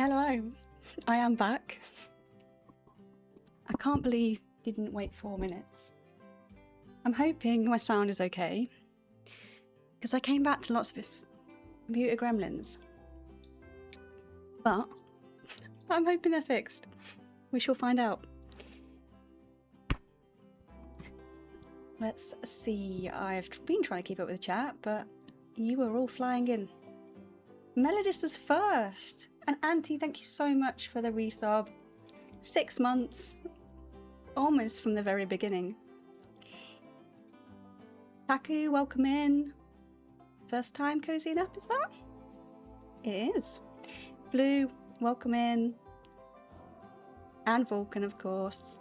Hello, I am back. I can't believe you didn't wait 4 minutes. I'm hoping my sound is okay, because I came back to lots of computer gremlins. But I'm hoping they're fixed. We shall find out. Let's see, I've been trying to keep up with the chat, but you were all flying in. Melodist was first. And Auntie, thank you so much for the resub. 6 months. Almost from the very beginning. Taku, welcome in. First time cozying up, is that? It is. Blue, welcome in. And Vulcan, of course.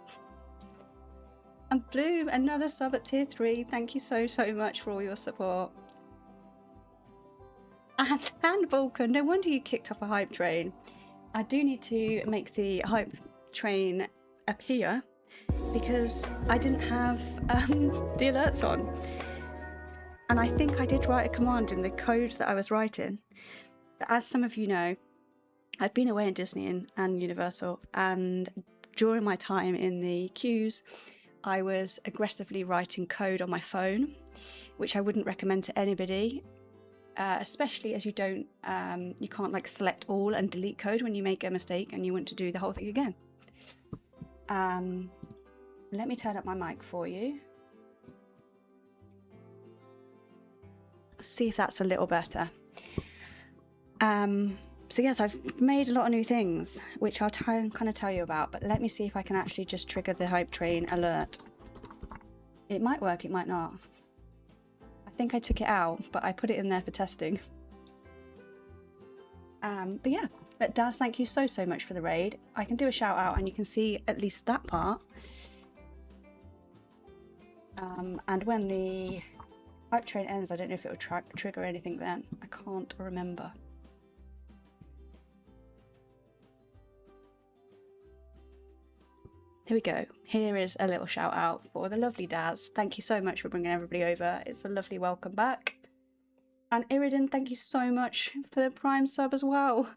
And Blue, another sub at tier 3. Thank you so much for all your support. And Vulcan, no wonder you kicked off a hype train. I do need to make the hype train appear because I didn't have the alerts on. And I think I did write a command in the code that I was writing. But as some of you know, I've been away in Disney and Universal, and during my time in the queues, I was aggressively writing code on my phone, which I wouldn't recommend to anybody. Especially as you can't like select all and delete code when you make a mistake and you want to do the whole thing again. Let me turn up my mic for you. See if that's a little better. So yes, I've made a lot of new things, which I'll try and kind of tell you about, but let me see if I can actually just trigger the hype train alert. It might work, it might not. I think I took it out, but I put it in there for testing. But yeah, but Daz, thank you so much for the raid. I can do a shout out and you can see at least that part. And when the hype train ends, I don't know if it will trigger anything then. I can't remember. Here we go. Here is a little shout out for the lovely Daz. Thank you so much for bringing everybody over. It's a lovely welcome back. And Iridan, thank you so much for the Prime sub as well.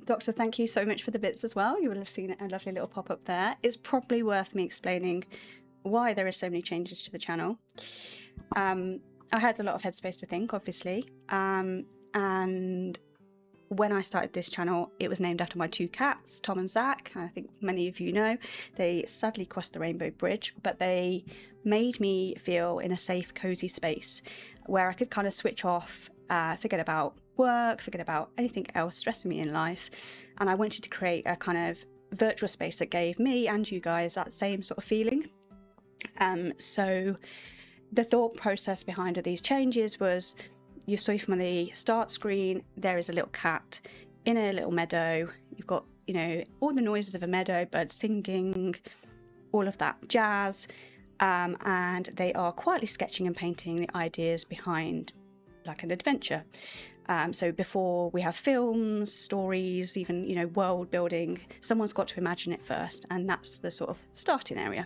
Doctor, thank you so much for the bits as well. You will have seen a lovely little pop up there. It's probably worth me explaining why there are so many changes to the channel. I had a lot of headspace to think, obviously. And when I started this channel, it was named after my 2 cats, Tom and Zach. I think many of you know. They sadly crossed the Rainbow Bridge, but they made me feel in a safe, cozy space where I could kind of switch off, forget about work, forget about anything else stressing me in life. And I wanted to create a kind of virtual space that gave me and you guys that same sort of feeling. So the thought process behind all these changes was, you saw from the start screen, there is a little cat in a little meadow. You've got, you know, all the noises of a meadow, birds singing, all of that jazz. And they are quietly sketching and painting the ideas behind like an adventure. So before we have films, stories, even, you know, world building, someone's got to imagine it first. And that's the sort of starting area.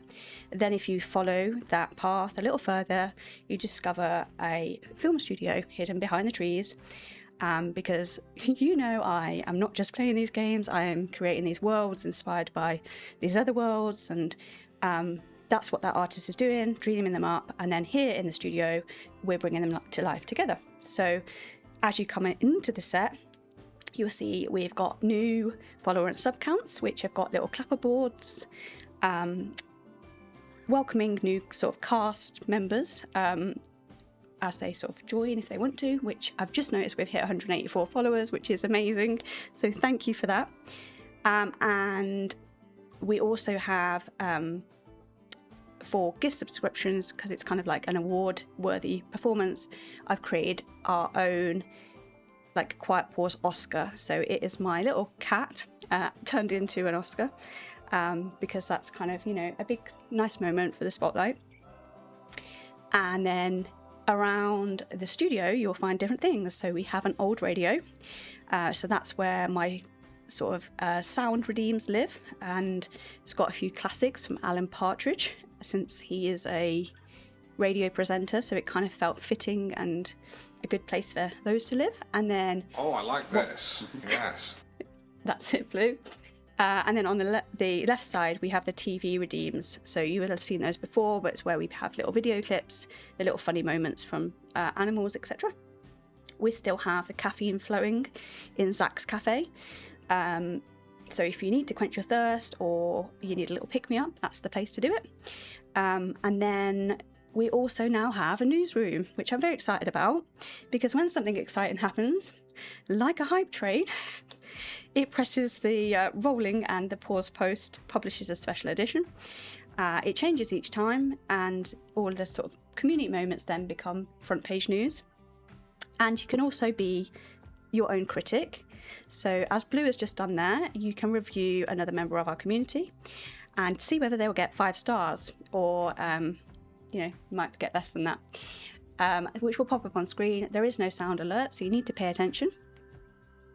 Then if you follow that path a little further, you discover a film studio hidden behind the trees. Because, you know, I am not just playing these games, I am creating these worlds inspired by these other worlds. And that's what that artist is doing, dreaming them up. And then here in the studio, we're bringing them to life together. So as you come into the set, you'll see we've got new follower and sub counts, which have got little clapper boards, welcoming new sort of cast members as they sort of join if they want to, which I've just noticed we've hit 184 followers, which is amazing. So thank you for that. And we also have for gift subscriptions, because it's kind of like an award-worthy performance, I've created our own like Quiet Pause Oscar. So it is my little cat turned into an Oscar, because that's kind of, you know, a big nice moment for the spotlight. And then around the studio you'll find different things. So we have an old radio, so that's where my sort of sound redeems live, and it's got a few classics from Alan Partridge, since he is a radio presenter, so it kind of felt fitting and a good place for those to live. And then I like this. Yes. that's it, Blue. And then on the left side, we have the TV redeems. So you will have seen those before, but it's where we have little video clips, the little funny moments from animals, etc. We still have the caffeine flowing in Zach's cafe. So if you need to quench your thirst or you need a little pick-me-up, that's the place to do it. And then we also now have a newsroom, which I'm very excited about, because when something exciting happens, like a hype train, it presses the rolling and the pause post publishes a special edition. It changes each time, and all the sort of community moments then become front page news. And you can also be your own critic. So as Blue has just done there, you can review another member of our community and see whether they will get 5 stars or, might get less than that, which will pop up on screen. There is no sound alert, so you need to pay attention.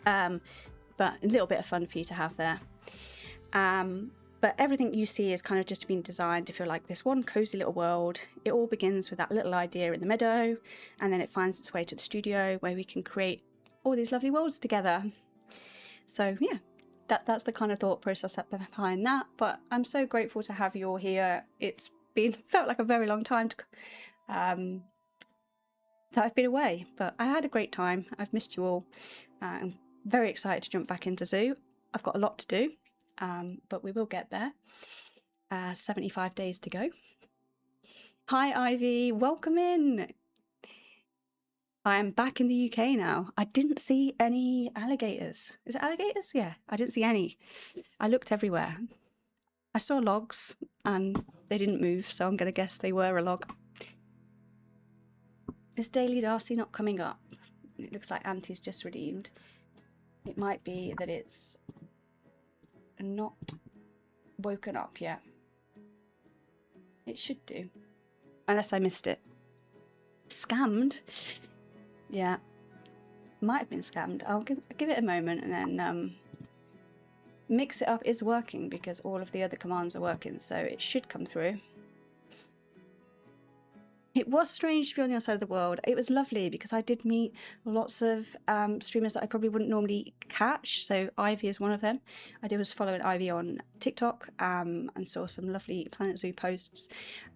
But a little bit of fun for you to have there. But everything you see is kind of just been designed to feel like this one cozy little world. It all begins with that little idea in the meadow, and then it finds its way to the studio where we can create all these lovely worlds together. So yeah, that's the kind of thought process behind that. But I'm so grateful to have you all here. It's felt like a very long time that I've been away, but I had a great time. I've missed you all. I'm very excited to jump back into Zoo. I've got a lot to do, but we will get there. 75 days to go. Hi Ivy, welcome in. I am back in the UK now. I didn't see any alligators. Is it alligators? Yeah, I didn't see any. I looked everywhere. I saw logs and they didn't move, so I'm going to guess they were a log. Is Daily Darcy not coming up? It looks like Auntie's just redeemed. It might be that it's not woken up yet. It should do. Unless I missed it. Scammed? Yeah. Might have been scammed. I'll give it a moment, and then mix it up is working because all of the other commands are working, so it should come through. It was strange to be on the other side of the world. It was lovely because I did meet lots of streamers that I probably wouldn't normally catch. So Ivy is one of them. I was following Ivy on TikTok and saw some lovely Planet Zoo posts.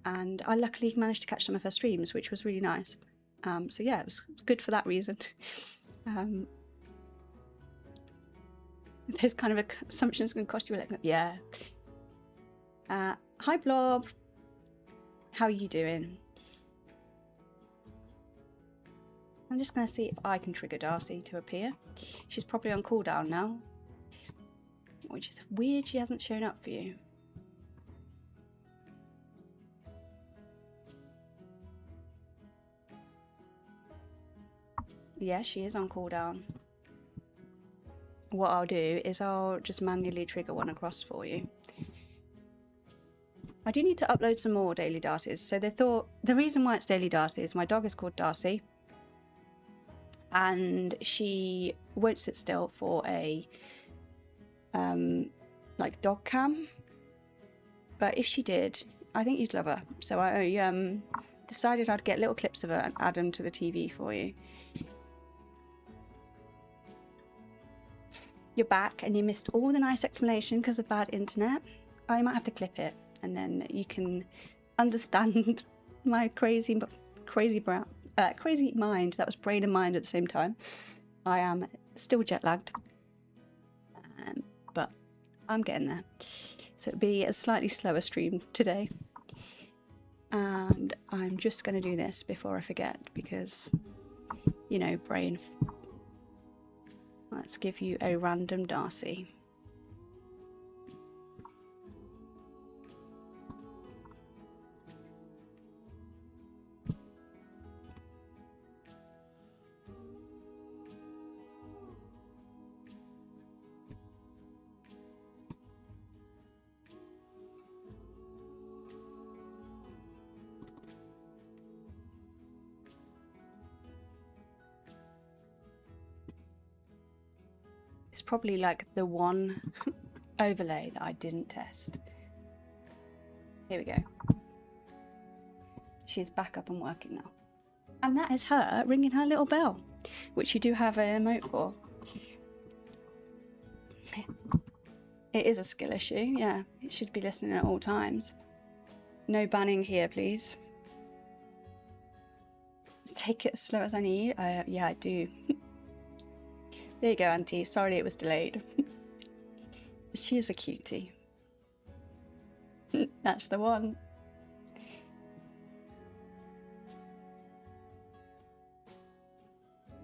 And I luckily managed to catch some of her streams, which was really nice. So yeah, it was good for that reason. Those kind of assumptions can cost you a little. Yeah. Hi Blob. How are you doing? I'm just going to see if I can trigger Darcy to appear. She's probably on cooldown now, which is weird she hasn't shown up for you. Yeah, she is on cooldown. What I'll do is I'll just manually trigger one across for you. I do need to upload some more Daily Darcys. So the reason why it's Daily Darcy is my dog is called Darcy. And she won't sit still for a like dog cam, but if she did, I think you'd love her. So I decided I'd get little clips of her and add them to the TV for you. You're back and you missed all the nice explanation because of bad internet. I might have to clip it and then you can understand my crazy mind. That was brain and mind at the same time. I am still jet lagged, but I'm getting there. So it'll be a slightly slower stream today. And I'm just going to do this before I forget because, you know, brain. Let's give you a random Darcy. It's probably like the one overlay that I didn't test. Here we go. she's back up and working now. And that is her ringing her little bell, which you do have an emote for. It is a skill issue, yeah. It should be listening at all times. No banning here, please. Take it as slow as I need. Yeah, I do. There you go, Auntie. Sorry it was delayed. She is a cutie. That's the one.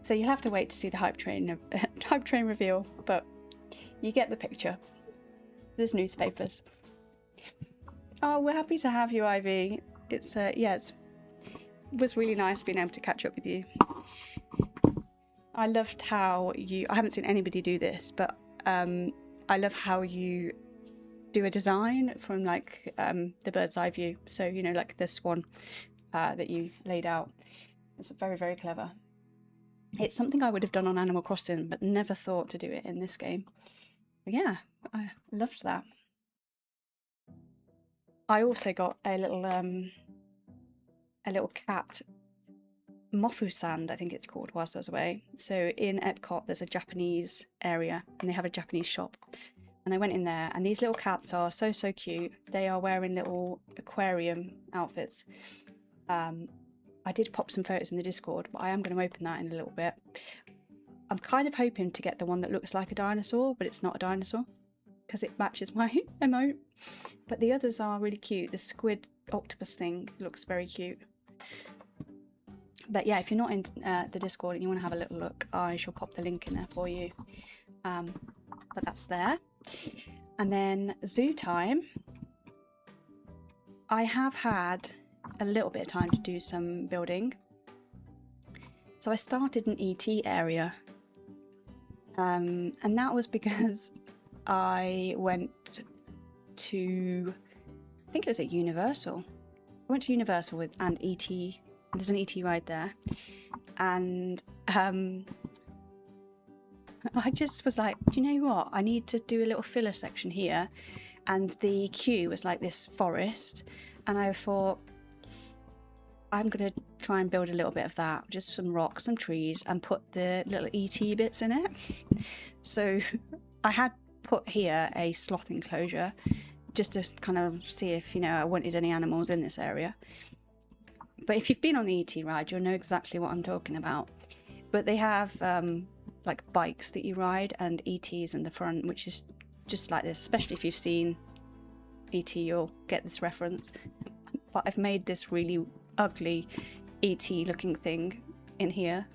So you'll have to wait to see the hype train reveal, but you get the picture. There's newspapers. Oh, we're happy to have you, Ivy. It's it was really nice being able to catch up with you. I loved how I haven't seen anybody do this, but I love how you do a design from like the bird's eye view. So, you know, like the swan that you laid out. It's very, very clever. It's something I would have done on Animal Crossing, but never thought to do it in this game. But yeah, I loved that. I also got a little cat, Mofu Sand, I think it's called, whilst I was away. So in Epcot, there's a Japanese area, and they have a Japanese shop. And I went in there, and these little cats are so, so cute. They are wearing little aquarium outfits. I did pop some photos in the Discord, but I am going to open that in a little bit. I'm kind of hoping to get the one that looks like a dinosaur, but it's not a dinosaur, because it matches my emote. But the others are really cute. The squid octopus thing looks very cute. But yeah, if you're not in the Discord and you want to have a little look, I shall pop the link in there for you. But that's there. And then zoo time. I have had a little bit of time to do some building. So I started an ET area. And that was because I went to, I think it was at Universal. I went to Universal with and ET. There's an ET ride there. And I just was like, do you know what? I need to do a little filler section here. And the queue was like this forest. And I thought, I'm going to try and build a little bit of that. Just some rocks, some trees, and put the little ET bits in it. So I had put here a sloth enclosure, just to kind of see if, you know, I wanted any animals in this area. But if you've been on the ET ride, you'll know exactly what I'm talking about. But they have like bikes that you ride and ETs in the front, which is just like this. Especially if you've seen ET, you'll get this reference. But I've made this really ugly ET looking thing in here.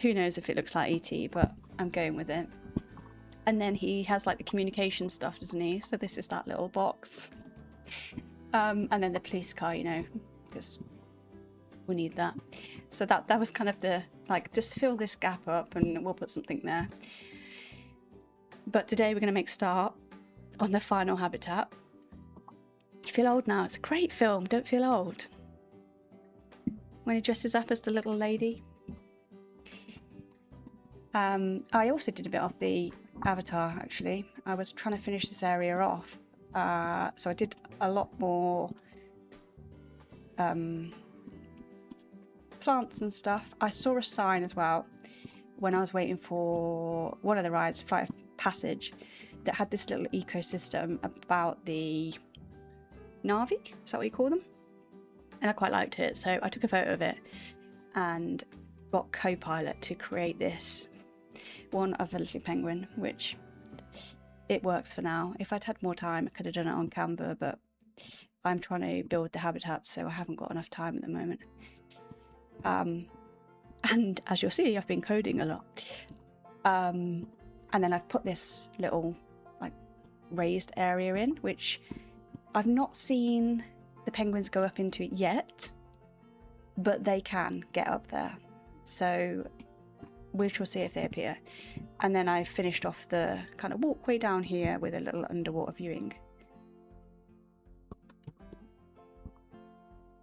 Who knows if it looks like ET, but I'm going with it. And then he has like the communication stuff, doesn't he? So this is that little box. And then the police car, you know, because we need that. So that was kind of the, like, just fill this gap up and we'll put something there. But today we're going to make start on the final habitat. You feel old now. It's a great film. Don't feel old. When he dresses up as the little lady. I also did a bit of the avatar, actually. I was trying to finish this area off. So I did a lot more plants and stuff. I saw a sign as well when I was waiting for one of the rides, Flight of Passage, that had this little ecosystem about the Navi, is that what you call them? And I quite liked it, so I took a photo of it and got Copilot to create this one of a little penguin, which it works for now. If I'd had more time, I could have done it on Canva, but I'm trying to build the habitat, so I haven't got enough time at the moment. And as you'll see, I've been coding a lot. And then I've put this little like raised area in, which I've not seen the penguins go up into it yet, but they can get up there. So we shall see if they appear. And then I finished off the kind of walkway down here with a little underwater viewing.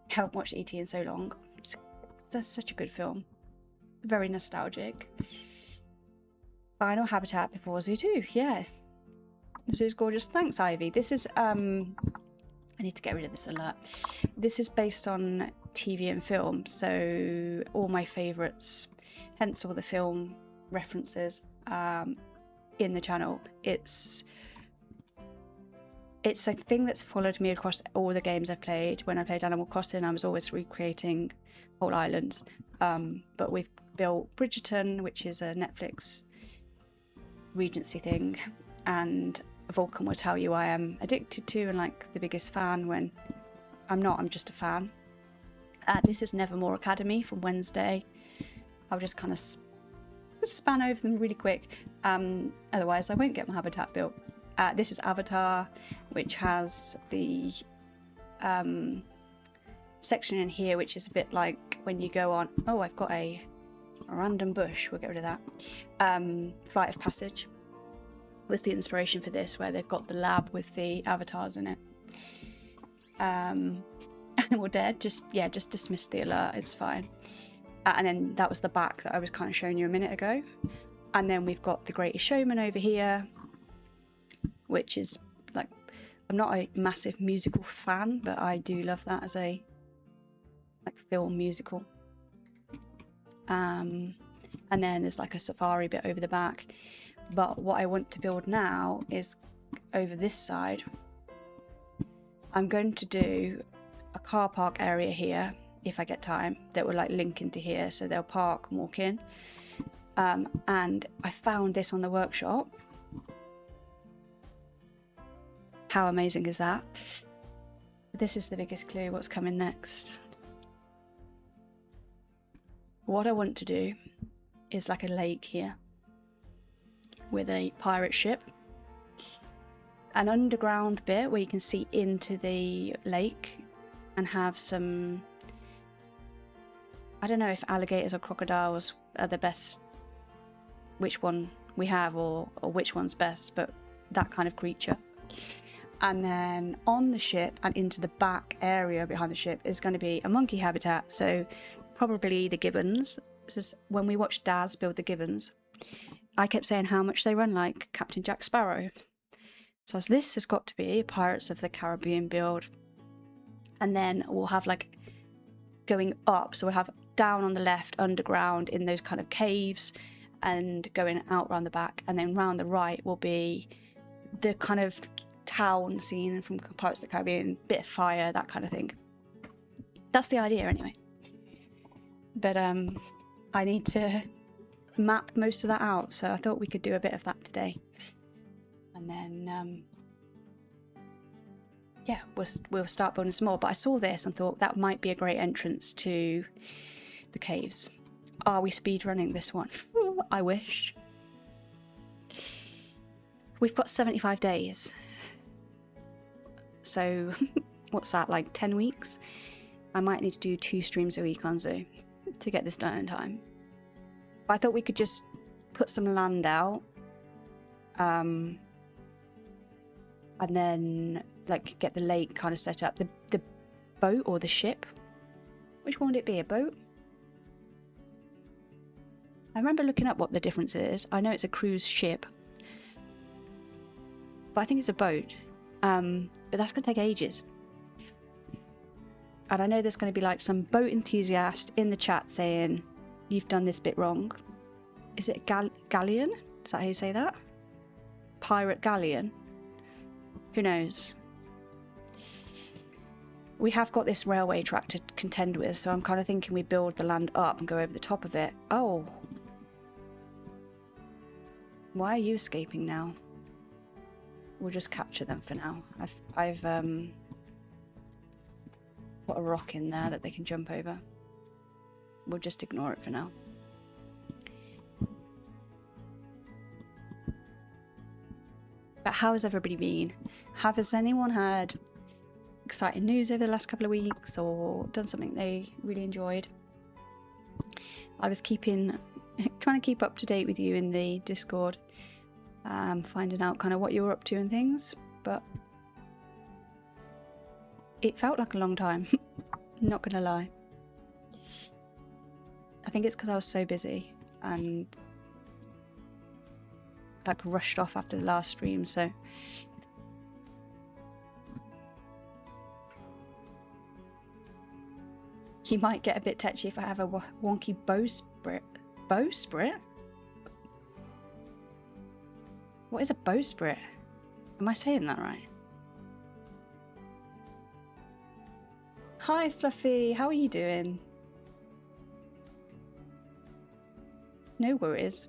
I haven't watched E.T. in so long. That's such a good film. Very nostalgic. Final habitat before Zoo 2, yeah. The zoo's gorgeous. Thanks, Ivy. This is I need to get rid of this alert. This is based on TV and film, so all my favourites, hence all the film references in the channel. It's a thing that's followed me across all the games I've played. When I played Animal Crossing, I was always recreating whole islands. But we've built Bridgerton, which is a Netflix Regency thing, and Vulcan will tell you I am addicted to and like the biggest fan when I'm not, I'm just a fan. This is Nevermore Academy from Wednesday. I'll just kind of span over them really quick, otherwise I won't get my habitat built. This is Avatar, which has the section in here which is a bit like when you go on, oh, I've got a random bush, we'll get rid of that. Flight of Passage was the inspiration for this, where they've got the lab with the avatars in it. Animal Dead, just dismiss the alert, it's fine. And then that was the back that I was kind of showing you a minute ago. And then we've got The Greatest Showman over here, which is like, I'm not a massive musical fan, but I do love that as a like film musical. And then there's like a safari bit over the back. But what I want to build now is over this side. I'm going to do a car park area here, if I get time, that will like link into here, so they'll park and walk in. And I found this on the workshop. How amazing is that? This is the biggest clue what's coming next. What I want to do is like a lake here with a pirate ship, an underground bit where you can see into the lake and have some, I don't know if alligators or crocodiles are the best, which one we have or which one's best, but that kind of creature. And then on the ship and into the back area behind the ship is going to be a monkey habitat, so probably the gibbons. This is when we watched Daz build the gibbons, I kept saying how much they run like Captain Jack Sparrow. So this has got to be Pirates of the Caribbean build. And then we'll have like going up, so we'll have down on the left, underground in those kind of caves, and going out around the back, and then round the right will be the kind of town scene from Pirates of the Caribbean, bit of fire, that kind of thing. That's the idea anyway. But I need to map most of that out, so I thought we could do a bit of that today. And then yeah, we'll start building some more. But I saw this and thought that might be a great entrance to the caves. Are we speed running this one? I wish. We've got 75 days. So what's that, like 10 weeks? I might need to do 2 streams a week on Zoo to get this done in time. But I thought we could just put some land out, and then like get the lake kind of set up. The boat or the ship? Which one would it be? A boat? I remember looking up what the difference is. I know it's a cruise ship, but I think it's a boat. But that's going to take ages. And I know there's going to be like some boat enthusiast in the chat saying, you've done this bit wrong. Is it galleon? Is that how you say that? Pirate galleon? Who knows? We have got this railway track to contend with, so I'm kind of thinking we build the land up and go over the top of it. Oh. Why are you escaping now? We'll just capture them for now. I've put a rock in there that they can jump over. We'll just ignore it for now. But how has everybody been? Has anyone had exciting news over the last couple of weeks or done something they really enjoyed? I was trying to keep up to date with you in the Discord, finding out kind of what you were up to and things, but it felt like a long time. Not gonna lie. I think it's because I was so busy and like rushed off after the last stream, so He might get a bit tetchy if I have a wonky bowsprit. Bowsprit? What is a bowsprit? Am I saying that right? Hi Fluffy, how are you doing? No worries.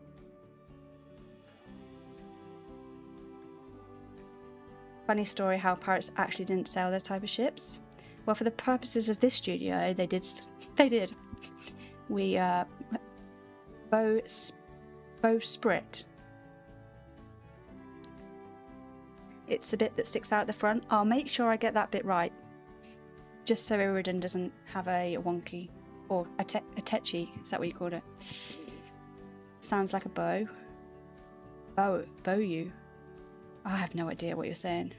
Funny story how pirates actually didn't sail those type of ships. Well, for the purposes of this studio, they did. They did. We bowsprit. It's the bit that sticks out the front. I'll make sure I get that bit right, just so Iridan doesn't have a wonky or a tetchy. Is that what you called it? Sounds like a bow. Bow you. I have no idea what you're saying.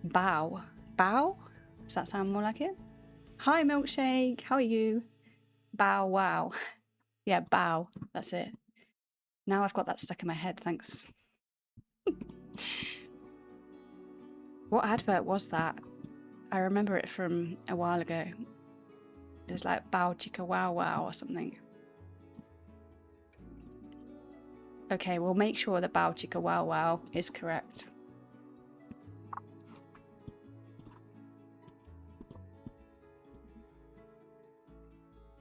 Bow. Bow? Does that sound more like it? Hi, Milkshake. How are you? Bow wow. Yeah, bow. That's it. Now I've got that stuck in my head, thanks. What advert was that? I remember it from a while ago. It was like bow chicka wow wow or something. Okay, we'll make sure that bow chicka wow wow is correct.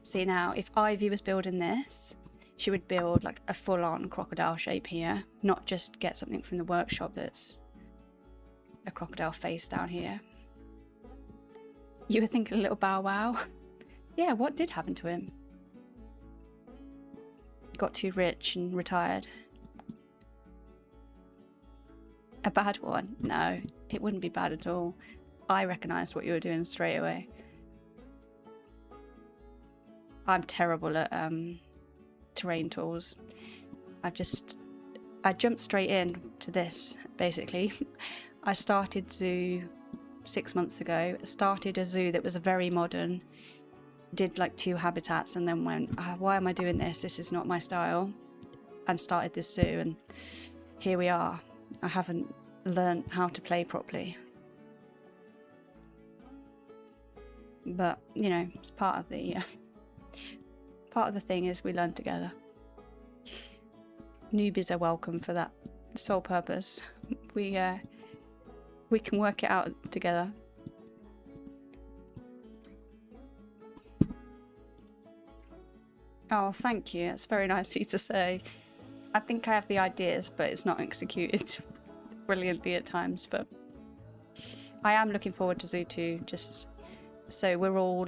See now, if Ivy was building this, she would build like a full-on crocodile shape here, not just get something from the workshop that's a crocodile face down here. You were thinking a little bow wow? Yeah, what did happen to him? Got too rich and retired. A bad one? No, it wouldn't be bad at all. I recognised what you were doing straight away. I'm terrible at terrain tools. I jumped straight in to this, basically. I started zoo 6 months ago. Started a zoo that was very modern. Did like 2 habitats and then went, why am I doing this? This is not my style. And started this zoo, and here we are. I haven't learned how to play properly. But, you know, it's part of the thing is we learn together. Newbies are welcome for that sole purpose. We can work it out together. Oh, thank you. That's very nice of you to say. I think I have the ideas, but it's not executed brilliantly at times. But I am looking forward to Zoo 2, just so we're all,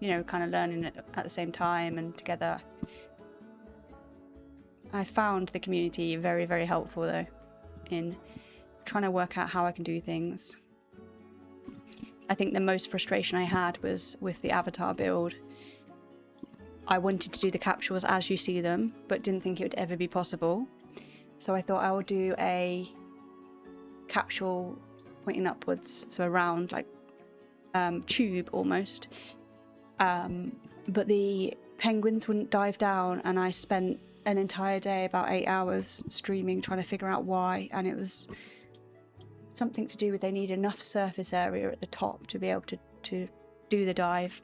you know, kind of learning it at the same time and together. I found the community very, very helpful, though, in trying to work out how I can do things. I think the most frustration I had was with the avatar build. I wanted to do the capsules as you see them, but didn't think it would ever be possible. So I thought I would do a capsule pointing upwards, so a round, like, tube almost. But the penguins wouldn't dive down, and I spent an entire day, about 8 hours, streaming, trying to figure out why. And it was something to do with they need enough surface area at the top to be able to do the dive.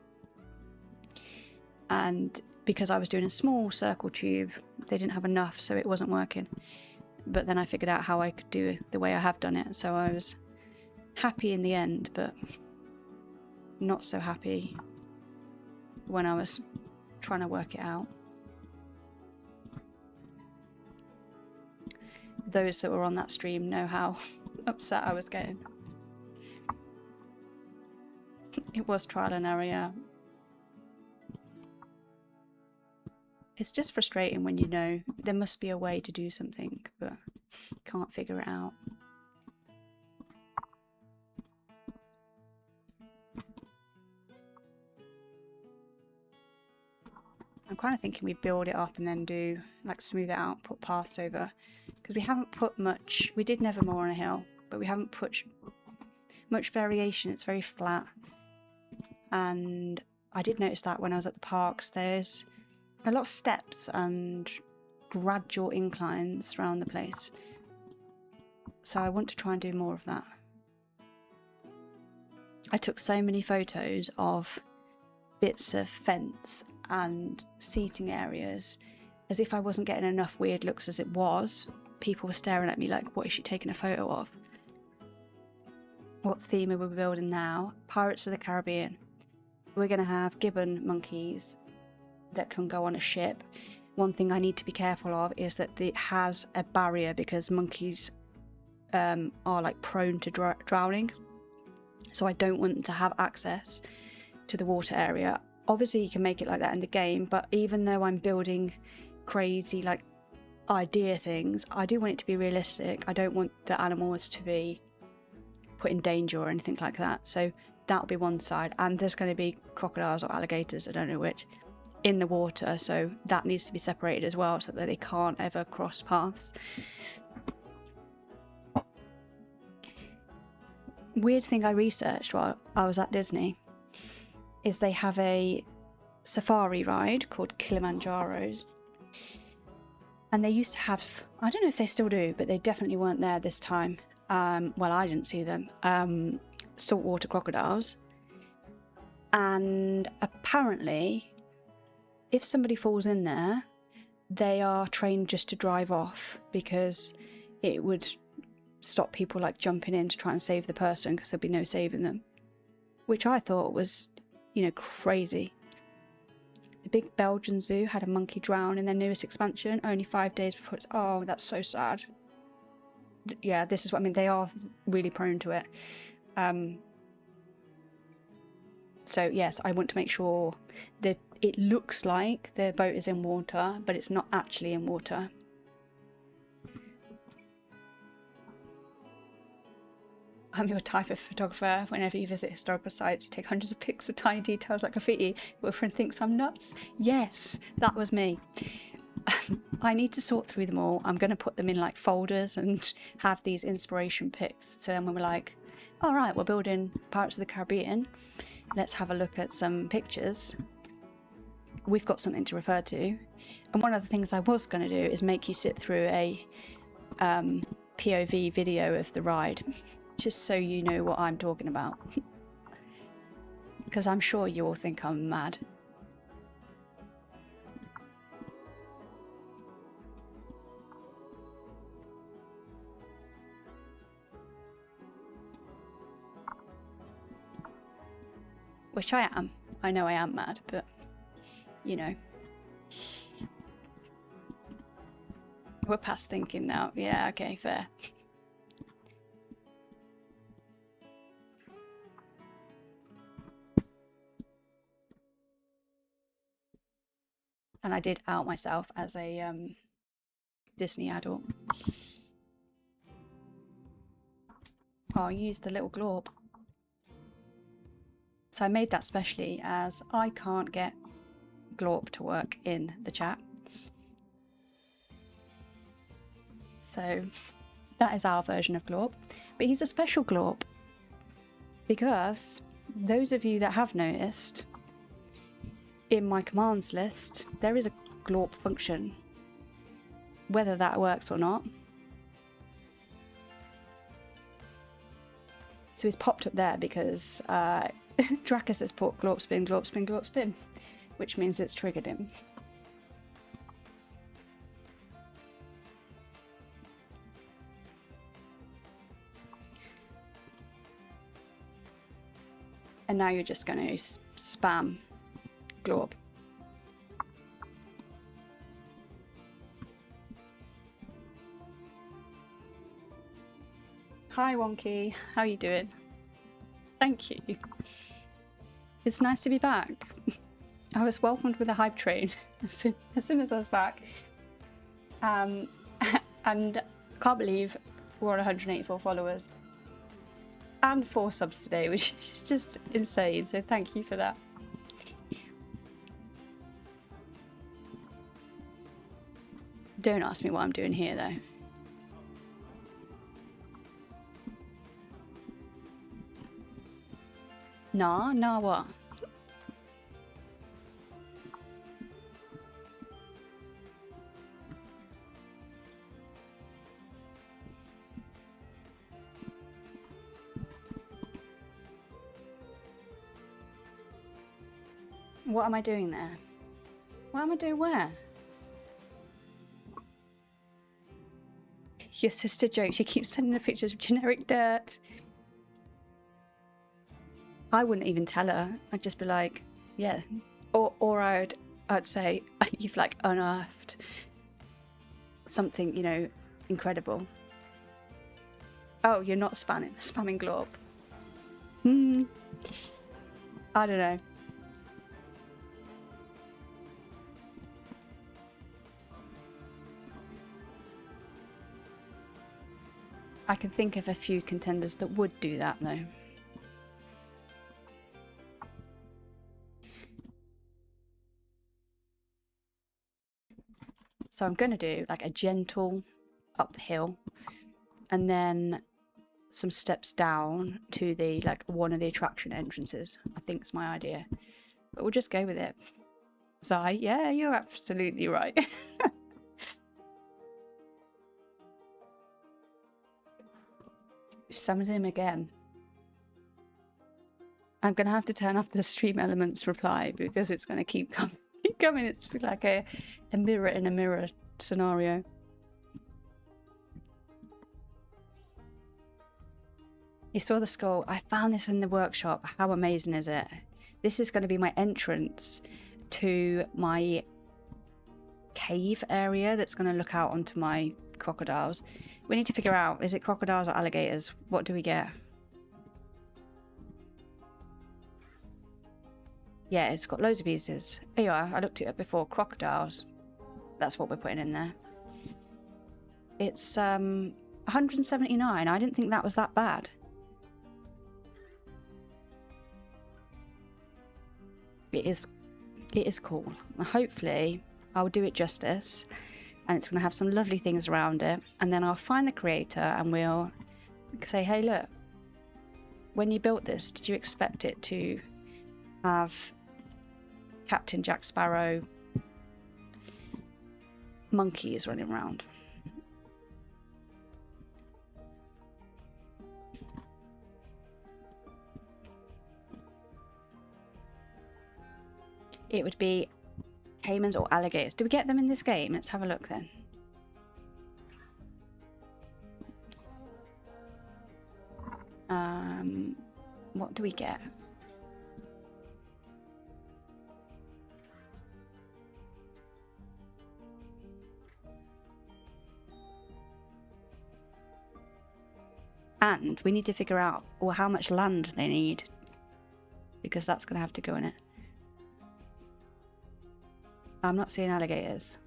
And because I was doing a small circle tube, they didn't have enough, so it wasn't working. But then I figured out how I could do it the way I have done it, so I was happy in the end, but not so happy when I was trying to work it out. Those that were on that stream know how upset I was getting. It was trial and error, yeah. It's just frustrating when you know there must be a way to do something, but can't figure it out. I'm kind of thinking we build it up and then do, like, smooth it out, put paths over. Because we haven't put much, we did Nevermore on a hill, but we haven't put much variation. It's very flat. And I did notice that when I was at the parks, there's a lot of steps and gradual inclines around the place. So I want to try and do more of that. I took so many photos of bits of fence and seating areas, as if I wasn't getting enough weird looks as it was. People were staring at me like, what is she taking a photo of? What theme are we building now? Pirates of the Caribbean. We're going to have gibbon monkeys that can go on a ship. One thing I need to be careful of is that it has a barrier, because monkeys are like prone to drowning. So I don't want them to have access to the water area. Obviously you can make it like that in the game, but even though I'm building crazy like idea things, I do want it to be realistic. I don't want the animals to be put in danger or anything like that. So that'll be one side, and there's going to be crocodiles or alligators, I don't know which, in the water, so that needs to be separated as well, so that they can't ever cross paths. Weird thing I researched while I was at Disney is they have a safari ride called Kilimanjaro's, and they used to have, I don't know if they still do, but they definitely weren't there this time. Well, I didn't see them. Saltwater crocodiles, and apparently if somebody falls in there, they are trained just to drive off, because it would stop people like jumping in to try and save the person, because there'd be no saving them, which I thought was, you know, crazy. The big Belgian zoo had a monkey drown in their newest expansion only 5 days before it's, oh, that's so sad. Yeah, this is what I mean, they are really prone to it. So yes, I want to make sure that it looks like the boat is in water, but it's not actually in water. I'm your type of photographer. Whenever you visit historical sites, you take hundreds of pics of tiny details like graffiti. Your friend thinks I'm nuts. Yes, that was me. I need to sort through them all. I'm going to put them in like folders and have these inspiration pics. So then when we're like, all right, we're building Pirates of the Caribbean, let's have a look at some pictures. We've got something to refer to. And one of the things I was going to do is make you sit through a POV video of the ride, just so you know what I'm talking about. Because I'm sure you all think I'm mad. Which I am. I know I am mad, but, you know. We're past thinking now. Yeah, okay, fair. And I did out myself as a Disney adult. Oh, I used the little glorp. So I made that specially as I can't get glorp to work in the chat. So that is our version of glorp. But he's a special glorp, because those of you that have noticed, in my commands list, there is a glorp function. Whether that works or not. So he's popped up there because Dracus has put glorp spin, glorp spin, glorp spin, which means it's triggered him. And now you're just going to spam glorp. Hi Wonky, how are you doing? Thank you. It's nice to be back. I was welcomed with a hype train as soon as I was back. And I can't believe we're on 184 followers. And 4 subs today, which is just insane, so thank you for that. Don't ask me what I'm doing here though. Nah, what? What am I doing there? What am I doing where? Your sister jokes. She keeps sending her pictures of generic dirt. I wouldn't even tell her. I'd just be like, yeah. Or I'd say, you've like unearthed something, you know, incredible. Oh, you're not spamming Glorp. I don't know. I can think of a few contenders that would do that though. So I'm going to do like a gentle up the hill and then some steps down to the like one of the attraction entrances. I think it's my idea, but we'll just go with it. Zai, yeah, you're absolutely right. Summon him again. I'm going to have to turn off the stream elements reply because it's going to keep coming. It's like a mirror in a mirror scenario. You saw the skull. I found this in the workshop. How amazing is it? This is going to be my entrance to my cave area that's going to look out onto my crocodiles. We need to figure out, is it crocodiles or alligators? What do we get? Yeah, it's got loads of pieces. Here you are. I looked it up before. Crocodiles. That's what we're putting in there. It's 179. I didn't think that was that bad. It is cool. Hopefully, I'll do it justice, and it's going to have some lovely things around it. And then I'll find the creator, and we'll say, "Hey, look. When you built this, did you expect it to have Captain Jack Sparrow monkeys running around?" It would be caimans or alligators. Do we get them in this game? Let's have a look then. What do we get? And we need to figure out how much land they need, because that's going to have to go in it. I'm not seeing alligators.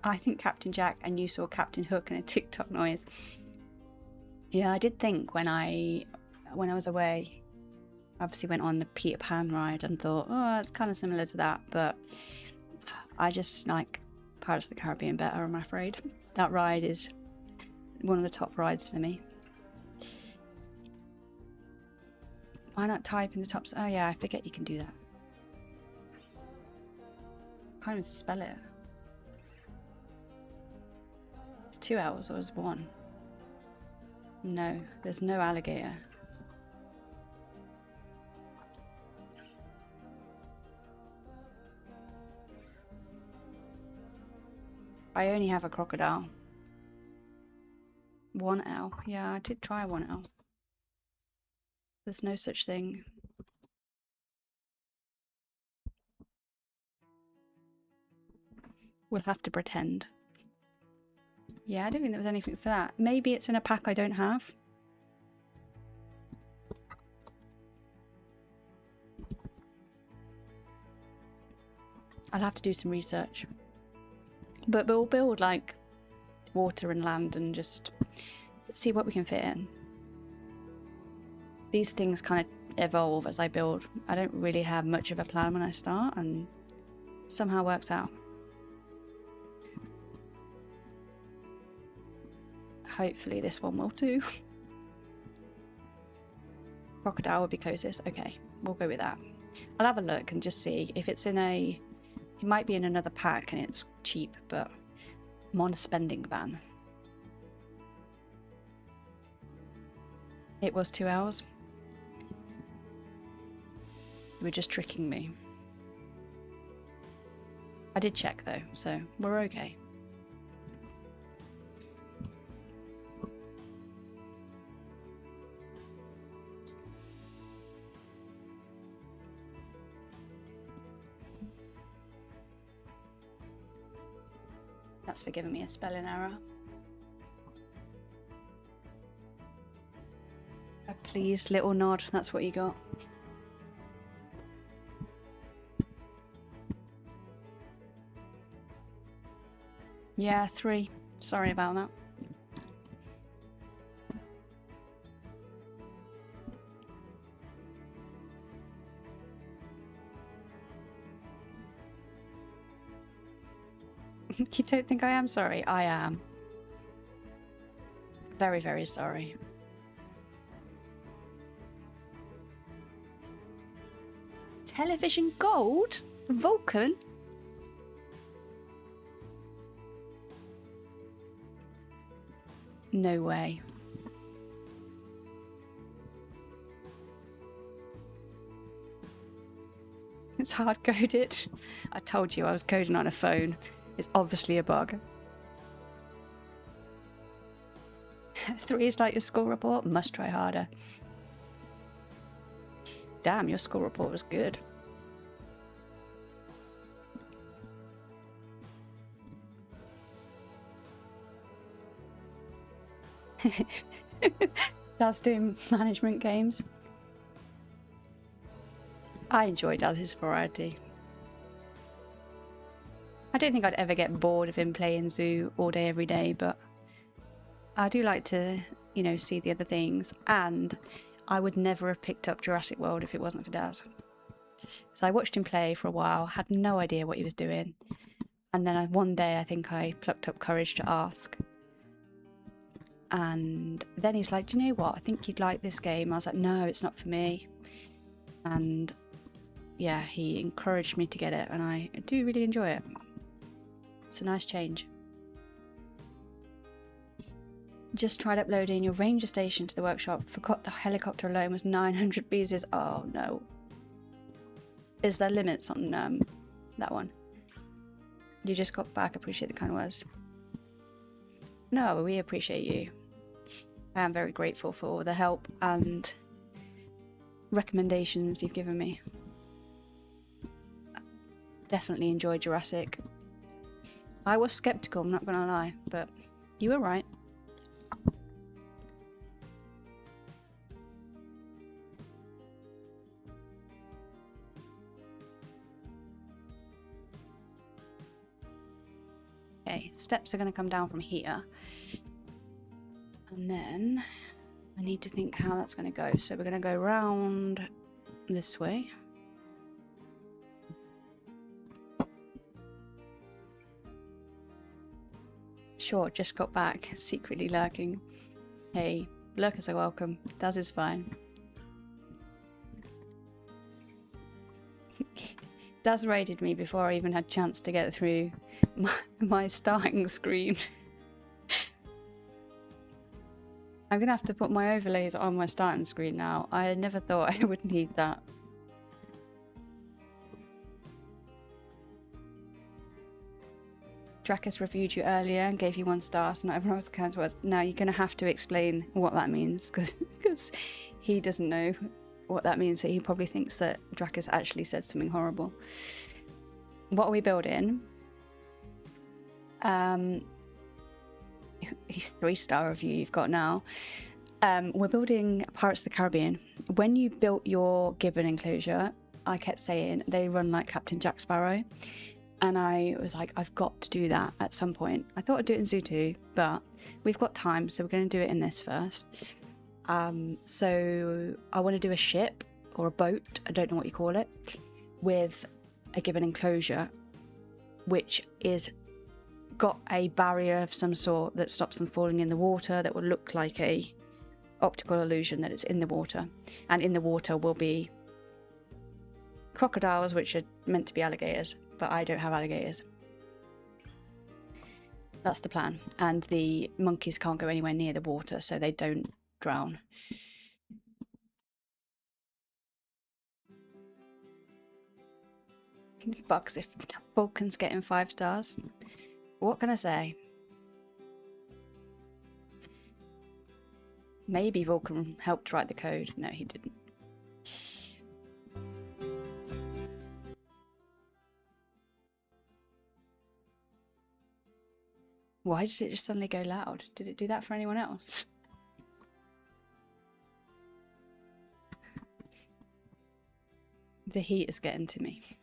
I think Captain Jack and you saw Captain Hook and a TikTok noise. Yeah, I did think when I was away, obviously went on the Peter Pan ride and thought, oh, it's kind of similar to that, but I just like Pirates of the Caribbean better, I'm afraid. That ride is one of the top rides for me. Why not type in the top? Oh yeah, I forget you can do that. Can't even spell it. It's 2 hours or is it 1? No, there's no alligator. I only have a crocodile. 1L. Yeah, I did try 1L. There's no such thing. We'll have to pretend. Yeah, I don't think there was anything for that. Maybe it's in a pack I don't have. I'll have to do some research. But we'll build like water and land and just see what we can fit in. These things kind of evolve as I build. I don't really have much of a plan when I start, and somehow works out. Hopefully this one will too. Crocodile would be closest. Okay, we'll go with that. I'll have a look and just see if it's in a... It might be in another pack and it's cheap, but I'm on a spending ban. It was 2 hours. You were just tricking me. I did check though, so we're okay. That's for giving me a spelling error. A pleased little nod, that's what you got. Yeah, 3. Sorry about that. You don't think I am sorry? I am. Very, very sorry. Television gold? Vulcan? No way. It's hard coded. I told you I was coding on a phone. It's obviously a bug. 3 is like your school report. Must try harder. Damn, your school report was good. Dad's doing management games. I enjoy Dad's variety. I don't think I'd ever get bored of him playing Zoo all day, every day, but I do like to, you know, see the other things. And I would never have picked up Jurassic World if it wasn't for Dad. So I watched him play for a while, had no idea what he was doing. And then one day I think I plucked up courage to ask. And then he's like, do you know what? I think you'd like this game. I was like, no, it's not for me. And yeah, he encouraged me to get it, and I do really enjoy it. It's a nice change. Just tried uploading your ranger station to the workshop. Forgot the helicopter alone was 900 pieces. Oh no. Is there limits on that one? You just got back. Appreciate the kind words. No, we appreciate you. I am very grateful for all the help and recommendations you've given me. Definitely enjoyed Jurassic. I was skeptical, I'm not gonna lie, but you were right. Okay, steps are gonna come down from here. And then I need to think how that's gonna go. So we're gonna go round this way. Sure, just got back, secretly lurking. Hey, lurkers are welcome. That is fine. Daz raided me before I even had a chance to get through my starting screen. I'm gonna have to put my overlays on my starting screen now. I never thought I would need that. Dracus reviewed you earlier and gave you 1 star, so not everyone else counts words. Now you're going to have to explain what that means, because he doesn't know what that means, so he probably thinks that Dracus actually said something horrible. What are we building? 3-star review you've got now. We're building Pirates of the Caribbean. When you built your Gibbon enclosure, I kept saying they run like Captain Jack Sparrow. And I was like, I've got to do that at some point. I thought I'd do it in Zoo 2, but we've got time, so we're going to do it in this first. So I want to do a ship or a boat, I don't know what you call it, with a Gibbon enclosure, which is got a barrier of some sort that stops them falling in the water, that will look like a optical illusion that it's in the water. And in the water will be crocodiles, which are meant to be alligators, but I don't have alligators. That's the plan. And the monkeys can't go anywhere near the water, so they don't drown. Bugs if Vulcan's getting 5 stars. What can I say? Maybe Vulcan helped write the code. No, he didn't. Why did it just suddenly go loud? Did it do that for anyone else? The heat is getting to me.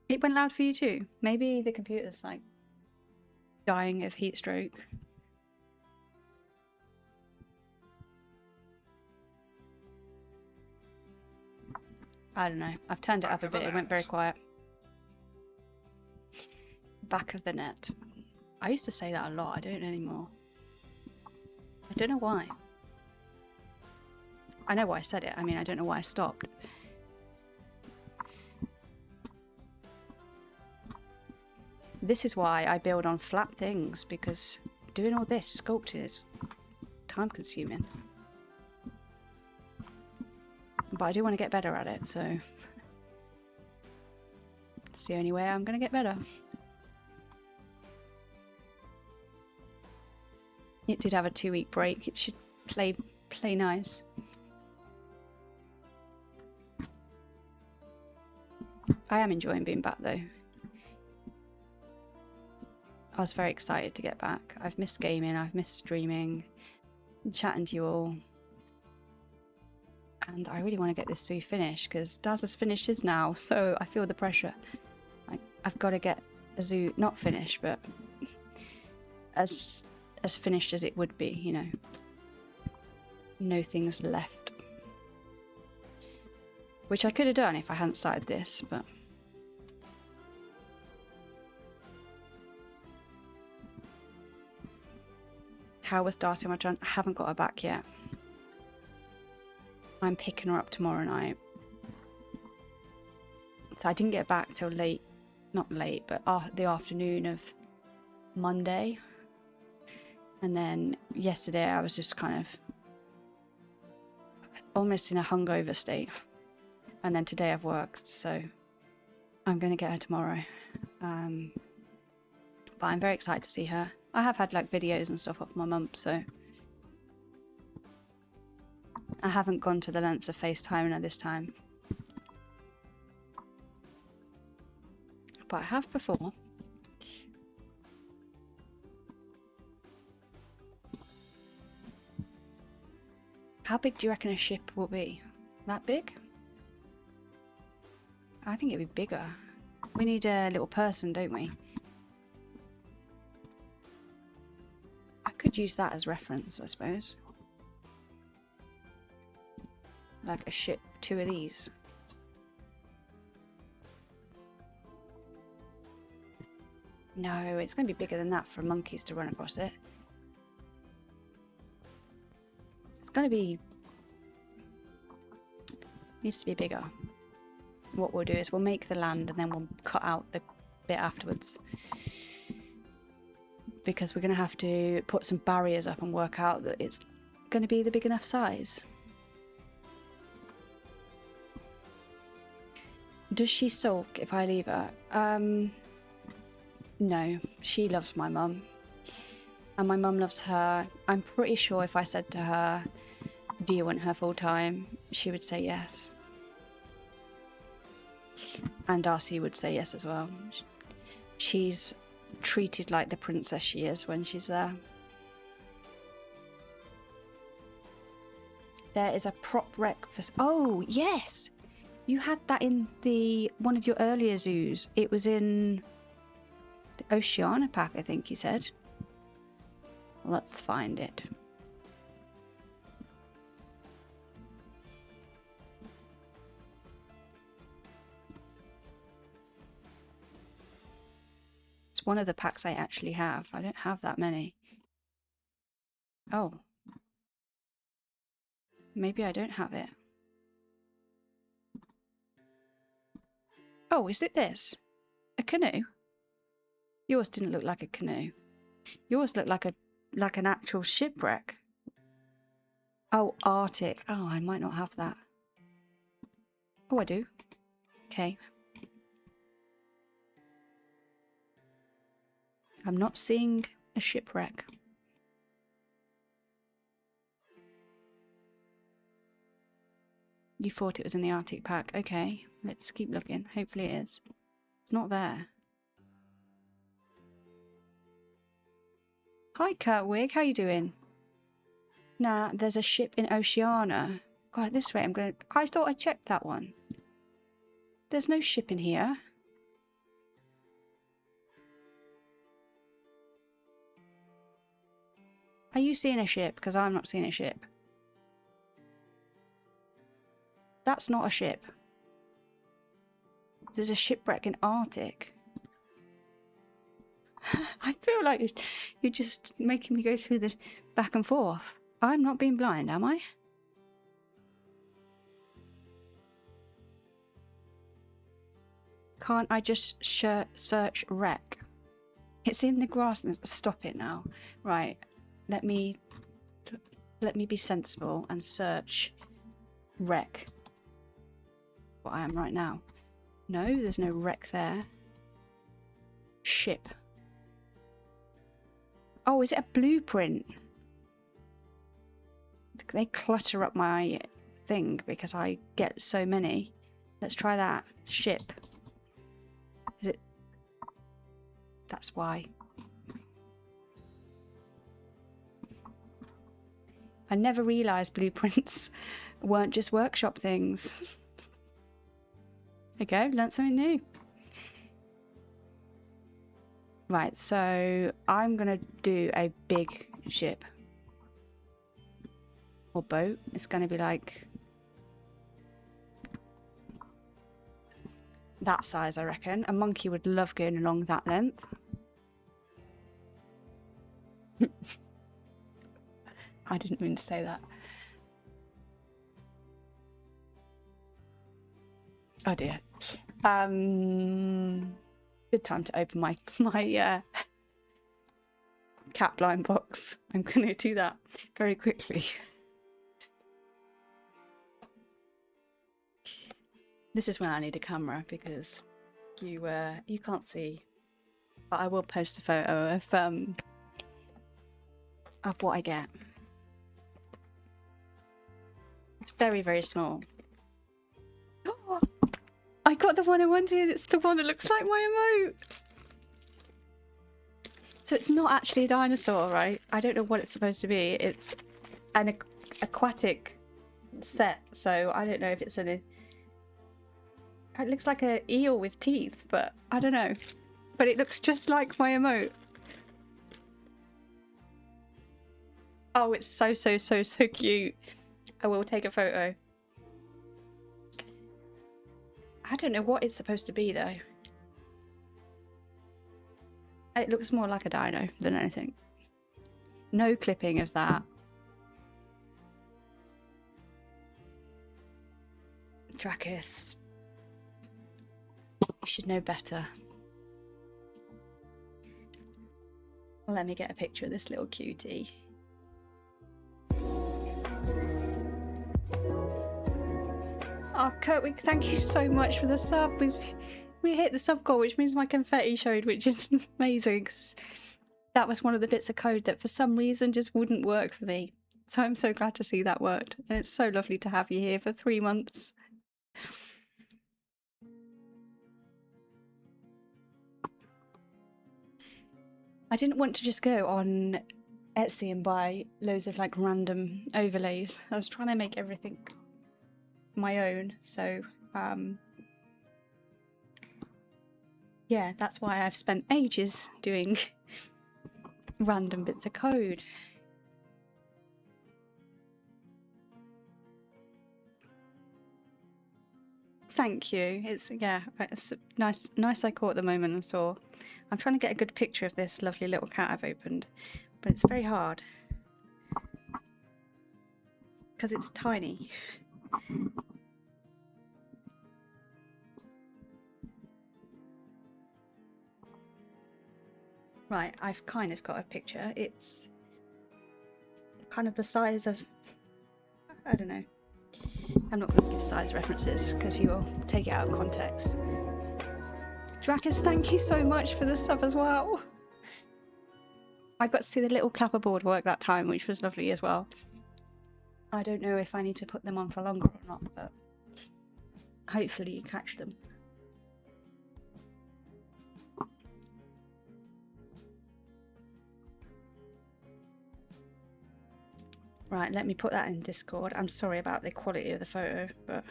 It went loud for you too. Maybe the computer's like dying of heat stroke. I don't know. I've turned it up a bit. It went very quiet. Back of the net. I used to say that a lot. I don't anymore. I don't know why. I know why I said it. I mean, I don't know why I stopped. This is why I build on flat things, because doing all this sculpting is time consuming. But I do want to get better at it, so it's the only way I'm going to get better. It did have a 2-week break. It should play nice. I am enjoying being back though. I was very excited to get back. I've missed gaming, I've missed streaming, chatting to you all. And I really want to get this Zoo finished, because Daz has finished his now, so I feel the pressure. I've got to get a Zoo, not finished, but as finished as it would be, you know. No things left. Which I could have done if I hadn't started this, but... How was Darcy on my turn? I haven't got her back yet. I'm picking her up tomorrow night. So I didn't get back till late, not late, but the afternoon of Monday. And then yesterday I was just kind of almost in a hungover state. And then today I've worked, so I'm going to get her tomorrow. But I'm very excited to see her. I have had like videos and stuff off my mum, so I haven't gone to the lengths of FaceTiming her this time. But I have before. How big do you reckon a ship will be? That big? I think it'd be bigger. We need a little person, don't we? I could use that as reference, I suppose. Like a ship, 2 of these. No, it's going to be bigger than that for monkeys to run across it. It's going to be... needs to be bigger. What we'll do is we'll make the land and then we'll cut out the bit afterwards. Because we're going to have to put some barriers up and work out that it's going to be the big enough size. Does she sulk if I leave her? No, she loves my mum. And my mum loves her. I'm pretty sure if I said to her, do you want her full time? She would say yes. And Darcy would say yes as well. She's treated like the princess she is when she's there. There is a prop wreck for... Oh, yes! You had that in one of your earlier zoos. It was in the Oceania pack, I think you said. Let's find it. It's one of the packs I actually have. I don't have that many. Oh. Maybe I don't have it. Oh, is it this? A canoe? Yours didn't look like a canoe. Yours looked like an actual shipwreck. Oh, Arctic. Oh, I might not have that. Oh, I do. Okay. I'm not seeing a shipwreck. You thought it was in the Arctic pack. Okay, let's keep looking. Hopefully it is. It's not there. Hi, Kurtwig. How you doing? Nah, there's a ship in Oceania. God, this way I'm going to... I thought I checked that one. There's no ship in here. Are you seeing a ship? Because I'm not seeing a ship. That's not a ship. There's a shipwreck in Arctic. I feel like you're just making me go through the back and forth. I'm not being blind, am I? Can't I just search wreck? It's in the grass. Stop it now. Right. Let me be sensible and search wreck. What I am right now. No, there's no wreck there. Ship. Oh, is it a blueprint? They clutter up my thing because I get so many. Let's try that. Ship. Is it? That's why. I never realised blueprints weren't just workshop things. There you go, learnt something new. Right, so I'm gonna do a big ship. Or boat. It's gonna be like that size, I reckon. A monkey would love going along that length. I didn't mean to say that. Oh dear. Good time to open my cat blind box. I'm going to do that very quickly. This is when I need a camera because you can't see. But I will post a photo of what I get. It's very, very small. Oh, I got the one I wanted. It's the one that looks like my emote. So it's not actually a dinosaur, right? I don't know what it's supposed to be. It's an aquatic set, so I don't know if it's an... It looks like an eel with teeth, but I don't know. But it looks just like my emote. Oh, it's so, so, so, so cute. I will take a photo. I don't know what it's supposed to be, though. It looks more like a dino than anything. No clipping of that. Dracus. You should know better. Let me get a picture of this little cutie. Oh, Kurtwig, thank you so much for the sub. We hit the sub goal, which means my confetti showed, which is amazing. That was one of the bits of code that for some reason just wouldn't work for me. So I'm so glad to see that worked. And it's so lovely to have you here for 3 months. I didn't want to just go on Etsy and buy loads of like random overlays. I was trying to make everything my own, so yeah, that's why I've spent ages doing random bits of code. Thank you. It's it's nice I caught the moment and saw. I'm trying to get a good picture of this lovely little cat I've opened, but it's very hard because it's tiny. Right, I've kind of got a picture. It's kind of the size of, I don't know. I'm not going to give size references because you will take it out of context. Drakis, thank you so much for the sub as well. I got to see the little clapperboard work that time, which was lovely as well. I don't know if I need to put them on for longer or not, but hopefully you catch them. Right, let me put that in Discord. I'm sorry about the quality of the photo, but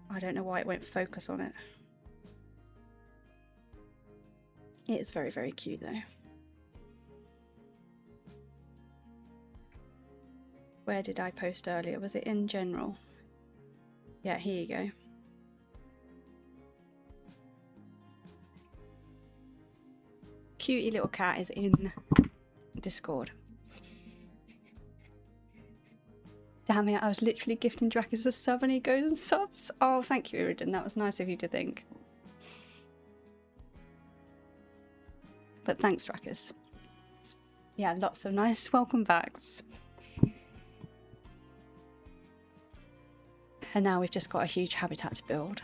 I don't know why it won't focus on it. It is very, very cute though. Where did I post earlier? Was it in general? Yeah, here you go. Cutie little cat is in Discord. Damn it, I was literally gifting Drakis a sub and he goes and subs. Oh, thank you, Iridan. That was nice of you to think. But thanks, Drakis. Yeah, lots of nice welcome backs. And now we've just got a huge habitat to build.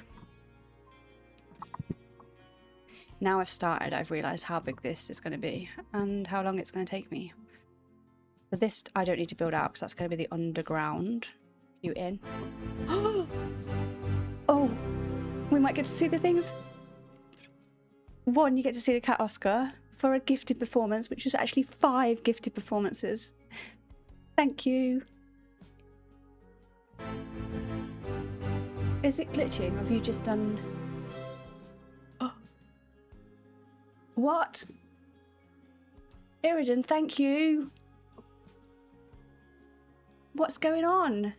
Now I've started, I've realised how big this is going to be and how long it's going to take me. But this I don't need to build out because that's going to be the underground. You in? Oh, we might get to see the things. One, you get to see the cat Oscar for a gifted performance, which is actually 5 gifted performances. Thank you. Is it glitching? Or have you just done... Oh. What? Iridan, thank you. What's going on?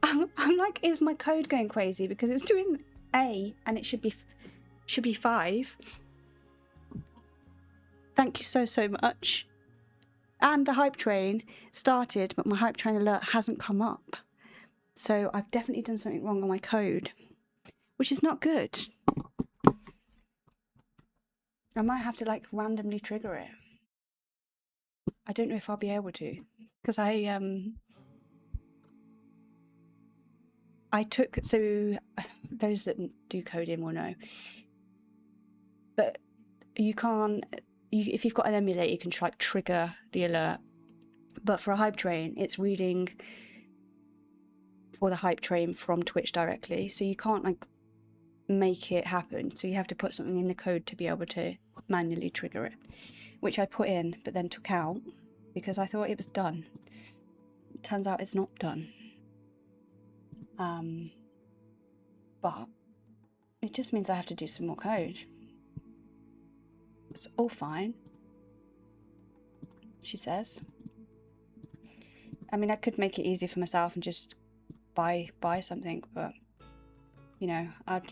I'm like, is my code going crazy? Because it's doing A and it should be 5. Thank you so much. And the hype train started, but my hype train alert hasn't come up. So I've definitely done something wrong on my code, which is not good. I might have to like randomly trigger it. I don't know if I'll be able to, because I took, so those that do coding will know, but you can't, if you've got an emulator, you can like trigger the alert, but for a hype train, it's reading for the hype train from Twitch directly, so you can't like make it happen, so you have to put something in the code to be able to manually trigger it, which I put in but then took out because I thought it was done. It turns out it's not done. But it just means I have to do some more code. It's all fine, she says. I mean, I could make it easy for myself and just buy something, but you know, I'd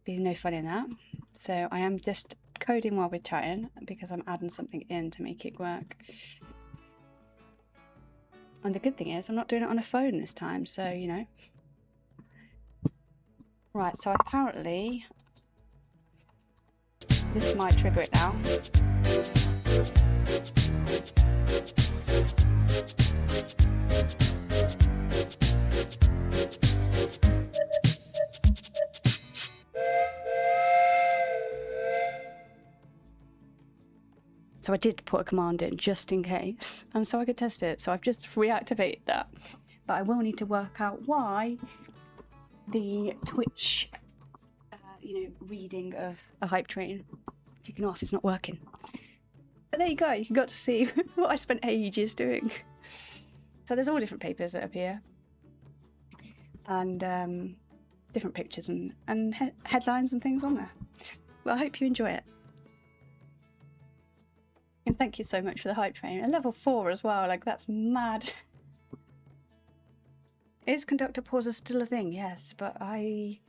be no fun in that. So I am just coding while we're chatting because I'm adding something in to make it work. And the good thing is I'm not doing it on a phone this time, so you know. Right, so apparently this might trigger it now. So I did put a command in just in case, and so I could test it. So I've just reactivated that, but I will need to work out why the Twitch, reading of a hype train kicking off is not working. But there you go. You got to see what I spent ages doing. So there's all different papers that appear, and different pictures and headlines and things on there. Well, I hope you enjoy it. And thank you so much for the hype train. And level 4 as well, like that's mad. Is conductor pauses still a thing? Yes, but I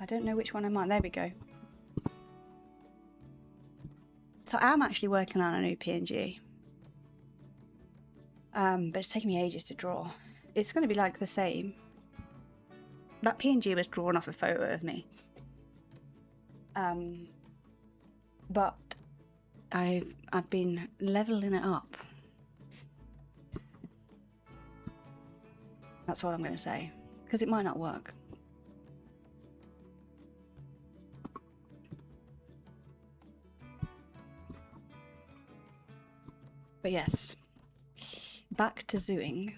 don't know which one I'm on. There we go. So I'm actually working on a new PNG. But it's taking me ages to draw. It's going to be like the same. That PNG was drawn off a photo of me. But I've been leveling it up. That's all I'm going to say, because it might not work. But yes, back to zooing.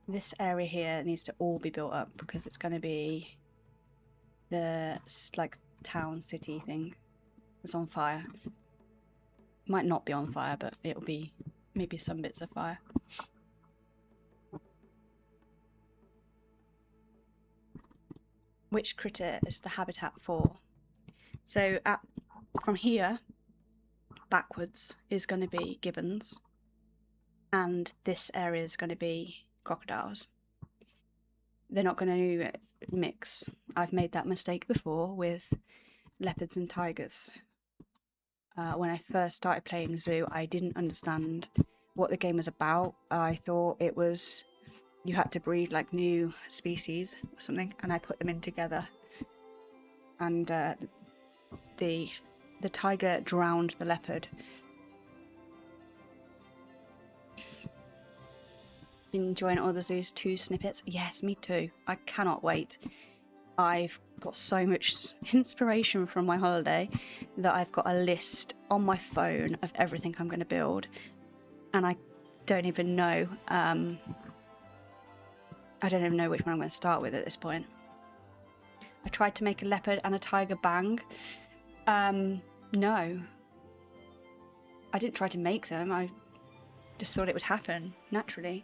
This area here needs to all be built up because it's going to be the like town city thing that's on fire. Might not be on fire, but it'll be maybe some bits of fire. Which critter is the habitat for? So from here backwards is going to be gibbons, and this area is going to be crocodiles. They're not going to mix. I've made that mistake before with leopards and tigers. When I first started playing Zoo, I didn't understand what the game was about. I thought it was you had to breed like new species or something, and I put them in together. And the tiger drowned the leopard. Been enjoying all the Zoo's 2 snippets? Yes, me too. I cannot wait. I've got so much inspiration from my holiday that I've got a list on my phone of everything I'm going to build, and I don't even know. I don't even know which one I'm going to start with at this point. I tried to make a leopard and a tiger bang. No. I didn't try to make them. I just thought it would happen naturally.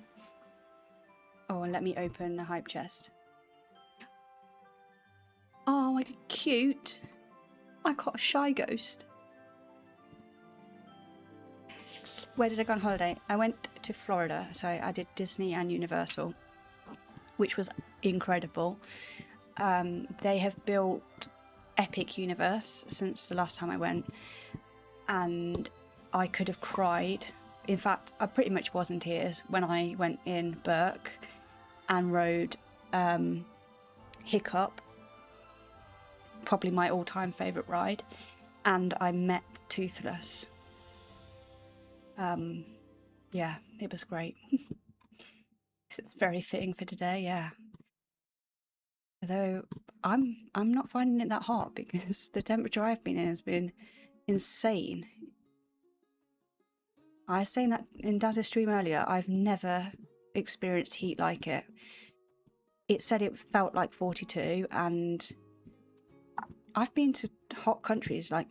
Oh, and let me open the hype chest. Oh, my cute. I caught a shy ghost. Where did I go on holiday? I went to Florida, so I did Disney and Universal, which was incredible. They have built Epic Universe since the last time I went, and I could have cried. In fact, I pretty much was in tears when I went in Burke and rode Hiccup, probably my all-time favourite ride, and I met Toothless. Yeah, it was great. It's very fitting for today, yeah. Although I'm not finding it that hot because the temperature I've been in has been insane. I was saying that in Daz's stream earlier, I've never experienced heat like it. It said it felt like 42, and I've been to hot countries like,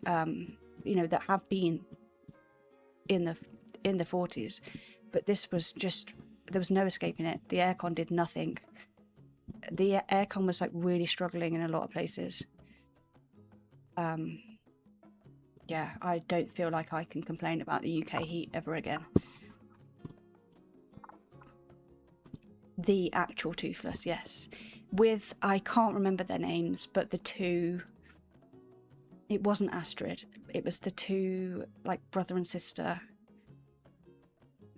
you know, that have been in the 40s, but this was just, there was no escaping it. The aircon did nothing. The aircon was like really struggling in a lot of places. Yeah, I don't feel like I can complain about the UK heat ever again. The actual Toothless, yes. With, I can't remember their names, but the two, it wasn't Astrid, it was the two, like, brother and sister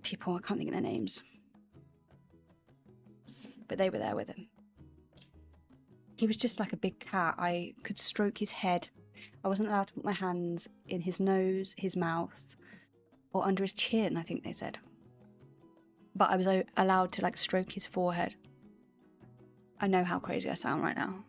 people, I can't think of their names. But they were there with him. He was just like a big cat. I could stroke his head. I wasn't allowed to put my hands in his nose, his mouth, or under his chin, I think they said. But I was allowed to like stroke his forehead. I know how crazy I sound right now.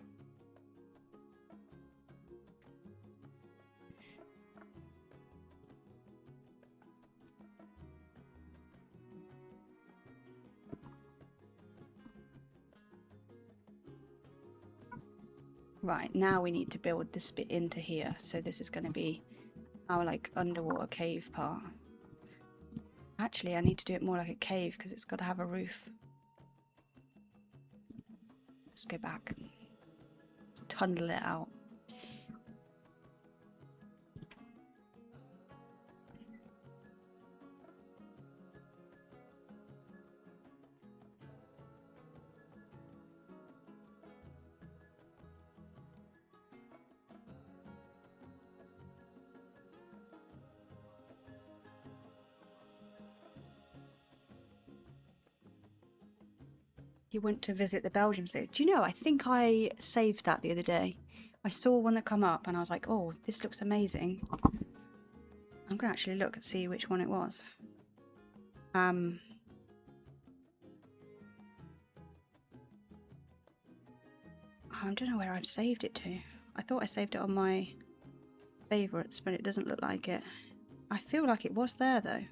Right, now we need to build this bit into here. So this is going to be our like underwater cave part. Actually, I need to do it more like a cave because it's got to have a roof. Let's go back. Let's tunnel it out. You went to visit the Belgium Zoo. Do you know, I think I saved that the other day. I saw one that come up and I was like, oh, this looks amazing. I'm going to actually look and see which one it was. I don't know where I've saved it to. I thought I saved it on my favourites, but it doesn't look like it. I feel like it was there though.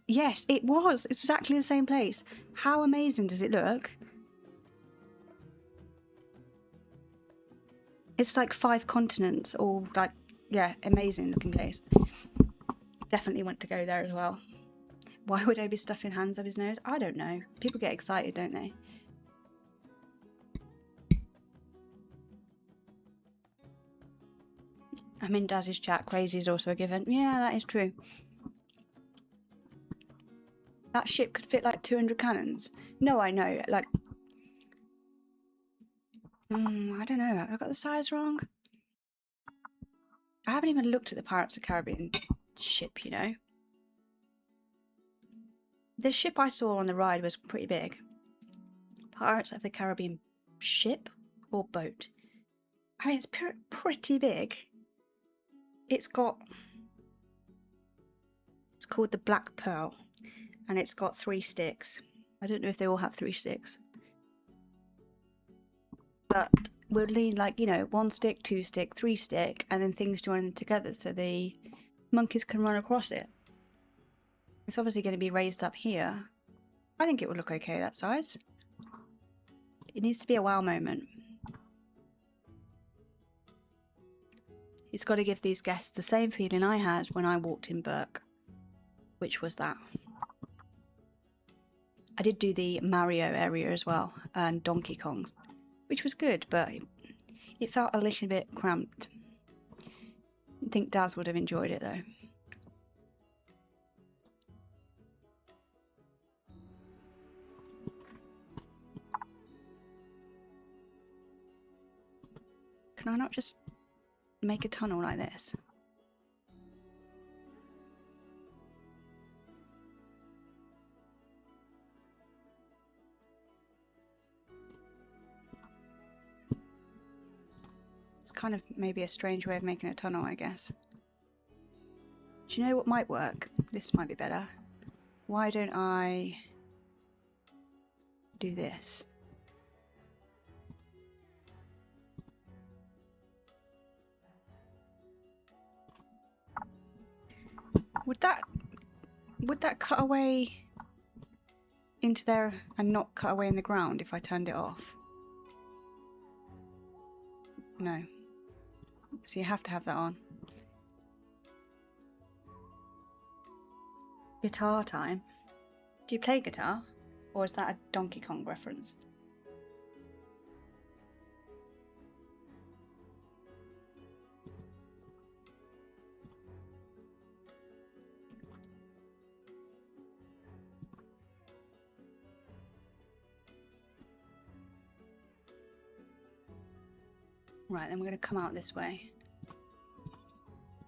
Yes, it was. It's exactly the same place. How amazing does it look? It's like 5 continents, all like, yeah, amazing looking place. Definitely want to go there as well. Why would I be stuffing hands up his nose? I don't know. People get excited, don't they? I'm in Daz's chat. Crazy is also a given. Yeah, that is true. That ship could fit like 200 cannons. No, I know. Like, I don't know. Have I got the size wrong? I haven't even looked at the Pirates of the Caribbean ship, you know. The ship I saw on the ride was pretty big. Pirates of the Caribbean ship or boat? I mean, it's pretty big. It's called the Black Pearl, and it's got 3 sticks. I don't know if they all have 3 sticks. But we'll lean like, you know, 1 stick, 2 stick, 3 stick, and then things join together so the monkeys can run across it. It's obviously going to be raised up here. I think it would look okay that size. It needs to be a wow moment. It's got to give these guests the same feeling I had when I walked in Burke, which was that. I did do the Mario area as well, and Donkey Kong, which was good, but it felt a little bit cramped. I think Daz would have enjoyed it though. Can I not just make a tunnel like this? It's kind of maybe a strange way of making a tunnel, I guess. Do you know what might work? This might be better. Why don't I do this? Would that cut away into there and not cut away in the ground if I turned it off? No. So you have to have that on. Guitar time. Do you play guitar? Or is that a Donkey Kong reference? Right, then we're going to come out this way.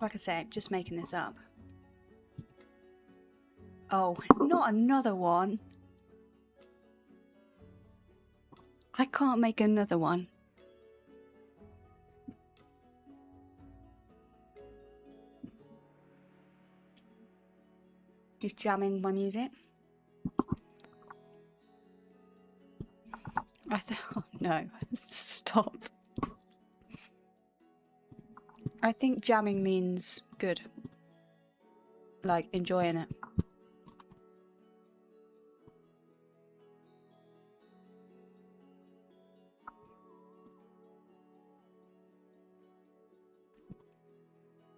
Like I said, just making this up. Oh, not another one. I can't make another one. He's jamming my music. Oh no, stop. I think jamming means good. Like, enjoying it.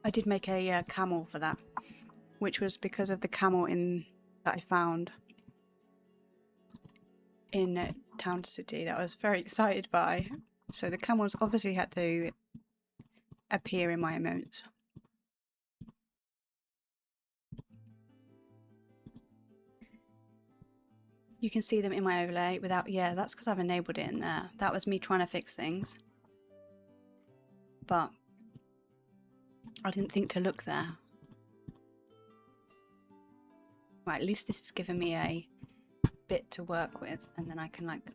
I did make a camel for that, which was because of the camel that I found in Town City that I was very excited by. So the camels obviously had to appear in my emotes. You can see them in my overlay without, yeah, that's because I've enabled it in there. That was me trying to fix things. But I didn't think to look there. Right, at least this has given me a bit to work with, and then I can like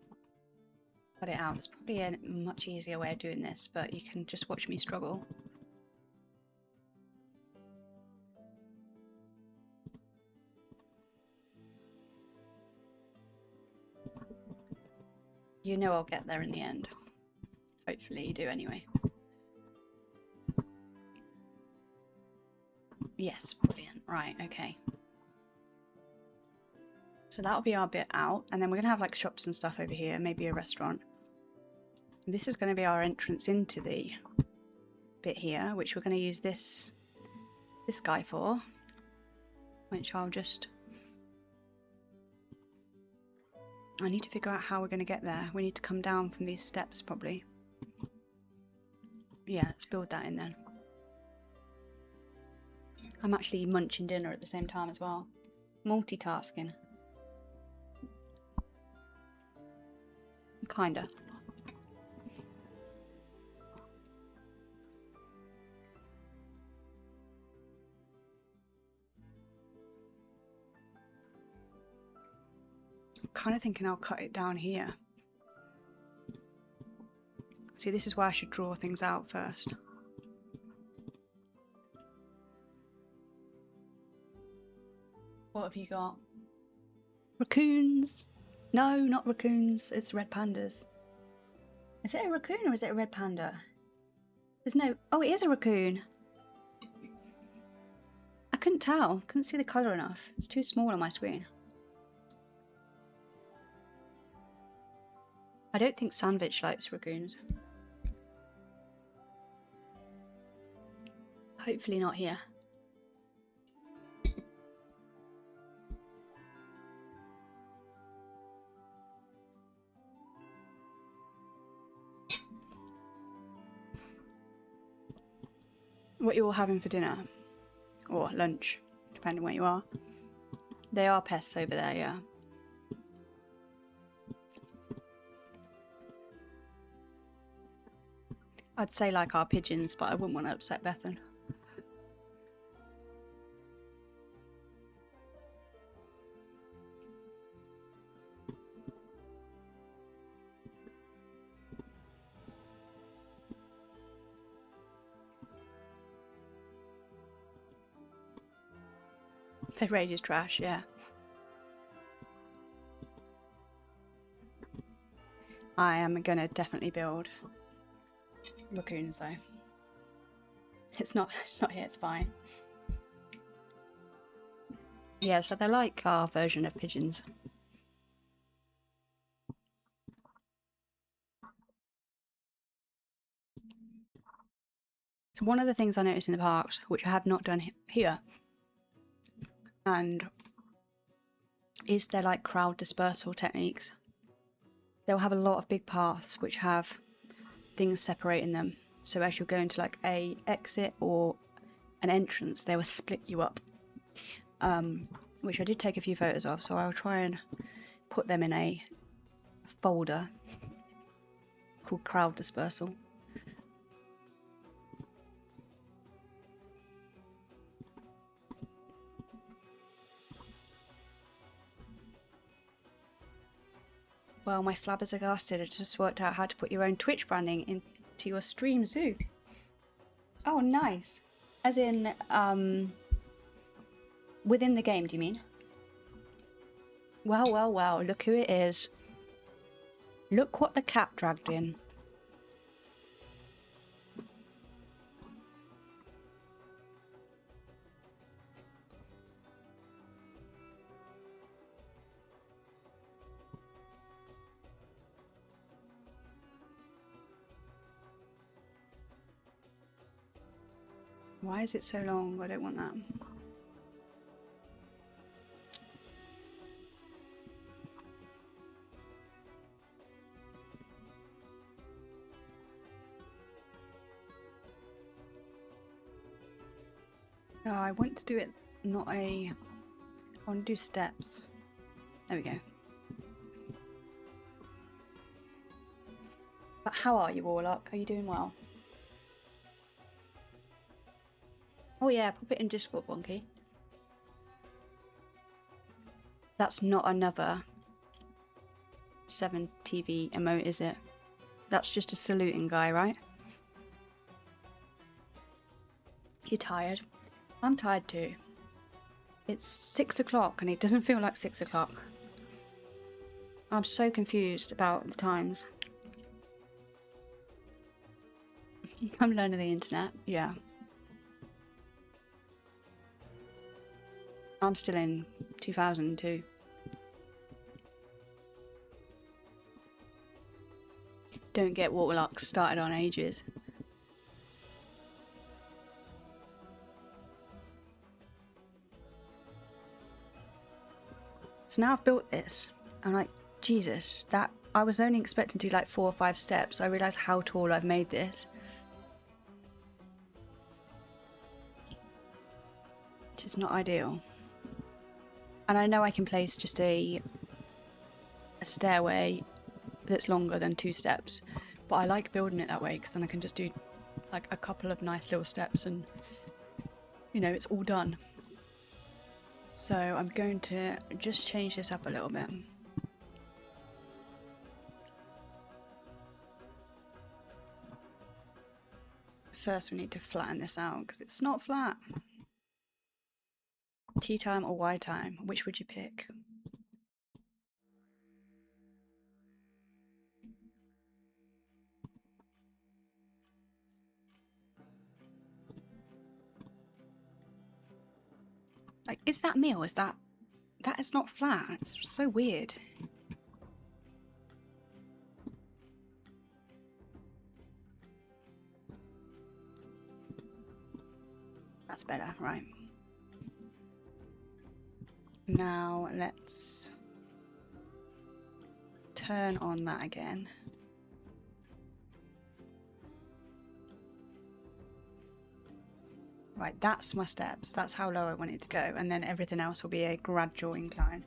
cut it out. There's probably a much easier way of doing this, but you can just watch me struggle. You know I'll get there in the end. Hopefully you do anyway. Yes, brilliant. Right, okay. So that'll be our bit out, and then we're gonna have like shops and stuff over here, maybe a restaurant. This is gonna be our entrance into the bit here, which we're gonna use this guy for, which I'll just... I need to figure out how we're gonna get there. We need to come down from these steps probably. Yeah, let's build that in then. I'm actually munching dinner at the same time as well. Multitasking. Kinda. I'm kind of thinking I'll cut it down here. See, this is where I should draw things out first. What have you got? Raccoons! No, not raccoons. It's red pandas. Is it a raccoon or is it a red panda? There's no... Oh, it is a raccoon. I couldn't tell. Couldn't see the colour enough. It's too small on my screen. I don't think Sandwich likes raccoons. Hopefully not here. What are you all having for dinner? Or lunch, depending where you are. They are pests over there, yeah. I'd say like our pigeons, but I wouldn't want to upset Bethan. The raid is trash, yeah. I am gonna definitely build raccoons though. It's not here, it's fine. Yeah, so they're like our version of pigeons. So one of the things I noticed in the parks, which I have not done here, and is their like crowd dispersal techniques. They'll have a lot of big paths which have things separating them. So as you're going to like a exit or an entrance, they will split you up. Which I did take a few photos of, so I'll try and put them in a folder called crowd dispersal. Well, my flabbergasted, I just worked out how to put your own Twitch branding into your stream zoo. Oh, nice. As in, within the game, do you mean? Well, well, well, look who it is. Look what the cat dragged in. Why is it so long? I don't want that. No, I want to do it not a... I want to do steps. There we go. But how are you, Warlock? Are you doing well? Oh yeah, pop it in Discord, Wonky. That's not another 7 TV emote, is it? That's just a saluting guy, right? You're tired. I'm tired too. It's 6 o'clock and it doesn't feel like 6 o'clock. I'm so confused about the times. I'm learning the internet, yeah. I'm still in 2002. Don't get Waterlock started on ages. So now I've built this, I'm like, Jesus, that I was only expecting to do like 4 or 5 steps. I realise how tall I've made this. Which is not ideal. And I know I can place just a stairway that's longer than 2 steps, but I like building it that way because then I can just do like a couple of nice little steps and, you know, it's all done. So I'm going to just change this up a little bit. First we need to flatten this out because it's not flat. Tea time or Y time? Which would you pick? Like, is that me or is that... That is not flat. It's so weird. That's better, right. Now let's turn on that again. Right, that's my steps. That's how low I want it to go, and then everything else will be a gradual incline.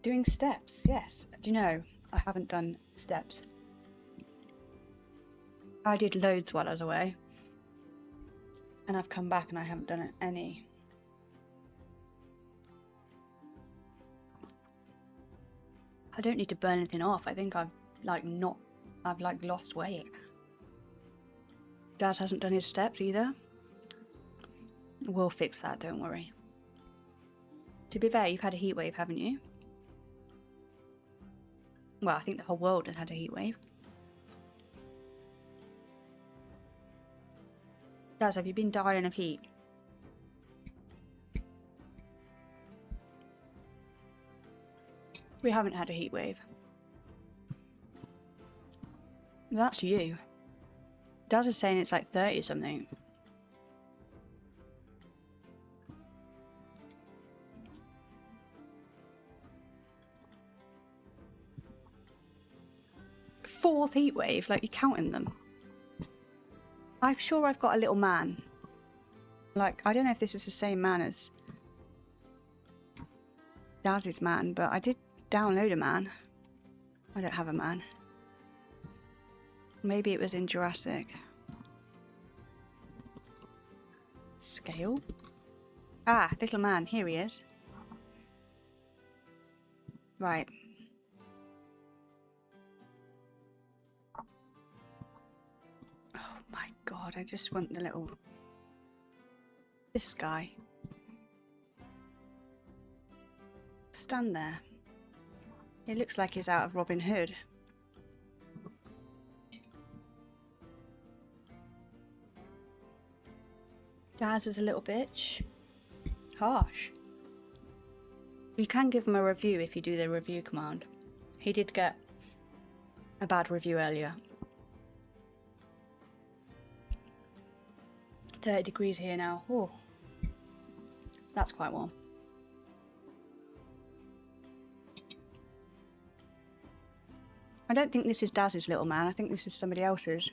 Doing steps, yes. Do you know, I haven't done steps. I did loads while I was away. And I've come back and I haven't done any. I don't need to burn anything off. I think I've lost weight. Dad hasn't done his steps either. We'll fix that, don't worry. To be fair, you've had a heat wave, haven't you? Well, I think the whole world has had a heat wave. Daz, have you been dying of heat? We haven't had a heat wave. That's you. Daz is saying it's like 30 something. Fourth heat wave, like you're counting them. I'm sure I've got a little man. Like, I don't know if this is the same man as Daz's man, but I did download a man. I don't have a man. Maybe it was in Jurassic. Scale? Ah, little man, here he is. Right. Oh my god, I just want the little... This guy. Stand there. It looks like he's out of Robin Hood. Daz is a little bitch. Harsh. You can give him a review if you do the review command. He did get a bad review earlier. 30 degrees here now. Oh, that's quite warm. I don't think this is Daz's little man. I think this is somebody else's.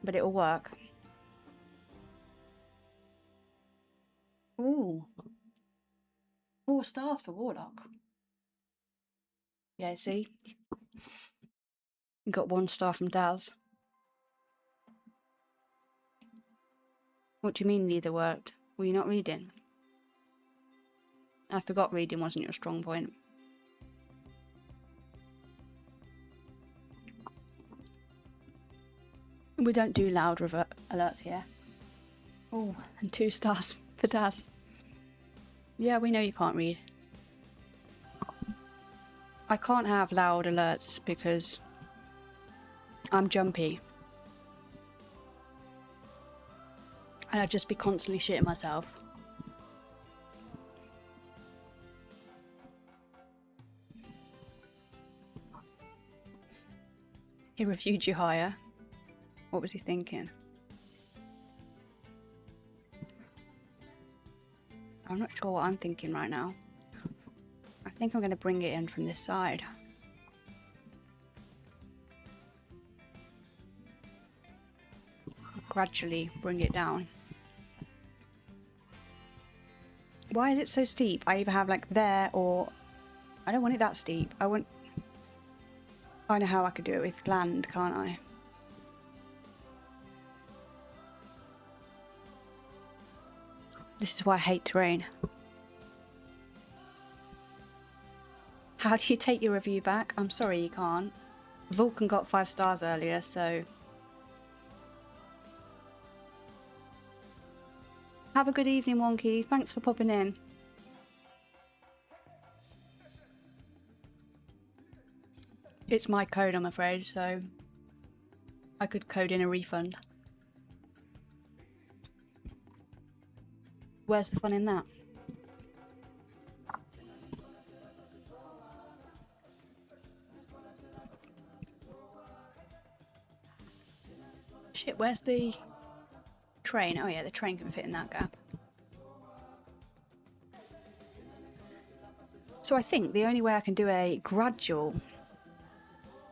But it'll work. Ooh. 4 stars for Warlock. Yeah, see? You got 1 star from Daz. What do you mean neither worked? Were you not reading? I forgot reading wasn't your strong point. We don't do loud alerts here. Oh, and 2 stars for Daz. Yeah, we know you can't read. I can't have loud alerts because I'm jumpy. And I'd just be constantly shitting myself. He reviewed you higher. What was he thinking? I'm not sure what I'm thinking right now. I think I'm going to bring it in from this side. Gradually bring it down. Why is it so steep? I either have like there or... I don't want it that steep. I know how I could do it with land, can't I? This is why I hate terrain. How do you take your review back? I'm sorry you can't. Vulcan got 5 stars earlier, so... Have a good evening, Wonky. Thanks for popping in. It's my code, I'm afraid, so... I could code in a refund. Where's the fun in that? Shit, where's the train? Oh yeah, the train can fit in that gap. So I think the only way I can do a gradual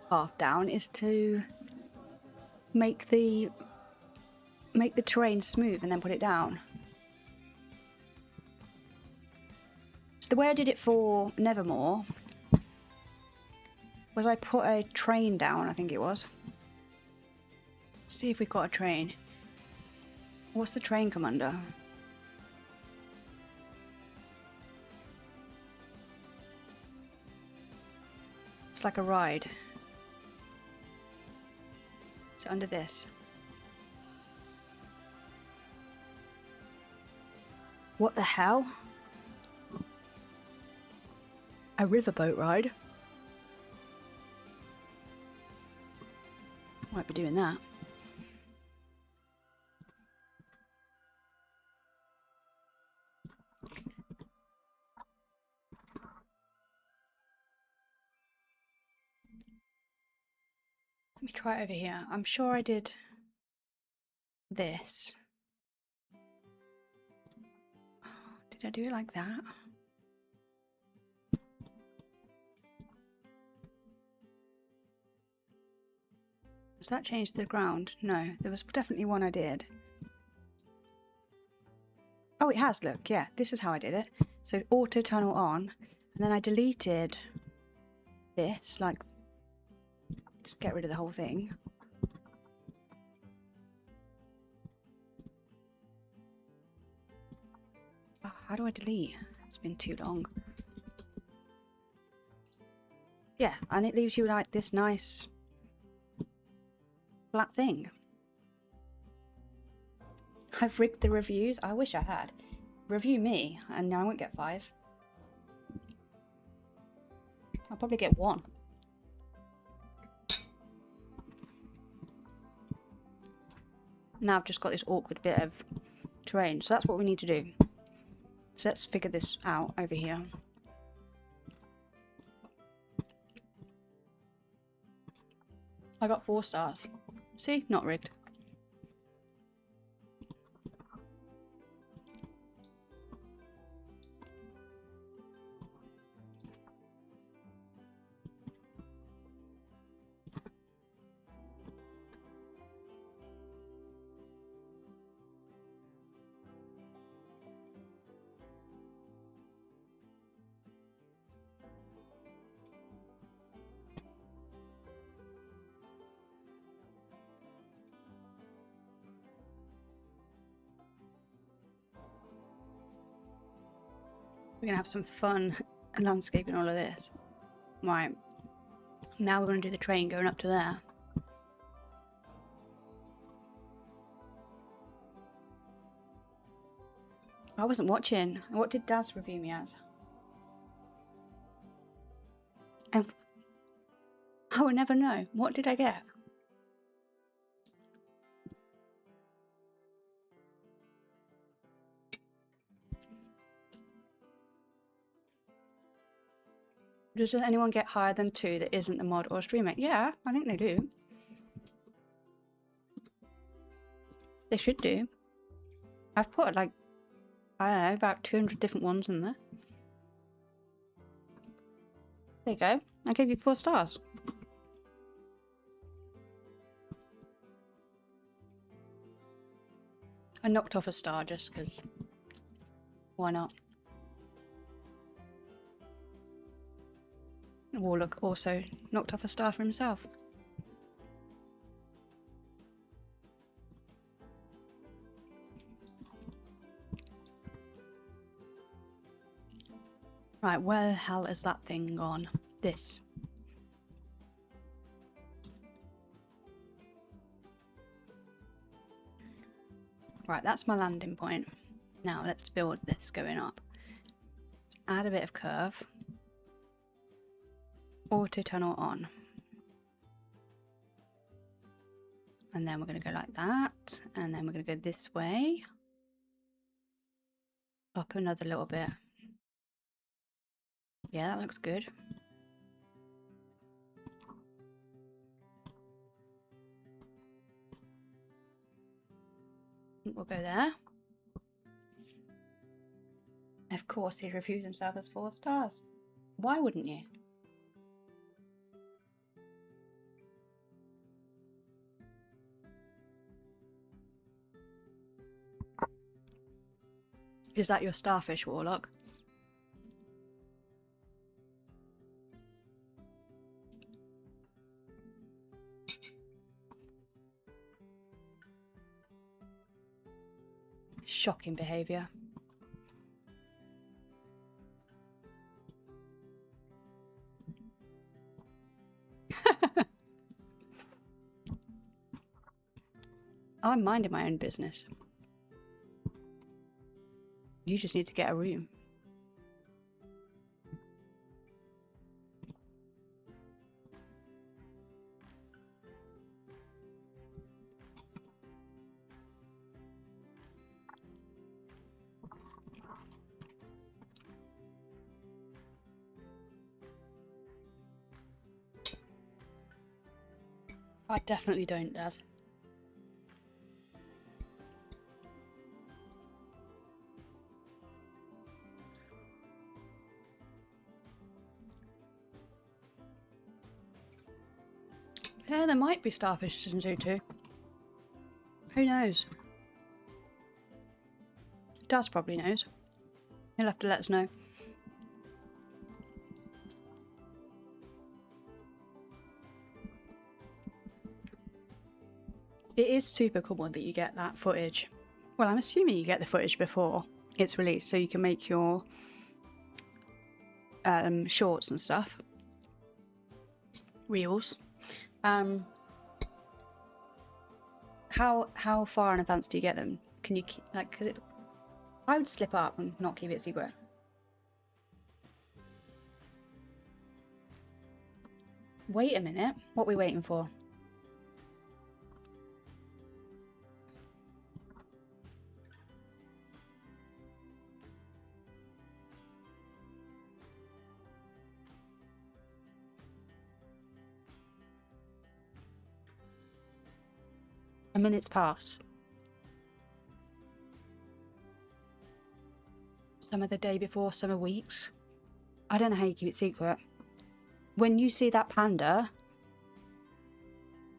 path down is to make the terrain smooth and then put it down. So the way I did it for Nevermore was I put a train down, I think it was. Let's see if we've got a train. What's the train come under? It's like a ride. So under this. What the hell? A riverboat ride? Might be doing that. Let me try it over here. I'm sure I did this. Did I do it like that? Has that changed the ground? No, there was definitely one I did. Oh, it has, look, yeah, this is how I did it. So auto tunnel on, and then I deleted this, like, just get rid of the whole thing. Oh, how do I delete? It's been too long. Yeah, and it leaves you like this nice flat thing. I've rigged the reviews. I wish I had. Review me, and I won't get 5. I'll probably get 1. Now I've just got this awkward bit of terrain, so that's what we need to do. So let's figure this out over here. I got 4 stars. See? Not rigged. We're going to have some fun landscaping all of this. Right. Now we're going to do the train going up to there. I wasn't watching. What did Daz review me as? I will never know. What did I get? Does anyone get higher than 2 that isn't a mod or a streamer? Yeah, I think they do. They should do. I've put like, I don't know, about 200 different ones in there. There you go. I gave you 4 stars. I knocked off a star just because. Why not? Warlock also knocked off a star for himself. Right, where the hell is that thing gone? This. Right, that's my landing point. Now let's build this going up. Let's add a bit of curve. Auto tunnel on. And then we're going to go like that. And then we're going to go this way. Up another little bit. Yeah, that looks good. We'll go there. Of course, he reviews himself as 4 stars. Why wouldn't you? Is that your starfish, Warlock? Shocking behaviour. I'm minding my own business. You just need to get a room. I definitely don't, Dad. Yeah, there might be starfish in Zoo 2. Who knows? Daz probably knows. He'll have to let us know. It is super cool that you get that footage. Well, I'm assuming you get the footage before it's released, so you can make your shorts and stuff. Reels. How far in advance do you get them? Can you keep, like, cause I would slip up and not keep it secret. Wait a minute. What are we waiting for? A minute's pass. Some of the day before, some of weeks. I don't know how you keep it secret. When you see that panda,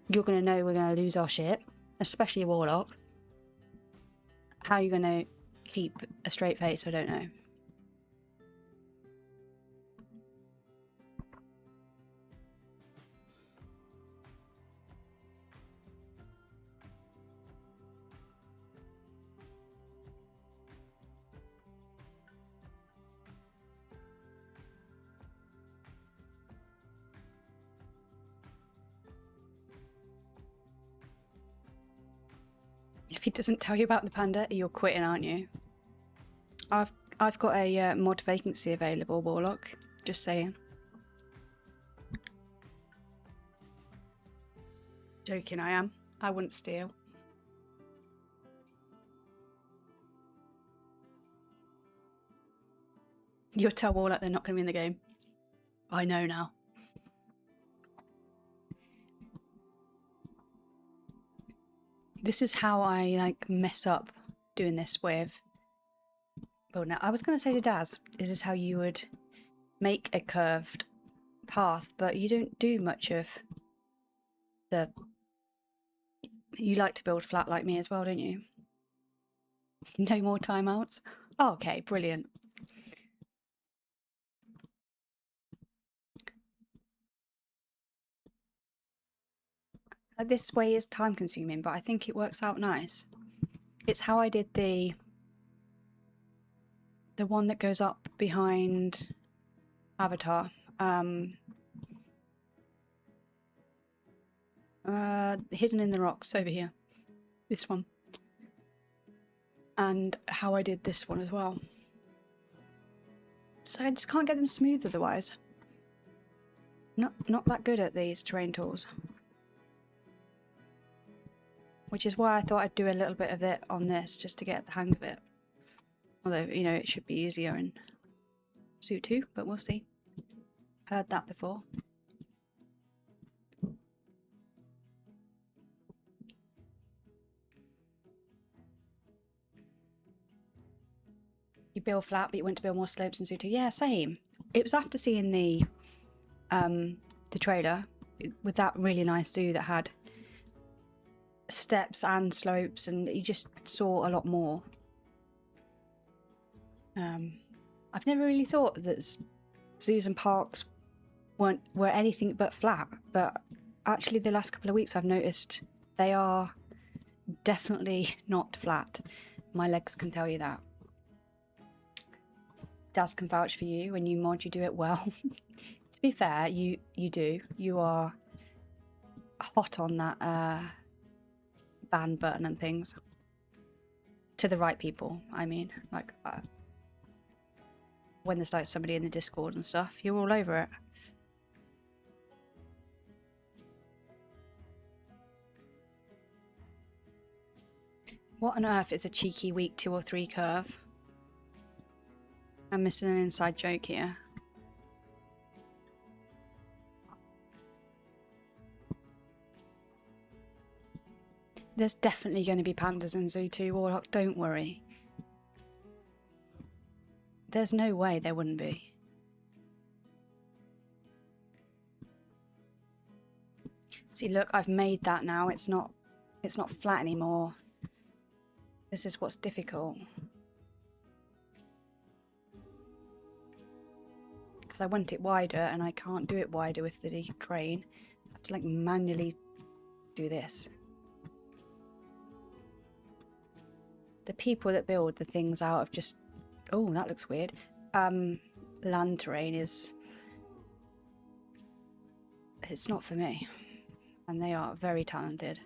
you're going to know we're going to lose our shit, especially a Warlock. How are you going to keep a straight face? I don't know. If he doesn't tell you about the panda, you're quitting, aren't you? I've got a mod vacancy available, Warlock. Just saying. Joking, I am. I wouldn't steal. You'll tell Warlock they're not going to be in the game. I know now. This is how I like mess up doing this with. Well, now I was going to say to Daz, this is how you would make a curved path, but you don't do much of the. You like to build flat like me as well, don't you? No more timeouts. Oh, okay, brilliant. This way is time consuming, but I think it works out nice. It's how I did the one that goes up behind Avatar. Hidden in the rocks over here. This one. And how I did this one as well. So I just can't get them smooth otherwise. Not that good at these terrain tools. Which is why I thought I'd do a little bit of it on this, just to get the hang of it. Although, you know, it should be easier in Suit 2, but we'll see. Heard that before. You build flat, but you want to build more slopes in Suit 2. Yeah, same. It was after seeing the trailer with that really nice zoo that had steps and slopes, and you just saw a lot more. I've never really thought that zoos and parks were anything but flat, but actually the last couple of weeks I've noticed they are definitely not flat. My legs can tell you that. Daz can vouch for you. When you mod, you do it well. To be fair, you do. You are hot on that ban button and things. To the right people, I mean. Like, when there's like somebody in the Discord and stuff, you're all over it. What on earth is a cheeky weak 2 or 3 curve? I'm missing an inside joke here. There's definitely going to be pandas in Zoo 2, Warlock, don't worry. There's no way there wouldn't be. See, look, I've made that now. It's not flat anymore. This is what's difficult. Because I want it wider, and I can't do it wider with the train. I have to like manually do this. The people that build the things out of just, oh, that looks weird. Land terrain is, it's not for me, and they are very talented.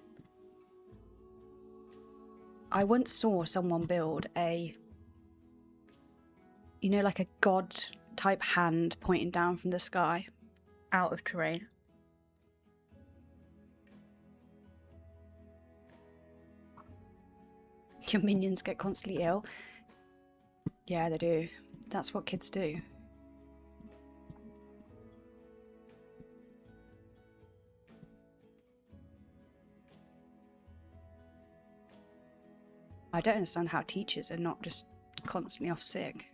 I once saw someone build a, you know, like a god type hand pointing down from the sky out of terrain. Your minions get constantly ill. Yeah, they do. That's what kids do. I don't understand how teachers are not just constantly off sick.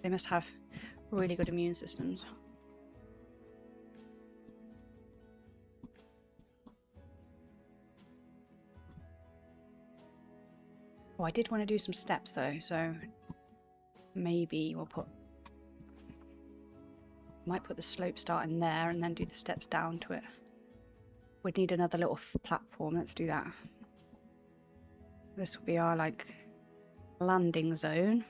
They must have really good immune systems. Oh, I did want to do some steps though, so maybe we'll might put the slope starting there and then do the steps down to it. We'd need another little platform. Let's do that. This will be our like landing zone.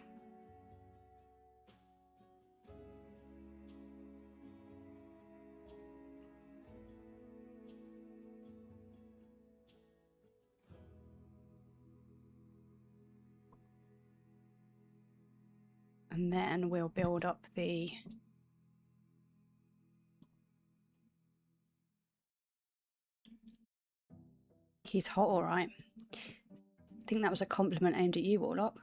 And then we'll build up the... He's hot, all right. I think that was a compliment aimed at you, Warlock.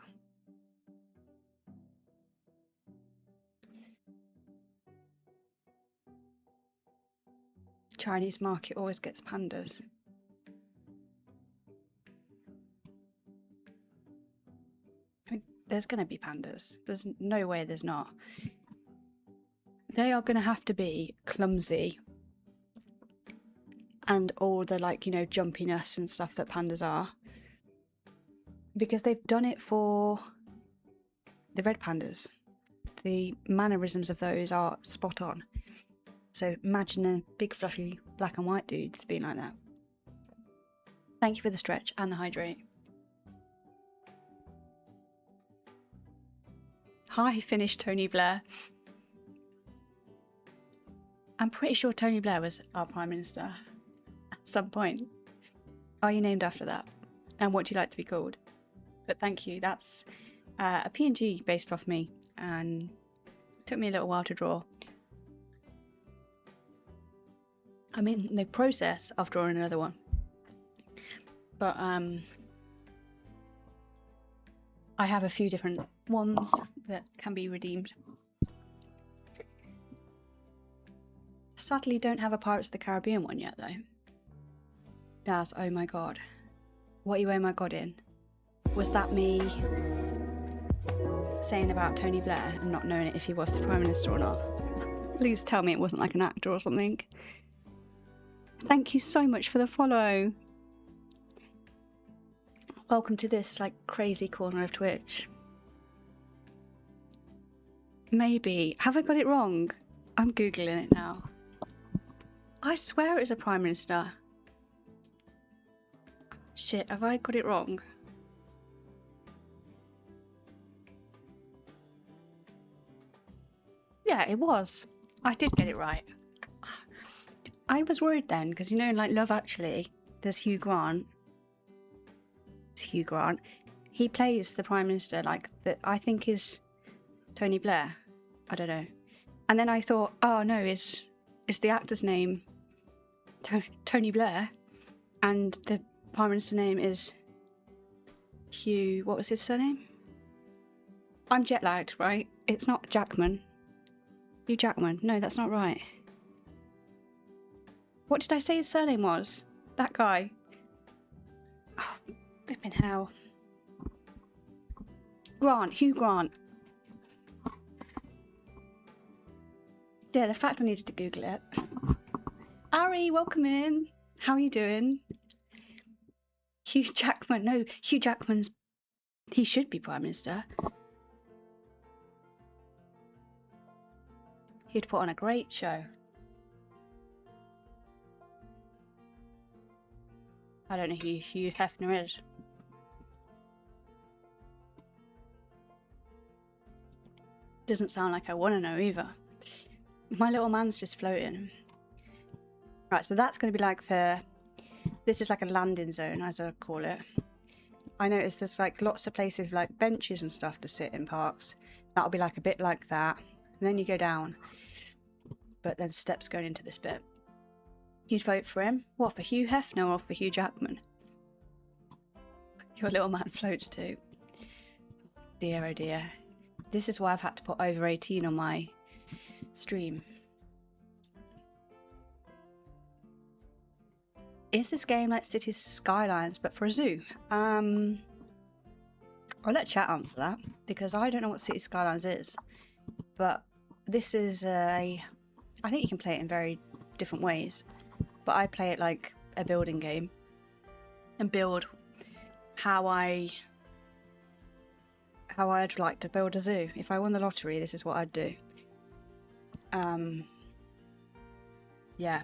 Chinese market always gets pandas. I mean, there's going to be pandas. There's no way there's not. They are going to have to be clumsy and all the, like, you know, jumpiness and stuff that pandas are. Because they've done it for the red pandas. The mannerisms of those are spot on. So imagine a big fluffy black and white dudes being like that. Thank you for the stretch and the hydrate. Hi, finished Tony Blair. I'm pretty sure Tony Blair was our Prime Minister at some point. Are you named after that? And what do you like to be called? But thank you. That's a PNG based off me, and it took me a little while to draw. I'm in the process of drawing another one. But I have a few different ones that can be redeemed. Sadly, don't have a Pirates of the Caribbean one yet, though. Daz, oh my god. What you oh my god in? Was that me saying about Tony Blair and not knowing if he was the Prime Minister or not? Please tell me it wasn't like an actor or something. Thank you so much for the follow. Welcome to this, like, crazy corner of Twitch. Maybe. Have I got it wrong? I'm Googling it now. I swear it was a Prime Minister. Shit, have I got it wrong? Yeah, it was. I did get it right. I was worried then, because, you know, in, like, Love Actually, there's Hugh Grant. It's Hugh Grant. He plays the Prime Minister, like, that I think is Tony Blair. I don't know. And then I thought, oh no, is the actor's name Tony Blair, and the Prime Minister's name is Hugh... What was his surname? I'm jet lagged, right? It's not Jackman. Hugh Jackman. No, that's not right. What did I say his surname was? That guy. Oh, flipping hell. Grant. Hugh Grant. Yeah, the fact I needed to Google it. Ari, welcome in. How are you doing? Hugh Jackman. No, Hugh Jackman's... He should be Prime Minister. He'd put on a great show. I don't know who Hugh Hefner is. Doesn't sound like I want to know either. My little man's just floating. Right, so that's going to be like the... This is like a landing zone, as I call it. I noticed there's like lots of places with like benches and stuff to sit in parks. That'll be like a bit like that. And then you go down. But then steps going into this bit. You'd vote for him? What, for Hugh Hefner or for Hugh Jackman? Your little man floats too. Dear oh dear. This is why I've had to put over 18 on my stream. Is this game like Cities Skylines but for a zoo? I'll let chat answer that, because I don't know what Cities Skylines is. But this is a... I think you can play it in very different ways. But I play it like a building game. And build how I'd like to build a zoo. If I won the lottery, this is what I'd do. Yeah.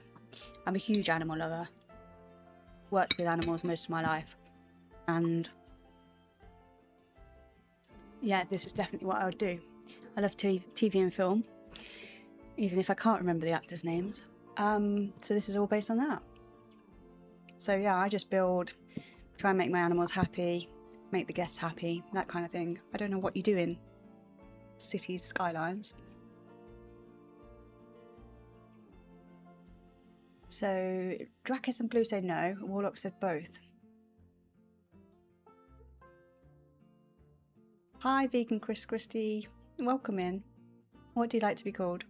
I'm a huge animal lover. Worked with animals most of my life. And yeah, this is definitely what I would do. I love TV and film, even if I can't remember the actors' names. So this is all based on that. So yeah, I just build, try and make my animals happy, make the guests happy, that kind of thing. I don't know what you do in cities' skylines. So Drakis and Blue say no. Warlock said both. Hi, vegan Chris Christie. Welcome in. What do you like to be called?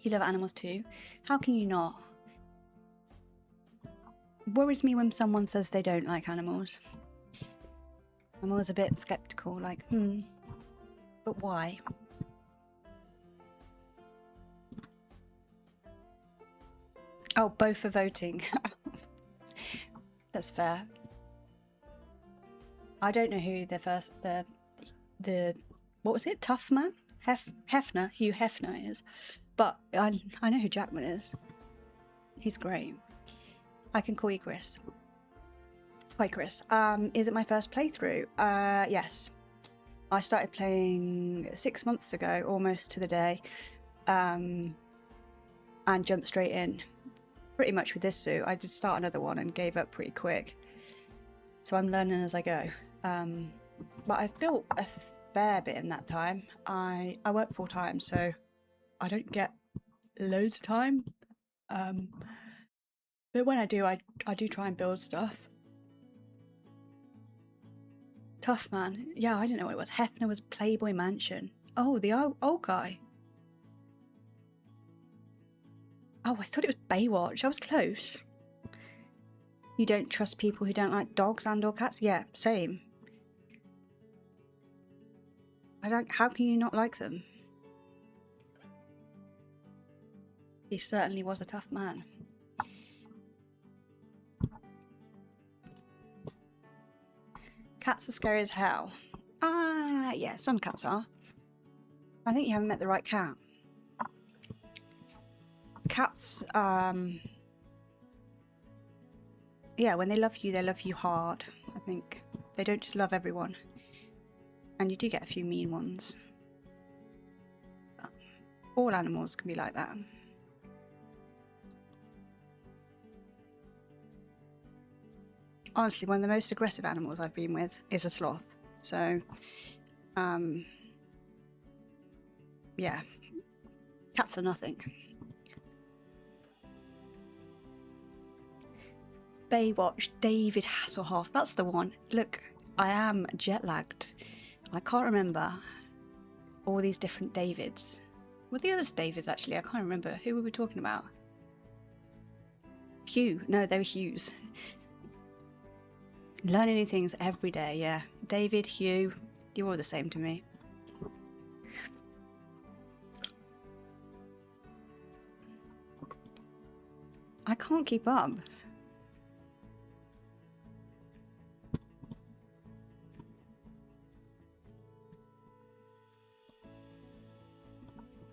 You love animals too. How can you not? It worries me when someone says they don't like animals. I'm always a bit skeptical, like, but why? Oh, both for voting. That's fair. I don't know who the what was it? Tough man? Hefner? Hugh Hefner is. But I know who Jackman is. He's great. I can call you Chris. Hi Chris. Is it my first playthrough? Yes. I started playing 6 months ago, almost to the day. And jumped straight in. Pretty much with this suit. I did start another one and gave up pretty quick. So I'm learning as I go. But I've built a fair bit in that time. I work full time, so I don't get loads of time. But when I do, I do try and build stuff. Tough man. Yeah, I didn't know what it was. Hefner was Playboy Mansion. Oh, the old guy. Oh, I thought it was Baywatch. I was close. You don't trust people who don't like dogs and or cats? Yeah, same. How can you not like them? He certainly was a tough man. Cats are scary as hell. Yeah, some cats are. I think you haven't met the right cat. Cats, yeah, when they love you hard, I think. They don't just love everyone. And you do get a few mean ones. But all animals can be like that. Honestly, one of the most aggressive animals I've been with is a sloth. So, yeah. Cats are nothing. Baywatch, David Hasselhoff. That's the one. Look, I am jet lagged. I can't remember all these different Davids. Were the others Davids actually? I can't remember. Who were we talking about? Hugh. No, they were Hughes. Learning new things every day, yeah. David, Hugh, you're all the same to me. I can't keep up.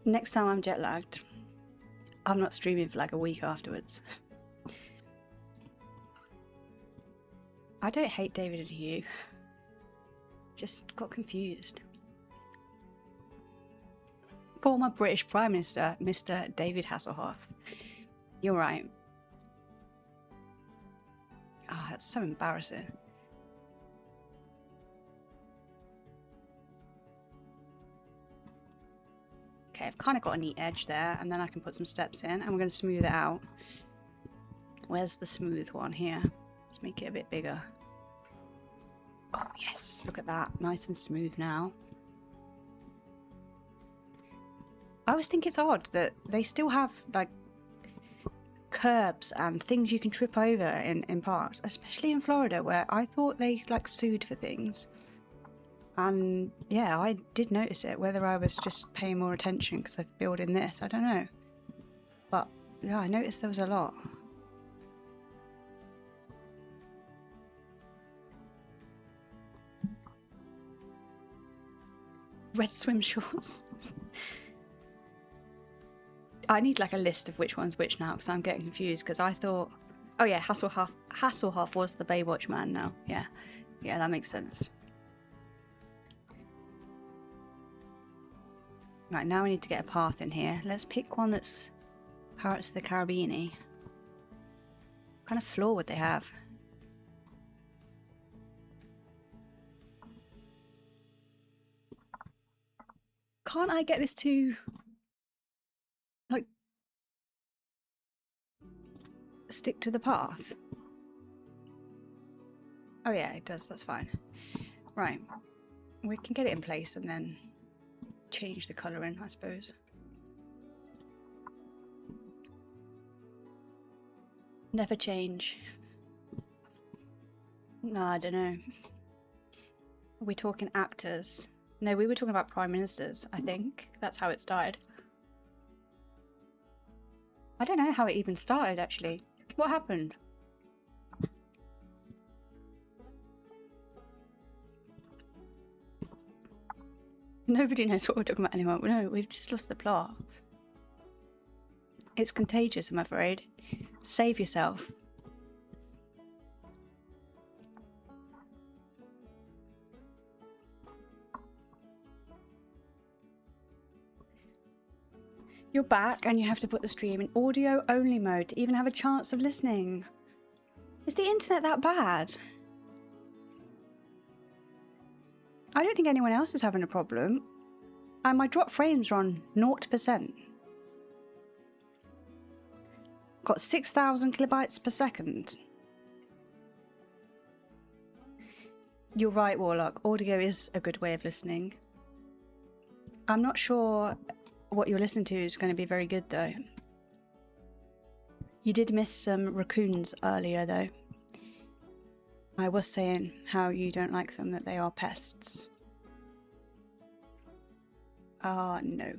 Next time I'm jet lagged, I'm not streaming for like a week afterwards. I don't hate David and Hugh. Just got confused. Former British Prime Minister, Mr. David Hasselhoff. You're right. Oh, that's so embarrassing. Okay, I've kind of got a neat edge there, and then I can put some steps in, and we're going to smooth it out. Where's the smooth one here? Let's make it a bit bigger. Oh, yes, look at that. Nice and smooth now. I always think it's odd that they still have, like, curbs and things you can trip over in parks, especially in Florida, where I thought they, like, sued for things. And yeah, I did notice it, whether I was just paying more attention because I've built in this, I don't know. But yeah, I noticed there was a lot. Red swim shorts. I need like a list of which one's which now because I'm getting confused because I thought, oh yeah, Hasselhoff was the Baywatch man now. Yeah, that makes sense. Right, now we need to get a path in here. Let's pick one that's Pirates of the Carribean-y. What kind of floor would they have? can't I get this to, like, stick to the path? Oh yeah, it does. That's fine. Right. We can get it in place and then change the colour in, I suppose. Never change. No, I don't know. Are we talking actors? No, we were talking about prime ministers, I think. That's how it started. I don't know how it even started, actually. What happened? Nobody knows what we're talking about anymore. No, we've just lost the plot. It's contagious, I'm afraid. Save yourself. You're back and you have to put the stream in audio only mode to even have a chance of listening. Is the internet that bad? I don't think anyone else is having a problem. And my drop frames are on 0%. Got 6,000 kilobytes per second. You're right, Warlock. Audio is a good way of listening. I'm not sure what you're listening to is going to be very good, though. You did miss some raccoons earlier, though. I was saying how you don't like them, that they are pests. Ah, no.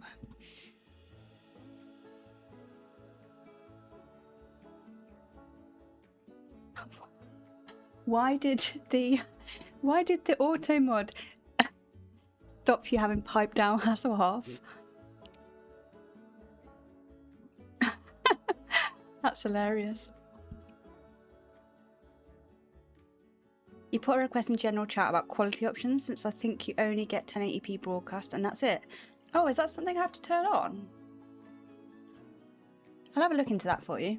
Why did the auto mod stop you having pipe down Hasselhoff? That's hilarious. You put a request in general chat about quality options, since I think you only get 1080p broadcast and that's it. Oh, is that something I have to turn on? I'll have a look into that for you.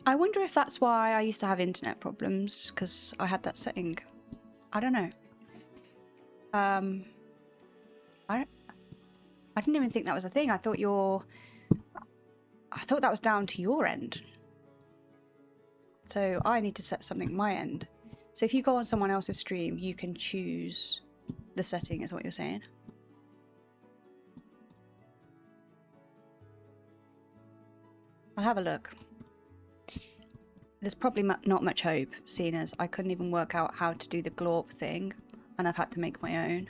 I wonder if that's why I used to have internet problems, because I had that setting. I don't know. I didn't even think that was a thing. I thought that was down to your end. So I need to set something my end. So if you go on someone else's stream, you can choose the setting, is what you're saying. I'll have a look. There's probably not much hope, seeing as I couldn't even work out how to do the glorp thing, and I've had to make my own.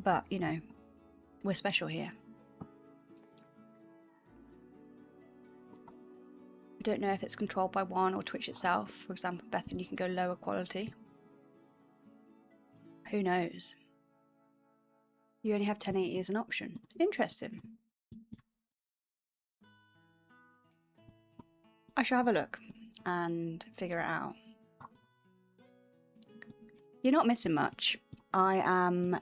But, you know, we're special here. I don't know if it's controlled by one or Twitch itself. For example, Bethan, you can go lower quality. Who knows? You only have 1080 as an option. Interesting. I shall have a look and figure it out. You're not missing much. I am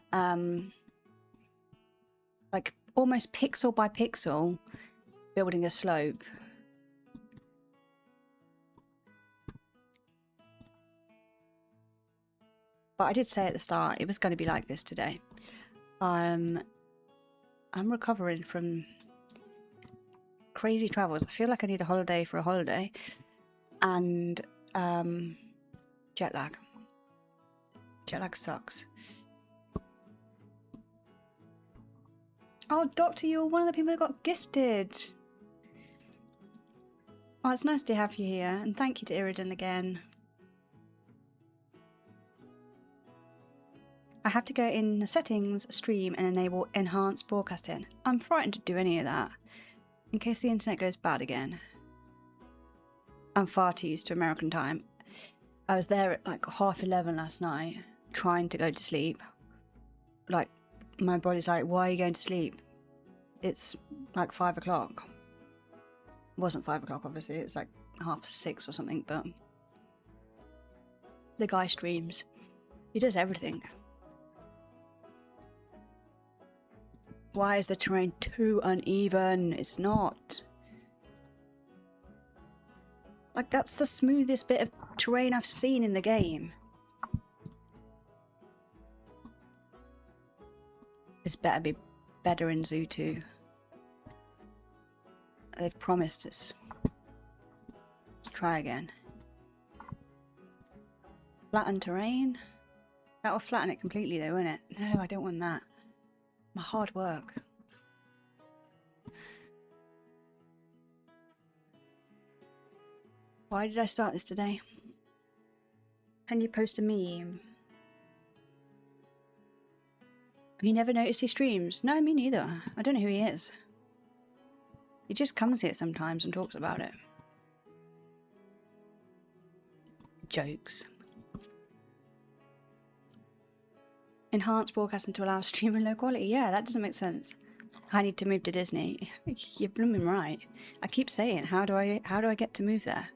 like almost pixel by pixel building a slope. But I did say at the start it was going to be like this today. I'm recovering from crazy travels. I feel like I need a holiday for a holiday. And jet lag. Jet lag sucks. Oh, Doctor, you're one of the people that got gifted. Oh, it's nice to have you here. And thank you to Iridan again. I have to go in the settings, stream, and enable enhanced broadcasting. I'm frightened to do any of that, in case the internet goes bad again. I'm far too used to American time. I was there at like 11:30 last night, trying to go to sleep. Like, my body's like, why are you going to sleep? It's like 5 o'clock. It wasn't 5 o'clock, obviously. It was like 6:30 or something, but the guy streams. He does everything. Why is the terrain too uneven? It's not. Like, that's the smoothest bit of terrain I've seen in the game. This better be better in Zoo 2. They've promised us. Let's try again. Flatten terrain. That'll flatten it completely though, won't it? No, I don't want that. My hard work. Why did I start this today? Can you post a meme? You never noticed he streams? No, me neither. I don't know who he is. He just comes here sometimes and talks about it. Jokes. Enhance broadcasting to allow streaming low quality. Yeah, that doesn't make sense. I need to move to Disney. You're blooming right. I keep saying, how do I get to move there?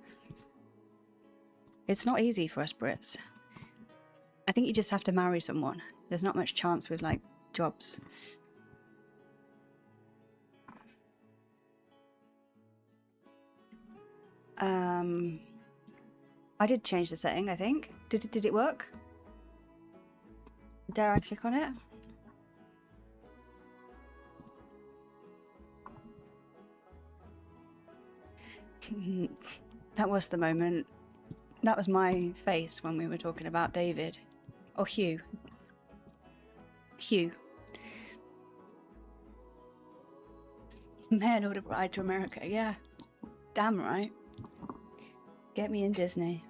It's not easy for us Brits. I think you just have to marry someone. There's not much chance with like jobs. I did change the setting, I think. Did it work? Dare I click on it? That was the moment. That was my face when we were talking about David. Or Hugh. Hugh. Mail order bride to America, yeah. Damn right. Get me in Disney.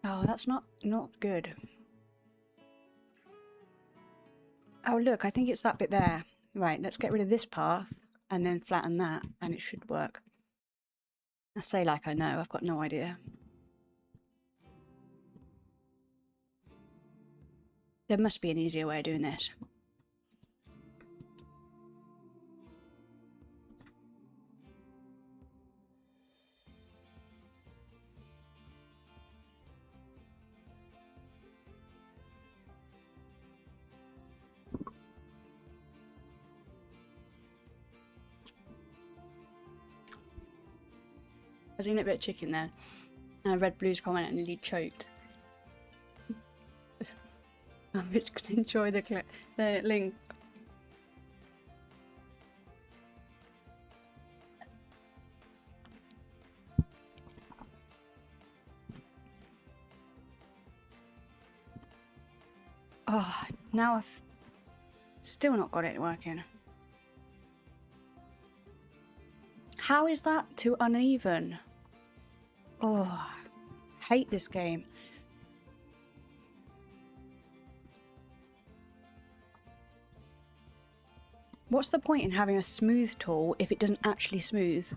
Oh, that's not good. Oh look, I think it's that bit there. Right, let's get rid of this path and then flatten that and it should work. I say like I know, I've got no idea. There must be an easier way of doing this. I was eating a bit of chicken there, and I read Blue's comment and nearly choked. I'm just going to enjoy the link. Oh, now I've still not got it working. How is that too uneven? Oh, hate this game. What's the point in having a smooth tool if it doesn't actually smooth?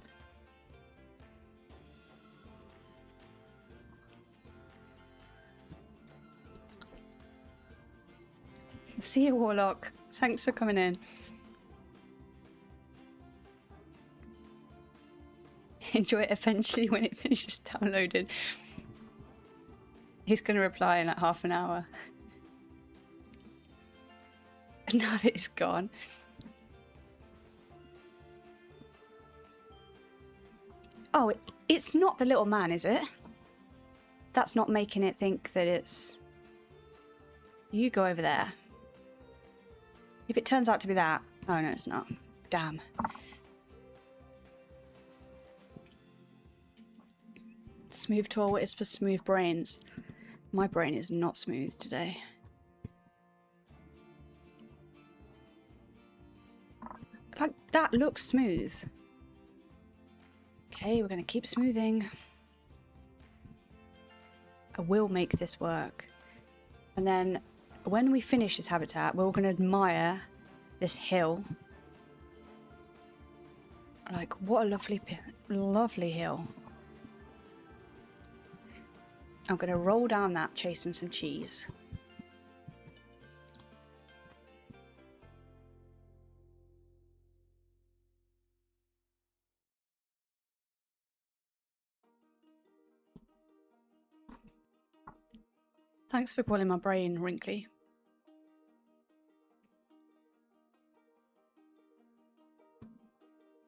See you, Warlock. Thanks for coming in. Enjoy it eventually when it finishes downloading. He's going to reply in like half an hour. And now that it's gone. Oh, it's not the little man, is it? That's not making it think that it's... You go over there. If it turns out to be that... Oh, no, it's not. Damn. Smooth tool is for smooth brains. My brain is not smooth today. Like, that looks smooth. Okay, we're going to keep smoothing. I will make this work. And then when we finish this habitat, we're all going to admire this hill. Like, what a lovely hill. I'm going to roll down that, chasing some cheese. Thanks for calling my brain wrinkly.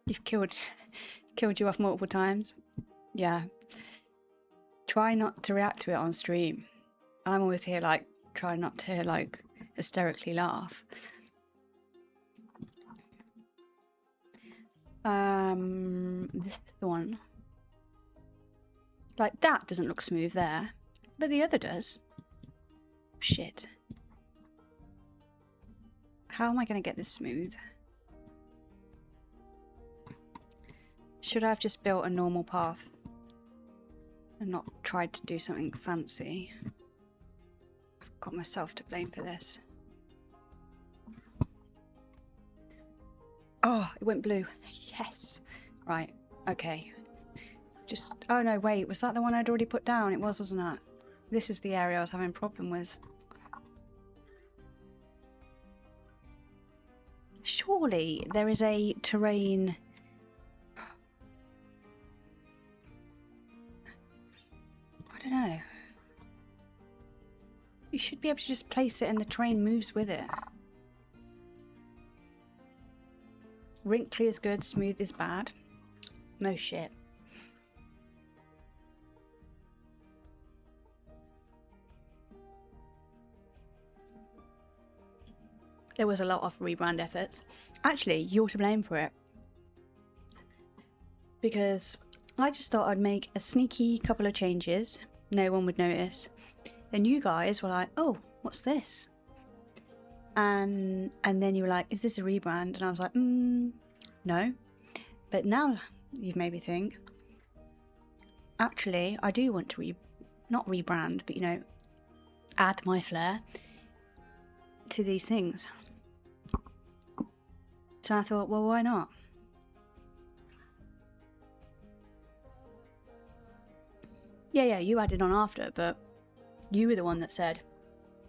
You've killed Killed you off multiple times. Yeah. Try not to react to it on stream. I'm always here like, try not to like hysterically laugh. This is the one. Like, that doesn't look smooth there, but the other does. Shit. How am I going to get this smooth? Should I have just built a normal path and not tried to do something fancy? I've got myself to blame for this. Oh, it went blue. Yes. Right, okay. Just, oh no, wait, was that the one I'd already put down? It was, wasn't it? This is the area I was having a problem with. Surely there is a terrain... I don't know. You should be able to just place it and the terrain moves with it. Wrinkly is good, smooth is bad. No shit. There was a lot of rebrand efforts. Actually, you're to blame for it. Because I just thought I'd make a sneaky couple of changes. No one would notice. Then you guys were like, oh, what's this? And then you were like, is this a rebrand? And I was like, no. But now you've made me think, actually, I do want to not rebrand, but, you know, add my flair to these things. So I thought, well, why not? Yeah, you added on after, but you were the one that said,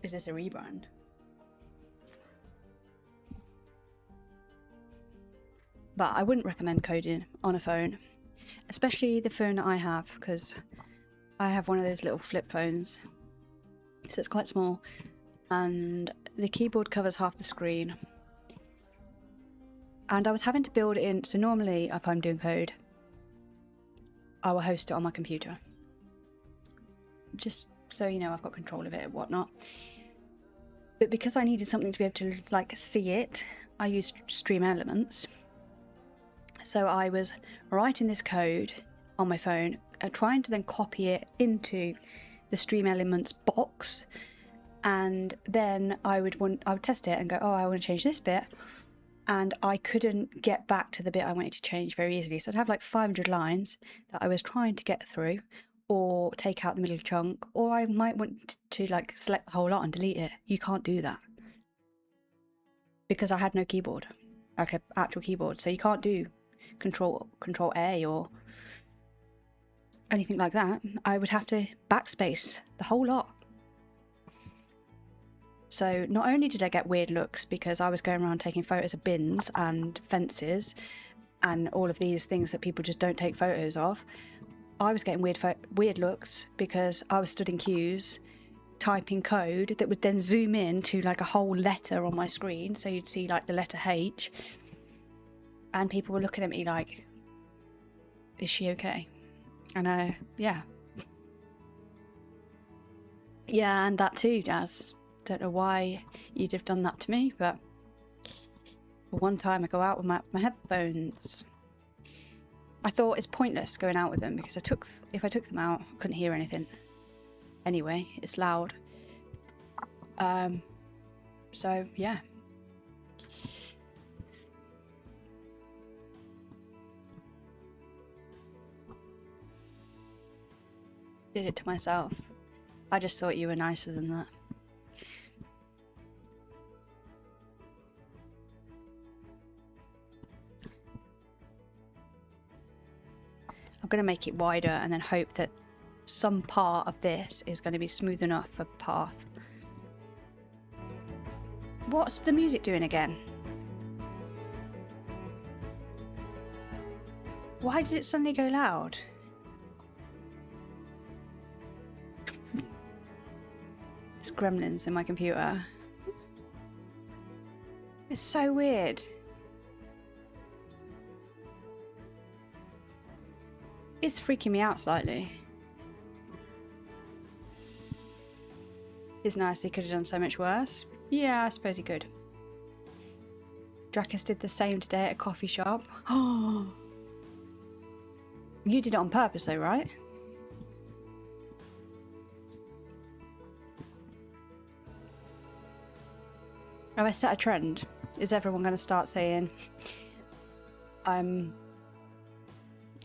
is this a rebrand? But I wouldn't recommend coding on a phone, especially the phone that I have, because I have one of those little flip phones, so it's quite small, and the keyboard covers half the screen. And I was having to build it in, so normally if I'm doing code, I will host it on my computer. Just so you know, I've got control of it and whatnot. But because I needed something to be able to like see it, I used Stream Elements. So I was writing this code on my phone and trying to then copy it into the Stream Elements box, and then I would test it and go, oh, I want to change this bit, and I couldn't get back to the bit I wanted to change very easily. So I'd have like 500 lines that I was trying to get through, or take out the middle chunk, or I might want to like select the whole lot and delete it. You can't do that because I had no keyboard, like an actual keyboard. So you can't do Control A or anything like that. I would have to backspace the whole lot. So not only did I get weird looks because I was going around taking photos of bins and fences and all of these things that people just don't take photos of, I was getting weird looks because I was stood in queues typing code that would then zoom in to like a whole letter on my screen, so you'd see like the letter H, and people were looking at me like, is she okay? And yeah, and that too, Daz. Don't know why you'd have done that to me, but one time I go out with my headphones. I thought it's pointless going out with them because if I took them out, I couldn't hear anything. Anyway, it's loud. So yeah. Did it to myself. I just thought you were nicer than that. I'm going to make it wider and then hope that some part of this is going to be smooth enough for path. What's the music doing again? Why did it suddenly go loud? It's gremlins in my computer. It's so weird. It's freaking me out slightly. It's nice, he could have done so much worse. Yeah, I suppose he could. Dracus did the same today at a coffee shop. Oh, you did it on purpose though, right? Have I set a trend? Is everyone going to start saying,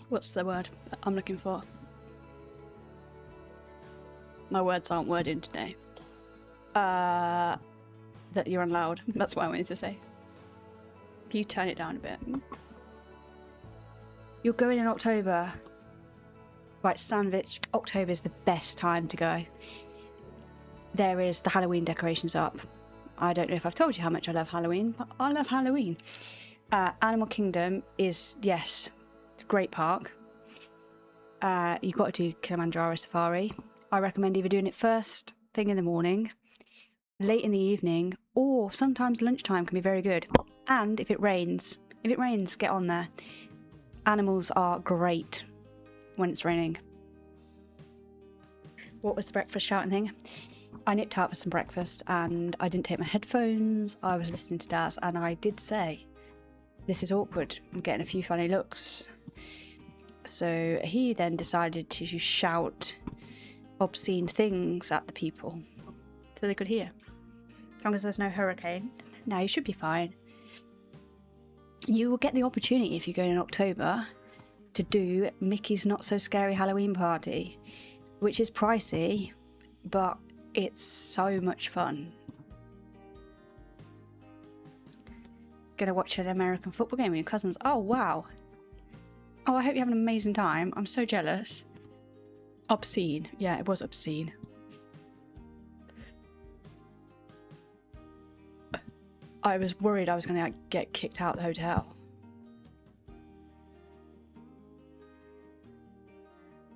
what's the word I'm looking for? My words aren't worded today. That you're unloud. That's what I wanted to say. Can you turn it down a bit? You're going in October. Right, Sandwich. October is the best time to go. There is the Halloween decorations up. I don't know if I've told you how much I love Halloween, but I love Halloween. Animal Kingdom is, yes, great park. You've got to do Kilimanjaro Safari. I recommend either doing it first thing in the morning, late in the evening, or sometimes lunchtime can be very good. And if it rains, get on there. Animals are great when it's raining. What was the breakfast shouting thing? I nipped out for some breakfast and I didn't take my headphones. I was listening to Daz and I did say, this is awkward. I'm getting a few funny looks. So he then decided to shout obscene things at the people so they could hear. As long as there's no hurricane. No, you should be fine. You will get the opportunity if you go in October to do Mickey's Not So Scary Halloween Party, which is pricey, but it's so much fun. Gonna watch an American football game with your cousins. Oh, wow. Oh, I hope you have an amazing time. I'm so jealous. Obscene. Yeah, it was obscene. I was worried I was going to get kicked out of the hotel.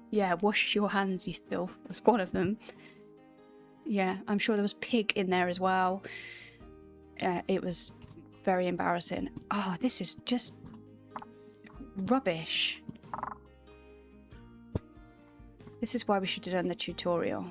Yeah, wash your hands, you filth, was one of them. Yeah, I'm sure there was pig in there as well. It was very embarrassing. Oh, this is just rubbish. This is why we should have done the tutorial.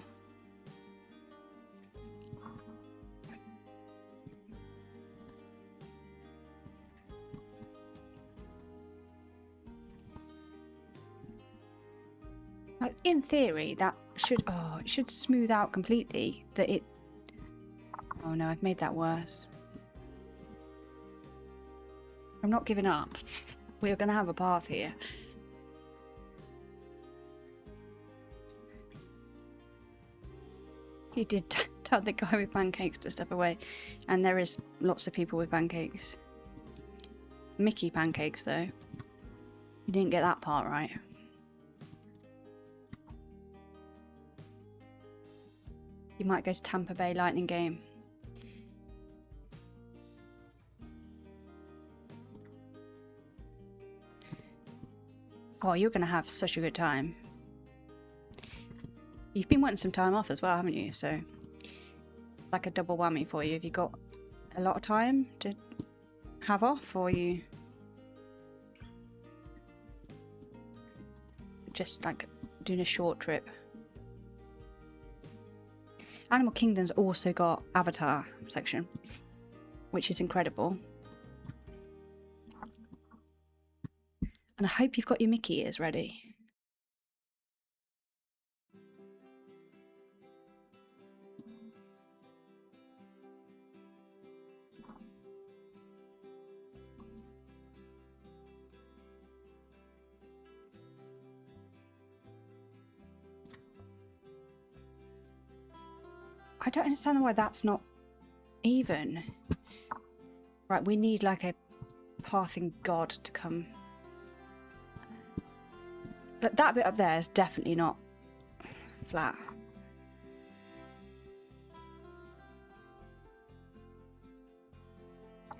Like, in theory, that should... Oh, it should smooth out completely. That it... Oh no, I've made that worse. I'm not giving up. We're going to have a path here. You did tell the guy with pancakes to step away. And there is lots of people with pancakes. Mickey pancakes, though. You didn't get that part right. You might go to Tampa Bay Lightning game. Oh, you're going to have such a good time. You've been wanting some time off as well, haven't you? So, like a double whammy for you. Have you got a lot of time to have off, or you just like doing a short trip? Animal Kingdom's also got Avatar section, which is incredible. And I hope you've got your Mickey ears ready. I don't understand why that's not even. Right, we need like a pathing god to come. But that bit up there is definitely not flat.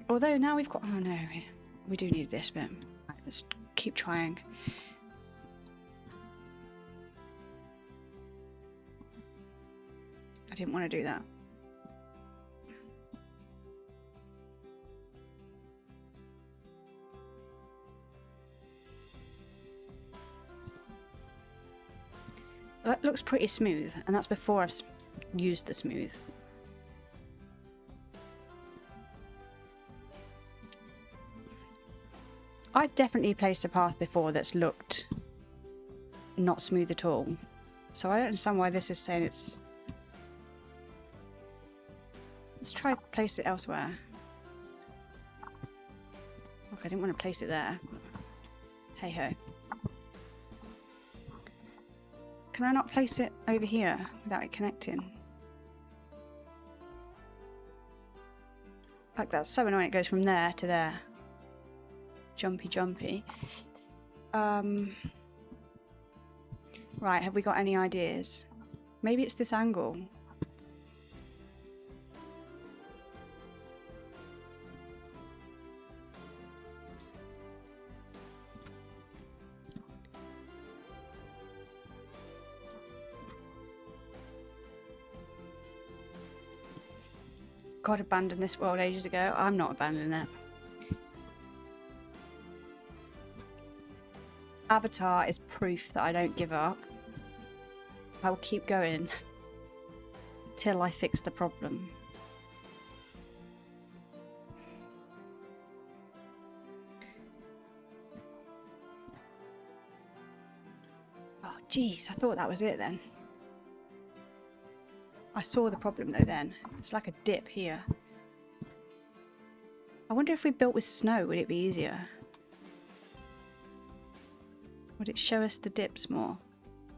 Although now we've got... Oh no, we do need this bit. Right, let's keep trying. I didn't want to do that. looks pretty smooth, and that's before I've used the smooth. I've definitely placed a path before that's looked not smooth at all. So I don't understand why this is saying it's... Let's try to place it elsewhere. Okay, I didn't want to place it there. Hey ho. Can I not place it over here without it connecting? Like, that's so annoying. It goes from there to there. Jumpy, jumpy. Right, have we got any ideas? Maybe it's this angle. God abandoned this world ages ago. I'm not abandoning it. Avatar is proof that I don't give up. I will keep going till I fix the problem. Oh, jeez, I thought that was it then. I saw the problem though then. It's like a dip here. I wonder if we built with snow, would it be easier? Would it show us the dips more?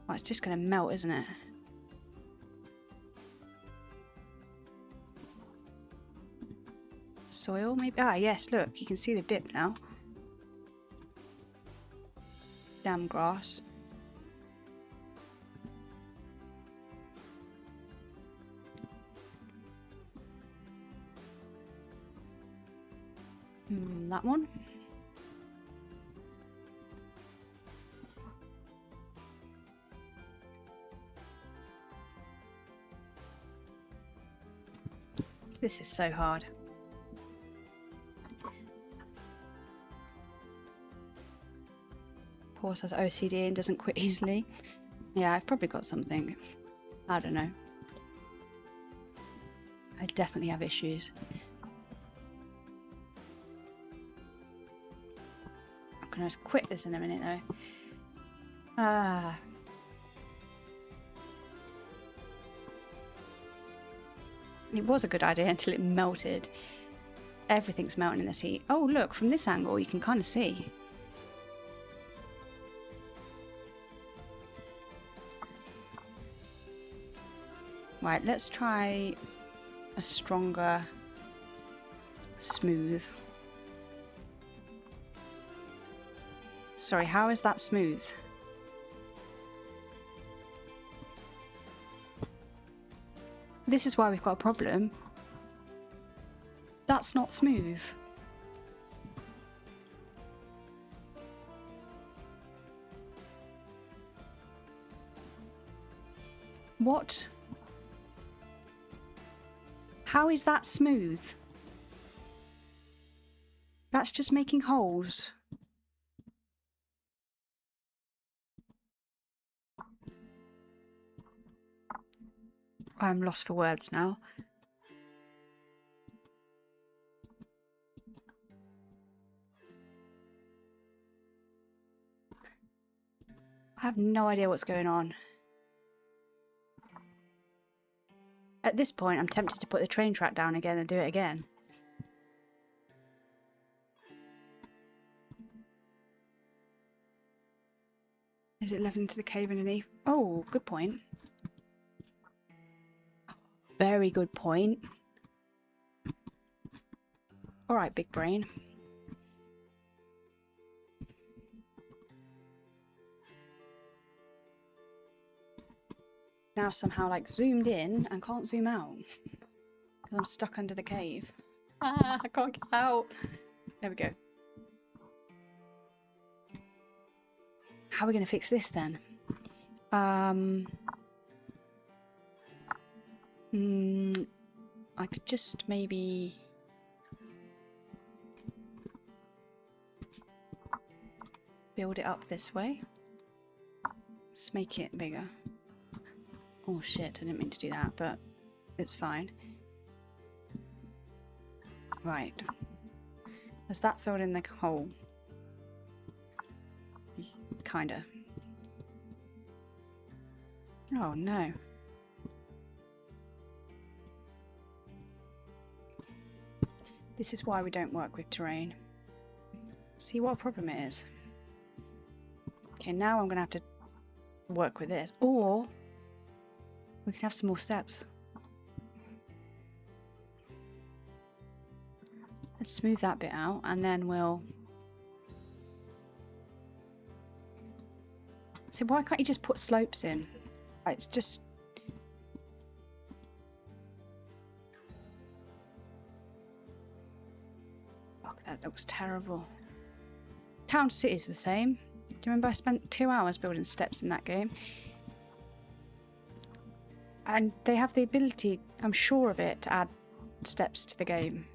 Oh, it's just going to melt, isn't it? Soil, maybe? Ah, yes, look, you can see the dip now. Damn grass. That one. This is so hard. Horse has OCD and doesn't quit easily. Yeah, I've probably got something. I don't know. I definitely have issues. I'm gonna just quit this in a minute though. It was a good idea until it melted. Everything's melting in this heat. Oh look, from this angle you can kind of see. Right, let's try a stronger smooth. Sorry, how is that smooth? This is why we've got a problem. That's not smooth. What? How is that smooth? That's just making holes. I'm lost for words now. I have no idea what's going on. At this point, I'm tempted to put the train track down again and do it again. Is it leveling to the cave underneath? Oh, good point. Very good point. Alright, big brain. Now somehow like zoomed in and can't zoom out. Because I'm stuck under the cave. Ah, I can't get out. There we go. How are we going to fix this then? I could just maybe... build it up this way. Let's make it bigger. Oh shit, I didn't mean to do that, but it's fine. Right. Has that filled in the hole? Kinda. Oh no. This is why we don't work with terrain. See what a problem it is. Okay, now I'm gonna have to work with this. Or we can have some more steps. Let's smooth that bit out and then we'll... So why can't you just put slopes in? It's just... Fuck, that looks terrible. Town City's the same. Do you remember I spent 2 hours building steps in that game? And they have the ability, I'm sure of it, to add steps to the game.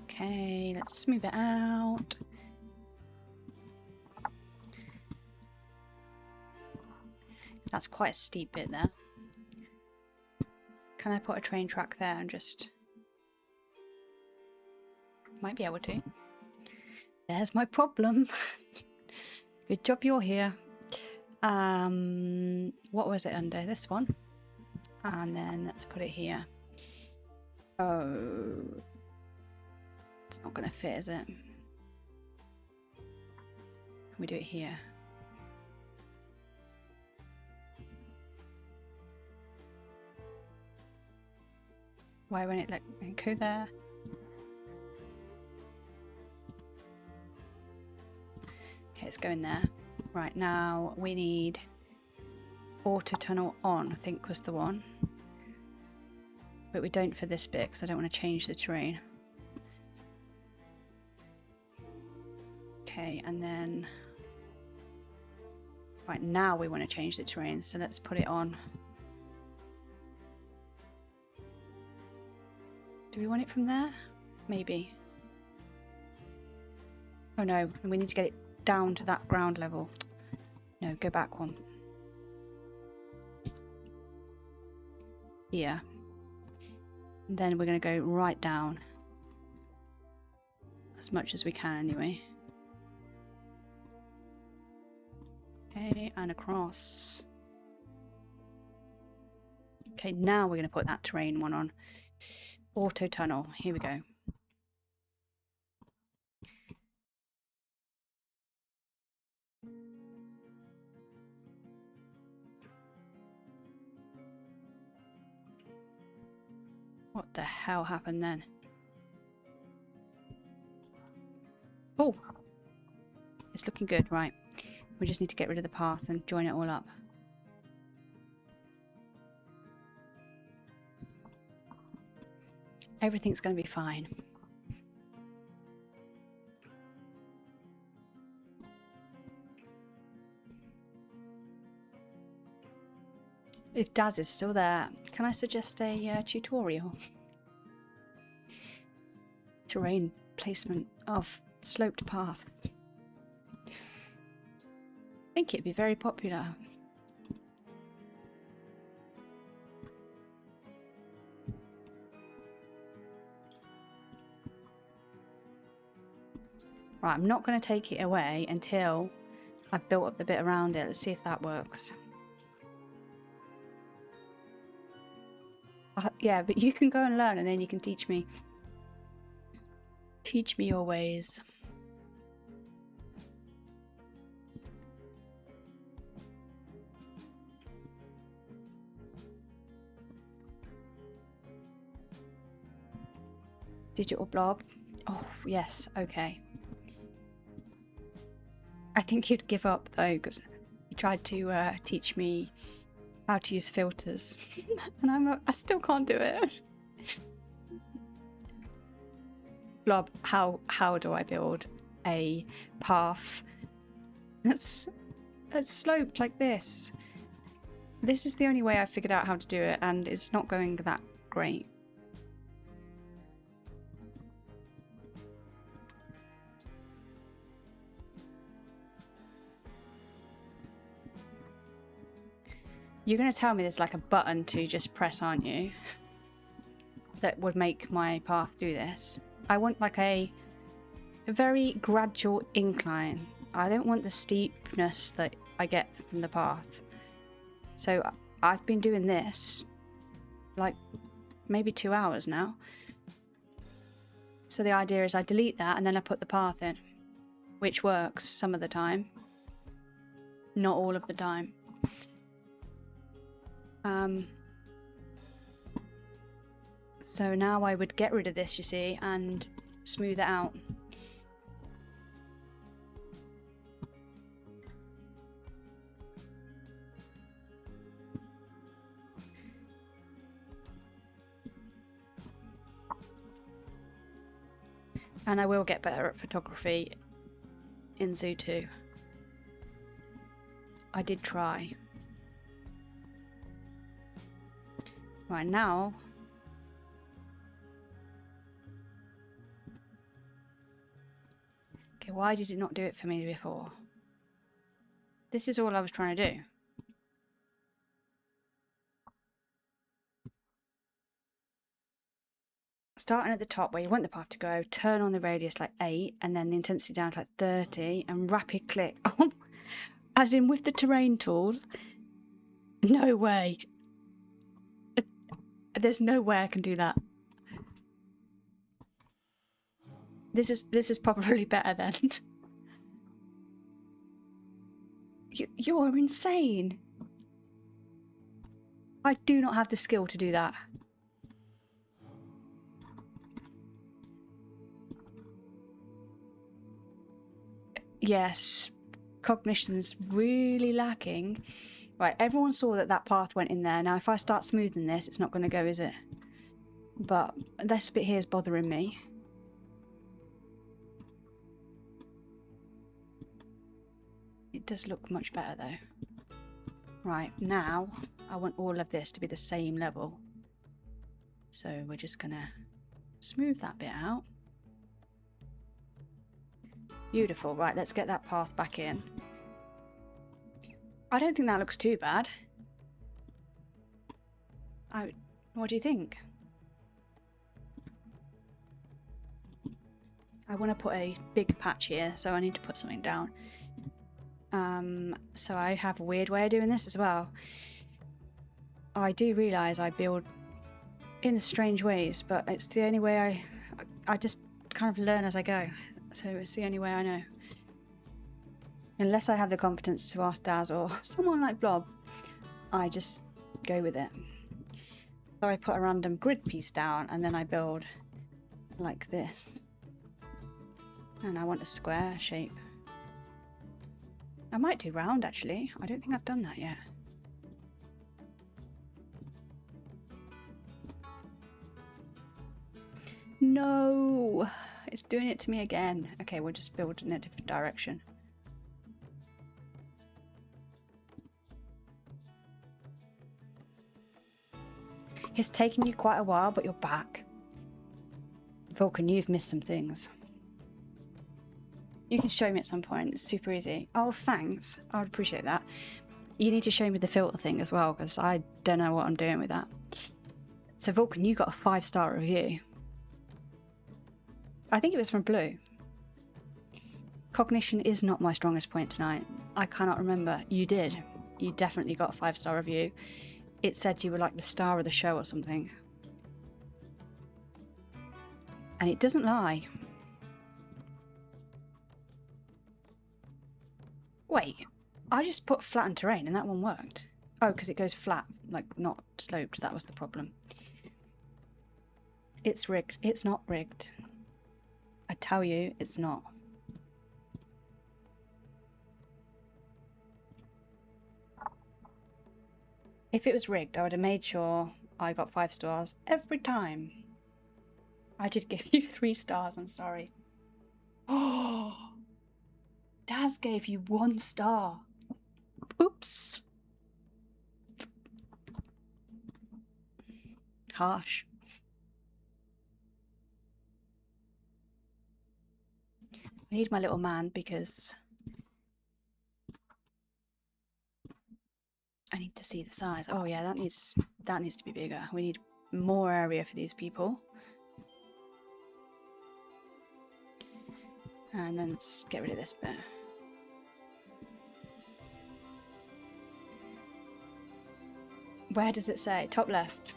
Okay, let's smooth it out. That's quite a steep bit there. Can I put a train track there and just... Might be able to. There's my problem. Good job you're here. What was it under? This one. And then let's put it here. Oh... It's not going to fit, is it? Can we do it here? Why won't it let me go there? Okay, it's going there. Right, now we need auto tunnel on, I think was the one. But we don't for this bit because I don't want to change the terrain. Okay, and then... Right, now we want to change the terrain, so let's put it on. Do we want it from there? Maybe. Oh no, we need to get it down to that ground level. No, go back one. Here. And then we're going to go right down. As much as we can anyway. Okay, and across. Okay, now we're going to put that terrain one on. Auto tunnel, here we go. What the hell happened then? Oh! It's looking good, right. We just need to get rid of the path and join it all up. Everything's going to be fine. If Daz is still there, can I suggest a tutorial? Terrain placement of sloped path. I think it'd be very popular. Right, I'm not going to take it away until I've built up the bit around it. Let's see if that works. Yeah, but you can go and learn and then you can teach me. Teach me your ways. Digital blob. Oh, yes, okay. I think he'd give up though, because he tried to teach me how to use filters, and I still can't do it. Blob, how do I build a path that's sloped like this? This is the only way I figured out how to do it, and it's not going that great. You're going to tell me there's like a button to just press, aren't you? That would make my path do this. I want like a very gradual incline. I don't want the steepness that I get from the path. So I've been doing this like maybe 2 hours now. So the idea is I delete that and then I put the path in, which works some of the time. Not all of the time. So now I would get rid of this, you see, and smooth it out. And I will get better at photography in Zoo 2. I did try. Right now... Okay, why did it not do it for me before? This is all I was trying to do. Starting at the top where you want the path to go, turn on the radius like 8 and then the intensity down to like 30 and rapid click. Oh, as in with the terrain tool? No way. There's no way I can do that. This is probably better then. You're insane. I do not have the skill to do that. Yes, cognition's really lacking. Right, everyone saw that that path went in there. Now, if I start smoothing this, it's not going to go, is it? But this bit here is bothering me. It does look much better, though. Right, now, I want all of this to be the same level. So we're just going to smooth that bit out. Beautiful. Right, let's get that path back in. I don't think that looks too bad. What do you think? I want to put a big patch here, so I need to put something down. So I have a weird way of doing this as well. I do realise I build in strange ways, but it's the only way I just kind of learn as I go. So it's the only way I know. Unless I have the confidence to ask Daz or someone like Blob, I just go with it. So I put a random grid piece down and then I build like this. And I want a square shape. I might do round actually. I don't think I've done that yet. No! It's doing it to me again. Okay, we'll just build in a different direction. It's taken you quite a while, but you're back. Vulcan, you've missed some things. You can show me at some point. It's super easy. Oh, thanks. I would appreciate that. You need to show me the filter thing as well, because I don't know what I'm doing with that. So Vulcan, you got a 5-star review. I think it was from Blue. Cognition is not my strongest point tonight. I cannot remember. You did. You definitely got a 5-star review. It said you were like the star of the show or something. And it doesn't lie. Wait, I just put flattened terrain and that one worked. Oh, because it goes flat, like not sloped. That was the problem. It's rigged. It's not rigged. I tell you, it's not. If it was rigged, I would have made sure I got 5 stars every time. I did give you 3 stars, I'm sorry. Oh, Daz gave you 1 star. Oops. Harsh. I need my little man because I need to see the size. Oh yeah, that needs to be bigger. We need more area for these people. And then let's get rid of this bit. Where does it say? Top left.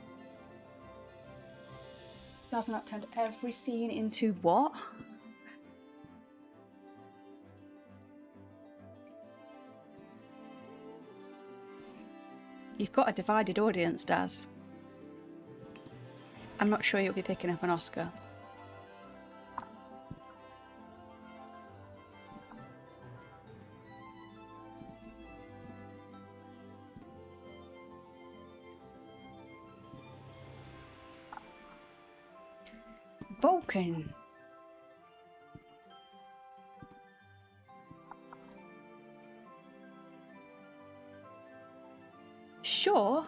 Does not turn every scene into what? You've got a divided audience, Daz. I'm not sure you'll be picking up an Oscar. Vulcan. Sure.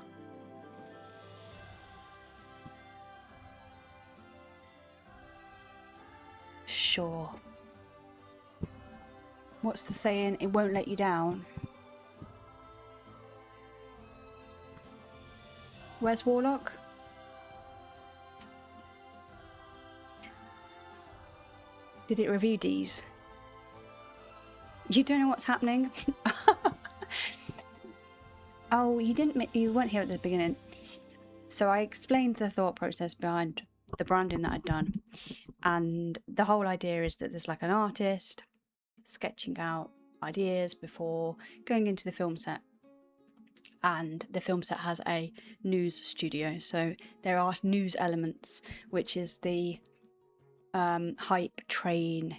Sure. What's the saying? It won't let you down. Where's Warlock? Did it review D's? You don't know what's happening? Oh, you weren't here at the beginning. So I explained the thought process behind the branding that I'd done. And the whole idea is that there's like an artist sketching out ideas before going into the film set. And the film set has a news studio. So there are news elements, which is the hype train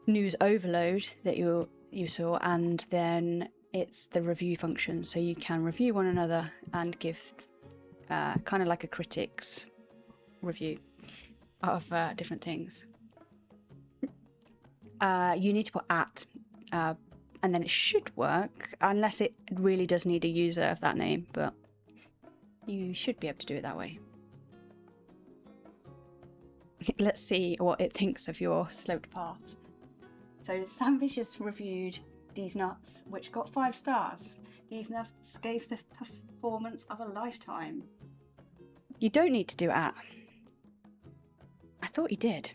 news overload that you saw, and then it's the review function, so you can review one another and give kind of like a critic's review of different things. You need to put at and then it should work, unless it really does need a user of that name, but you should be able to do it that way. Let's see what it thinks of your sloped path. So Sam Vicious reviewed These Nuts, which got 5 stars. These Nuts gave the performance of a lifetime. You don't need to do at. I thought you did.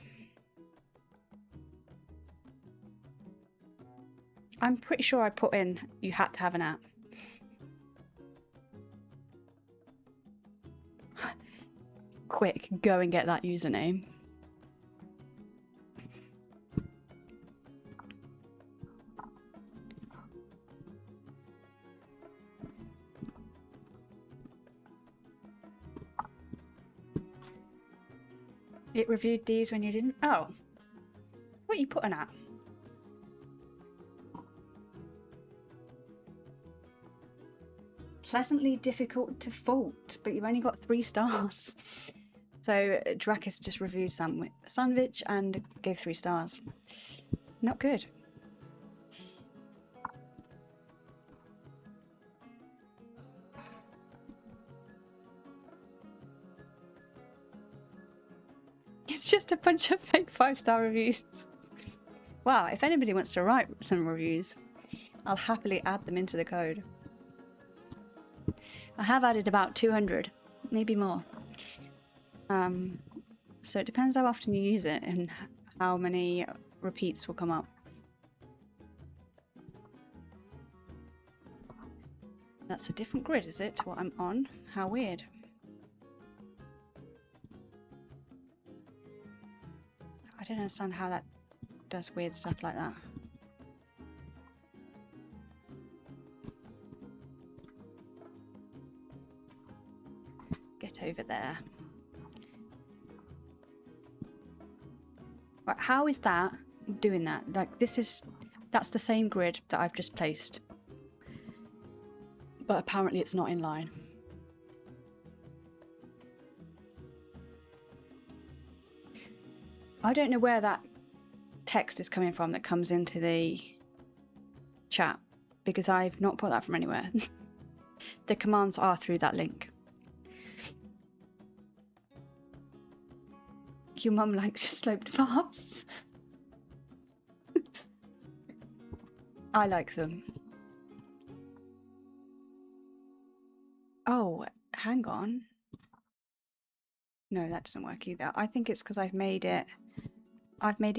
I'm pretty sure I put in you had to have an at. Quick, go and get that username. It reviewed these when you didn't? Oh. What you put an at? Pleasantly difficult to fault, but you've only got 3 stars. So Drakis just reviewed Sandwich and gave 3 stars. Not good. It's just a bunch of fake 5-star reviews. Wow, if anybody wants to write some reviews, I'll happily add them into the code. I have added about 200, maybe more. So it depends how often you use it and how many repeats will come up. That's a different grid, is it, to what I'm on? How weird. I don't understand how that does weird stuff like that. Get over there. Right, how is that doing that? Like, that's the same grid that I've just placed. But apparently it's not in line. I don't know where that text is coming from that comes into the chat, because I've not put that from anywhere. The commands are through that link. Your mum likes your sloped paths. I like them. Oh, hang on. No, that doesn't work either. I think it's because I've made it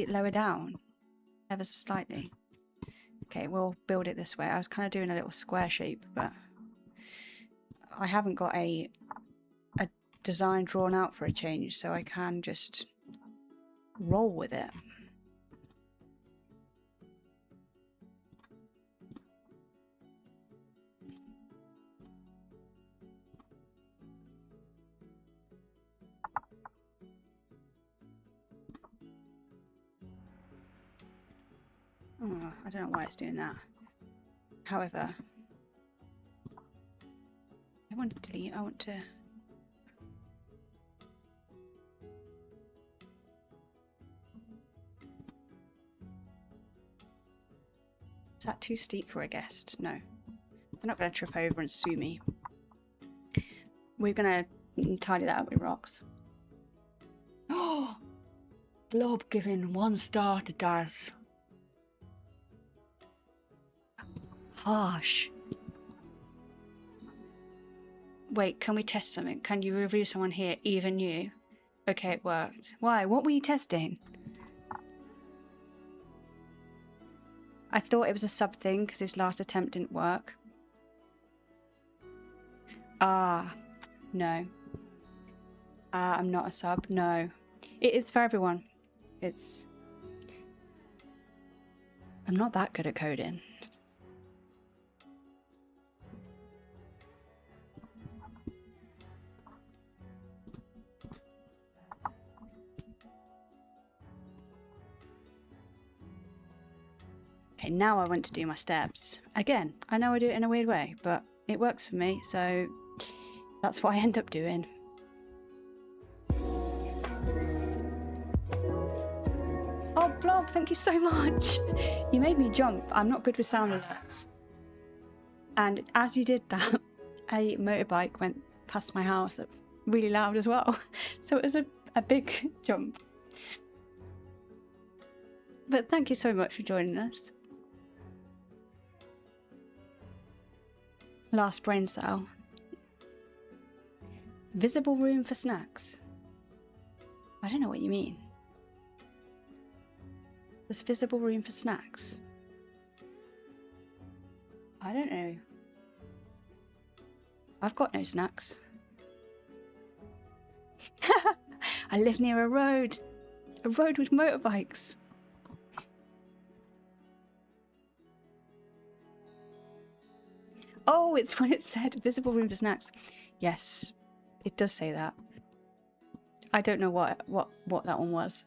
lower down ever so slightly. Okay, we'll build it this way. I was kind of doing a little square shape, but I haven't got a design drawn out for a change, so I can just roll with it. Oh, I don't know why it's doing that. However, I want to delete, I want to... Is that too steep for a guest? No. They're not going to trip over and sue me. We're going to tidy that up with rocks. Oh! Blob giving 1 star to Daz. Harsh. Wait, can we test something? Can you review someone here, even you? Okay, it worked. Why? What were you testing? I thought it was a sub thing because his last attempt didn't work. Ah, no. I'm not a sub, no. It is for everyone. It's... I'm not that good at coding. Okay, now I want to do my steps. Again, I know I do it in a weird way, but it works for me, so that's what I end up doing. Oh, Blob, thank you so much. You made me jump. I'm not good with sound alerts. And as you did that, a motorbike went past my house really loud as well. So it was a big jump. But thank you so much for joining us. Last brain cell. Visible room for snacks. I don't know what you mean. There's visible room for snacks. I don't know. I've got no snacks. I live near a road with motorbikes. Oh, it's when it said visible room for snacks. Yes, it does say that. I don't know what that one was.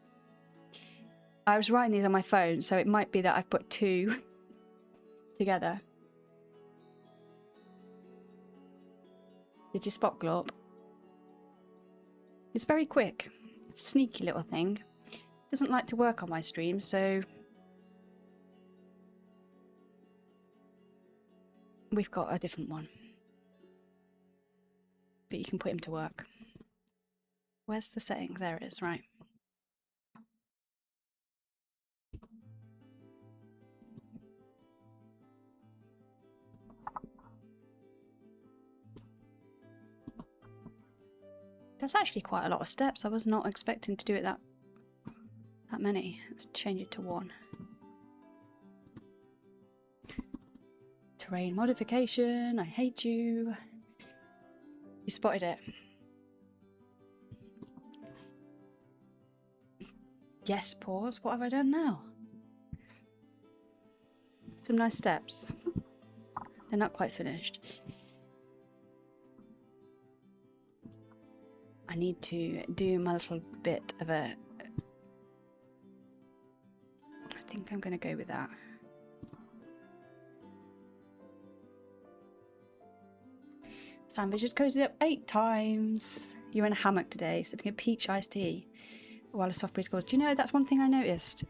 I was writing these on my phone, so it might be that I've put 2 together. Did you spot Glorp? It's very quick. It's a sneaky little thing. Doesn't like to work on my stream, so we've got a different one. But you can put him to work. Where's the setting? There it is, right. That's actually quite a lot of steps. I was not expecting to do it that many. Let's change it to 1. Terrain modification. I hate you. You spotted it. Yes, pause. What have I done now? Some nice steps. They're not quite finished. I need to do my little bit of a... I think I'm going to go with that. Sandwich has coated up 8 times. You're in a hammock today, sipping a peach iced tea while a soft breeze goes. Do you know, that's one thing I noticed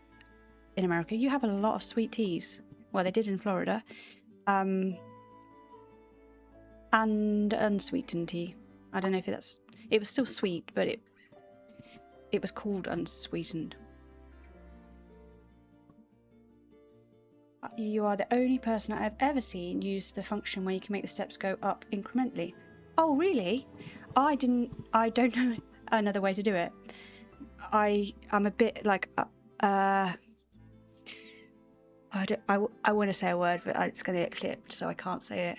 in America. You have a lot of sweet teas. Well, they did in Florida. And unsweetened tea. I don't know if that's... It was still sweet, but it was called unsweetened. You are the only person I've ever seen use the function where you can make the steps go up incrementally. Oh, really? I don't know another way to do it. I'm a bit like, I want to say a word, but it's going to get clipped, so I can't say it.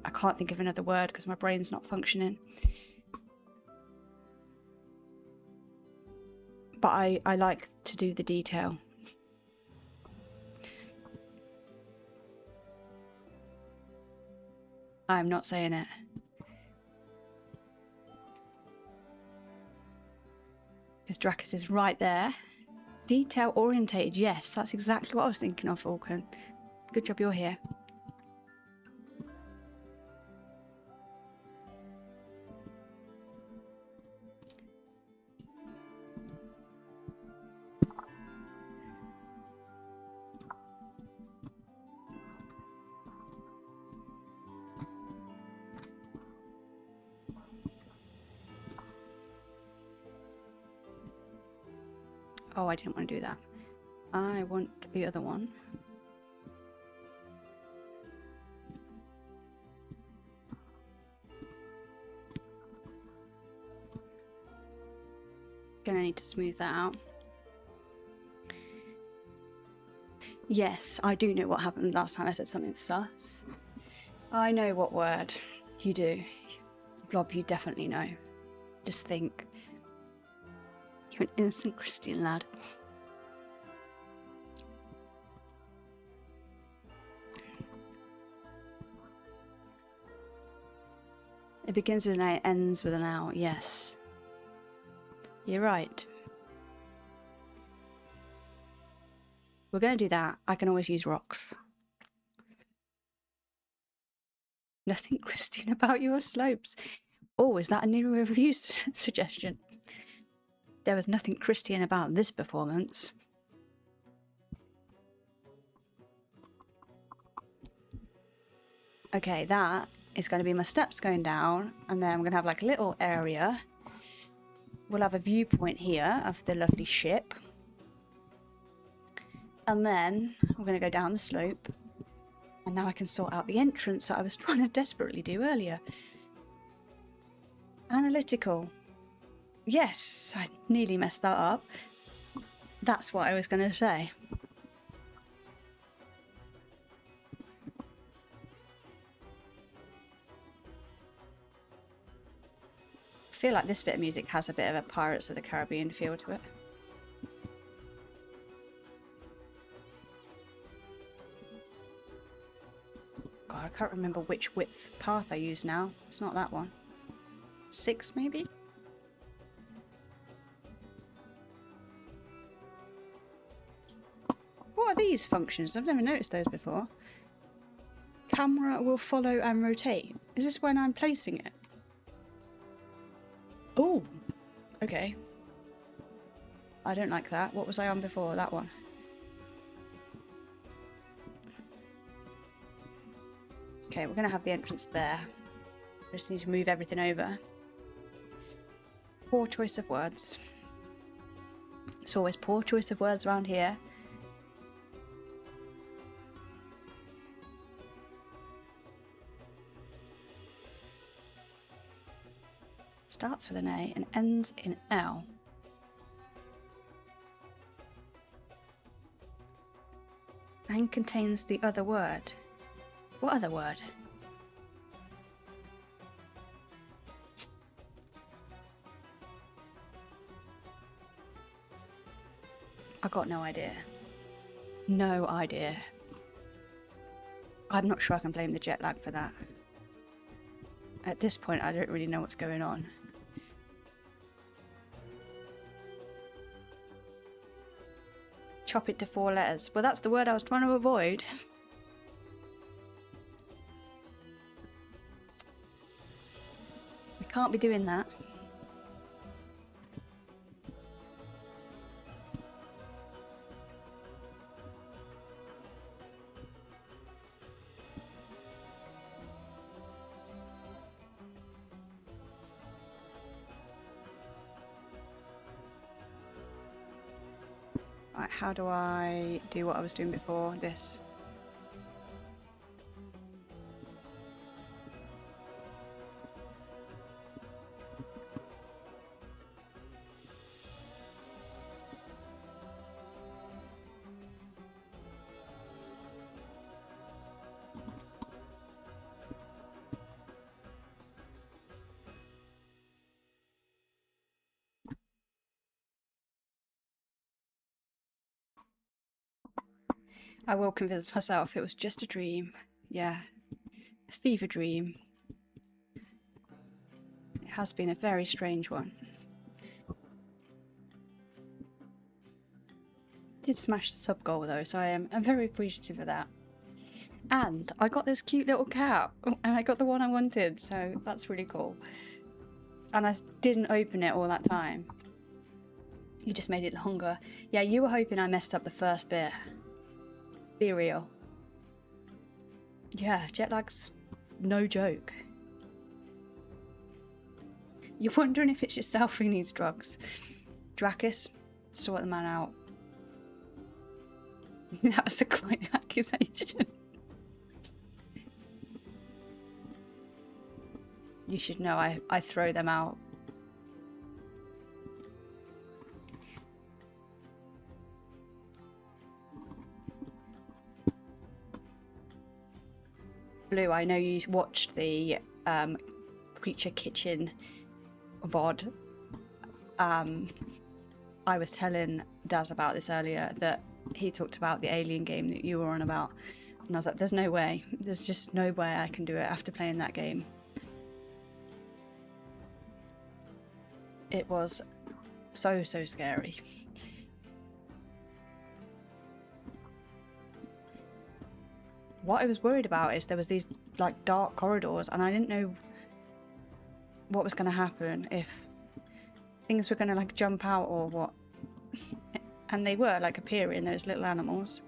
I can't think of another word because my brain's not functioning. But I like to do the detail. I'm not saying it. Because Dracus is right there. Detail orientated, yes, that's exactly what I was thinking of, Falcon. Good job you're here. Oh, I didn't want to do that. I want the other one. Gonna need to smooth that out. Yes, I do know what happened last time I said something sus. I know what word you do. Blob, you definitely know. Just think. You're an innocent Christian lad. It begins with an A, it ends with an L, yes. You're right. We're going to do that. I can always use rocks. Nothing Christian about your slopes. Oh, is that a new review suggestion? There was nothing Christian about this performance. Okay, that is going to be my steps going down, and then I'm going to have like a little area. We'll have a viewpoint here of the lovely ship. And then we're going to go down the slope. And now I can sort out the entrance that I was trying to desperately do earlier. Analytical. Yes, I nearly messed that up. That's what I was going to say. I feel like this bit of music has a bit of a Pirates of the Caribbean feel to it. God, I can't remember which width path I use now. It's not that one. 6 maybe? What are these functions? I've never noticed those before. Camera will follow and rotate. Is this when I'm placing it? Oh, okay. I don't like that. What was I on before? That one. Okay, we're going to have the entrance there. I just need to move everything over. Poor choice of words. It's always poor choice of words around here. Starts with an A and ends in L. And contains the other word. What other word? I got no idea. No idea. I'm not sure I can blame the jet lag for that. At this point, I don't really know what's going on. Chop it to 4 letters. Well, that's the word I was trying to avoid. We can't be doing that. Right, how do I do what I was doing before? This. I will convince myself it was just a dream. Yeah. A fever dream. It has been a very strange one. Did smash the sub goal though, so I'm very appreciative of that. And I got this cute little cat, and I got the one I wanted, so that's really cool. And I didn't open it all that time. You just made it longer. Yeah, you were hoping I messed up the first bit. Be real. Yeah, jet lag's no joke. You're wondering if it's yourself who needs drugs. Dracus, sort the man out. That was a quite accusation. You should know I throw them out. Blue, I know you watched the Creature Kitchen VOD. I was telling Daz about this earlier, that he talked about the Alien game that you were on about. And I was like, there's no way. There's just no way I can do it after playing that game. It was so scary. What I was worried about is there was these like dark corridors, and I didn't know what was going to happen, if things were going to like jump out or what. And they were like appearing, those little animals.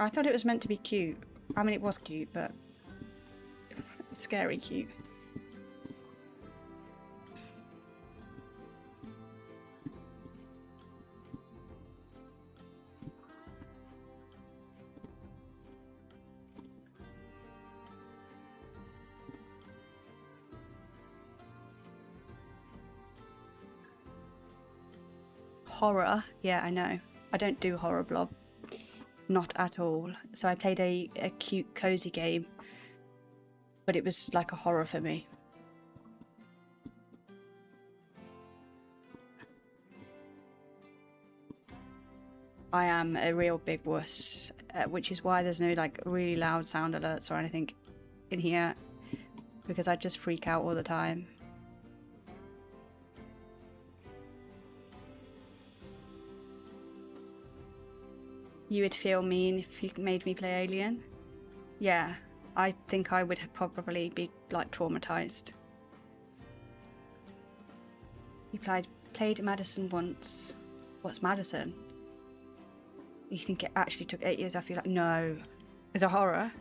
I thought it was meant to be cute. I mean, it was cute, but scary cute. Horror, yeah, I know. I don't do horror blob. Not at all. So I played a cute, cozy game, but it was like a horror for me. I am a real big wuss, which is why there's no like really loud sound alerts or anything in here, because I just freak out all the time. You would feel mean if you made me play Alien? Yeah, I think I would probably be like traumatized. You played Madison once. What's Madison? You think it actually took 8 years off you? Like, no. It's a horror.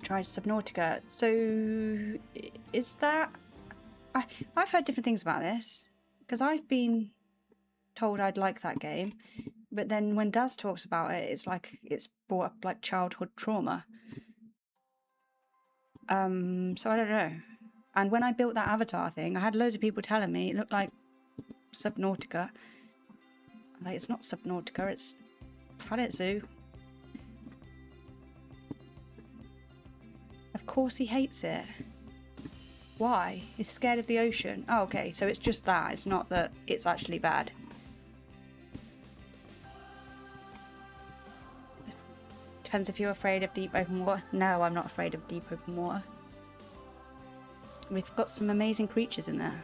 Tried Subnautica. So, is that... I've heard different things about this, because I've been told I'd like that game, but then when Daz talks about it, it's like it's brought up like childhood trauma. So I don't know. And when I built that avatar thing, I had loads of people telling me it looked like Subnautica. I'm like, it's not Subnautica, it's Planet Zoo. Of course he hates it. Why? He's scared of the ocean. Oh, okay, so it's just that. It's not that it's actually bad. Depends if you're afraid of deep open water. No, I'm not afraid of deep open water. We've got some amazing creatures in there.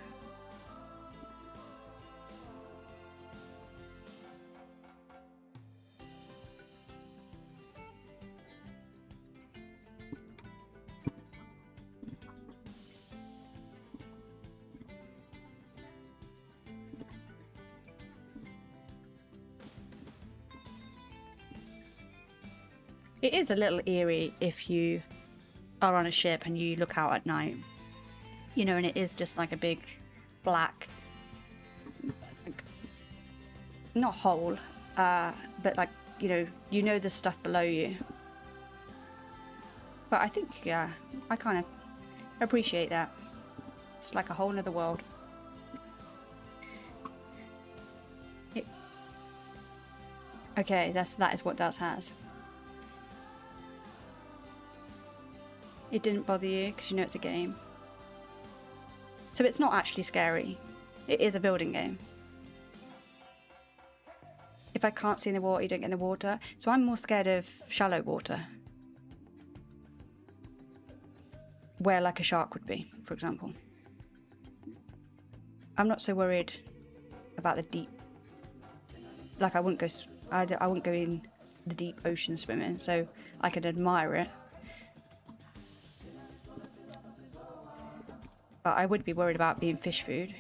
It is a little eerie if you are on a ship and you look out at night, you know, and it is just like a big black, like, not hole, but like, you know the stuff below you. But I think, yeah, I kind of appreciate that. It's like a whole nother world. Okay, that is what Daz has. It didn't bother you because you know it's a game. So it's not actually scary. It is a building game. I can't see in the water, you don't get in the water. So I'm more scared of shallow water, where like a shark would be, for example. I'm not so worried about the deep. Like I wouldn't go in the deep ocean swimming, so I could admire it. But I would be worried about being fish food.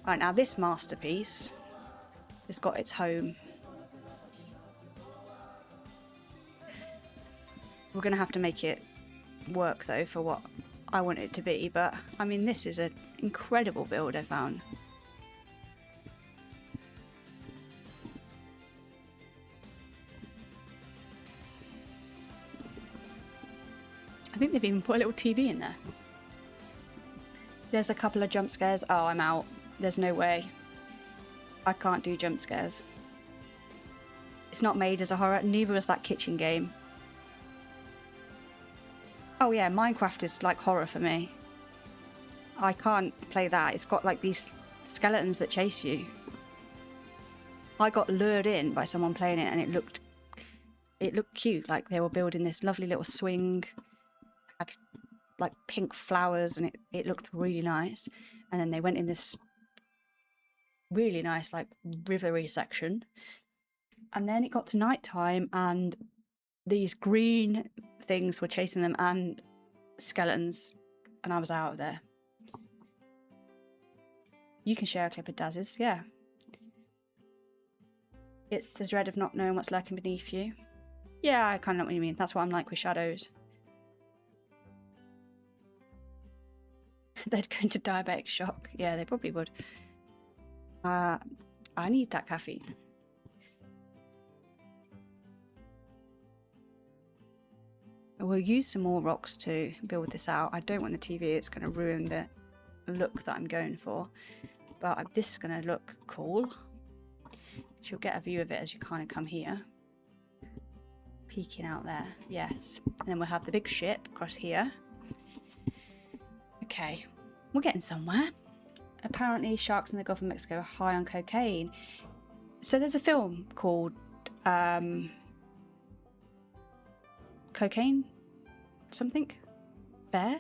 Right, now this masterpiece has got its home. We're going to have to make it work though for what I want it to be, but I mean this is an incredible build I found. I think they've even put a little TV in there. There's a couple of jump scares. Oh, I'm out. There's no way. I can't do jump scares. It's not made as a horror. Neither was that kitchen game. Oh yeah, Minecraft is like horror for me. I can't play that. It's got like these skeletons that chase you. I got lured in by someone playing it and it looked cute. Like they were building this lovely little swing. Had like pink flowers and it looked really nice. And then they went in this really nice like rivery section. And then it got to night time and these green things were chasing them and skeletons, and I was out of there. You can share a clip of Daz's, yeah. It's the dread of not knowing what's lurking beneath you. Yeah, I kind of know what you mean. That's what I'm like with shadows. They'd go into diabetic shock. Yeah, they probably would. I need that caffeine. We'll use some more rocks to build this out. I don't want the TV, it's going to ruin the look that I'm going for. But this is going to look cool. You'll get a view of it as you kind of come here. Peeking out there, yes. And then we'll have the big ship across here. Okay, we're getting somewhere. Apparently sharks in the Gulf of Mexico are high on cocaine. So there's a film called Cocaine something? Bear?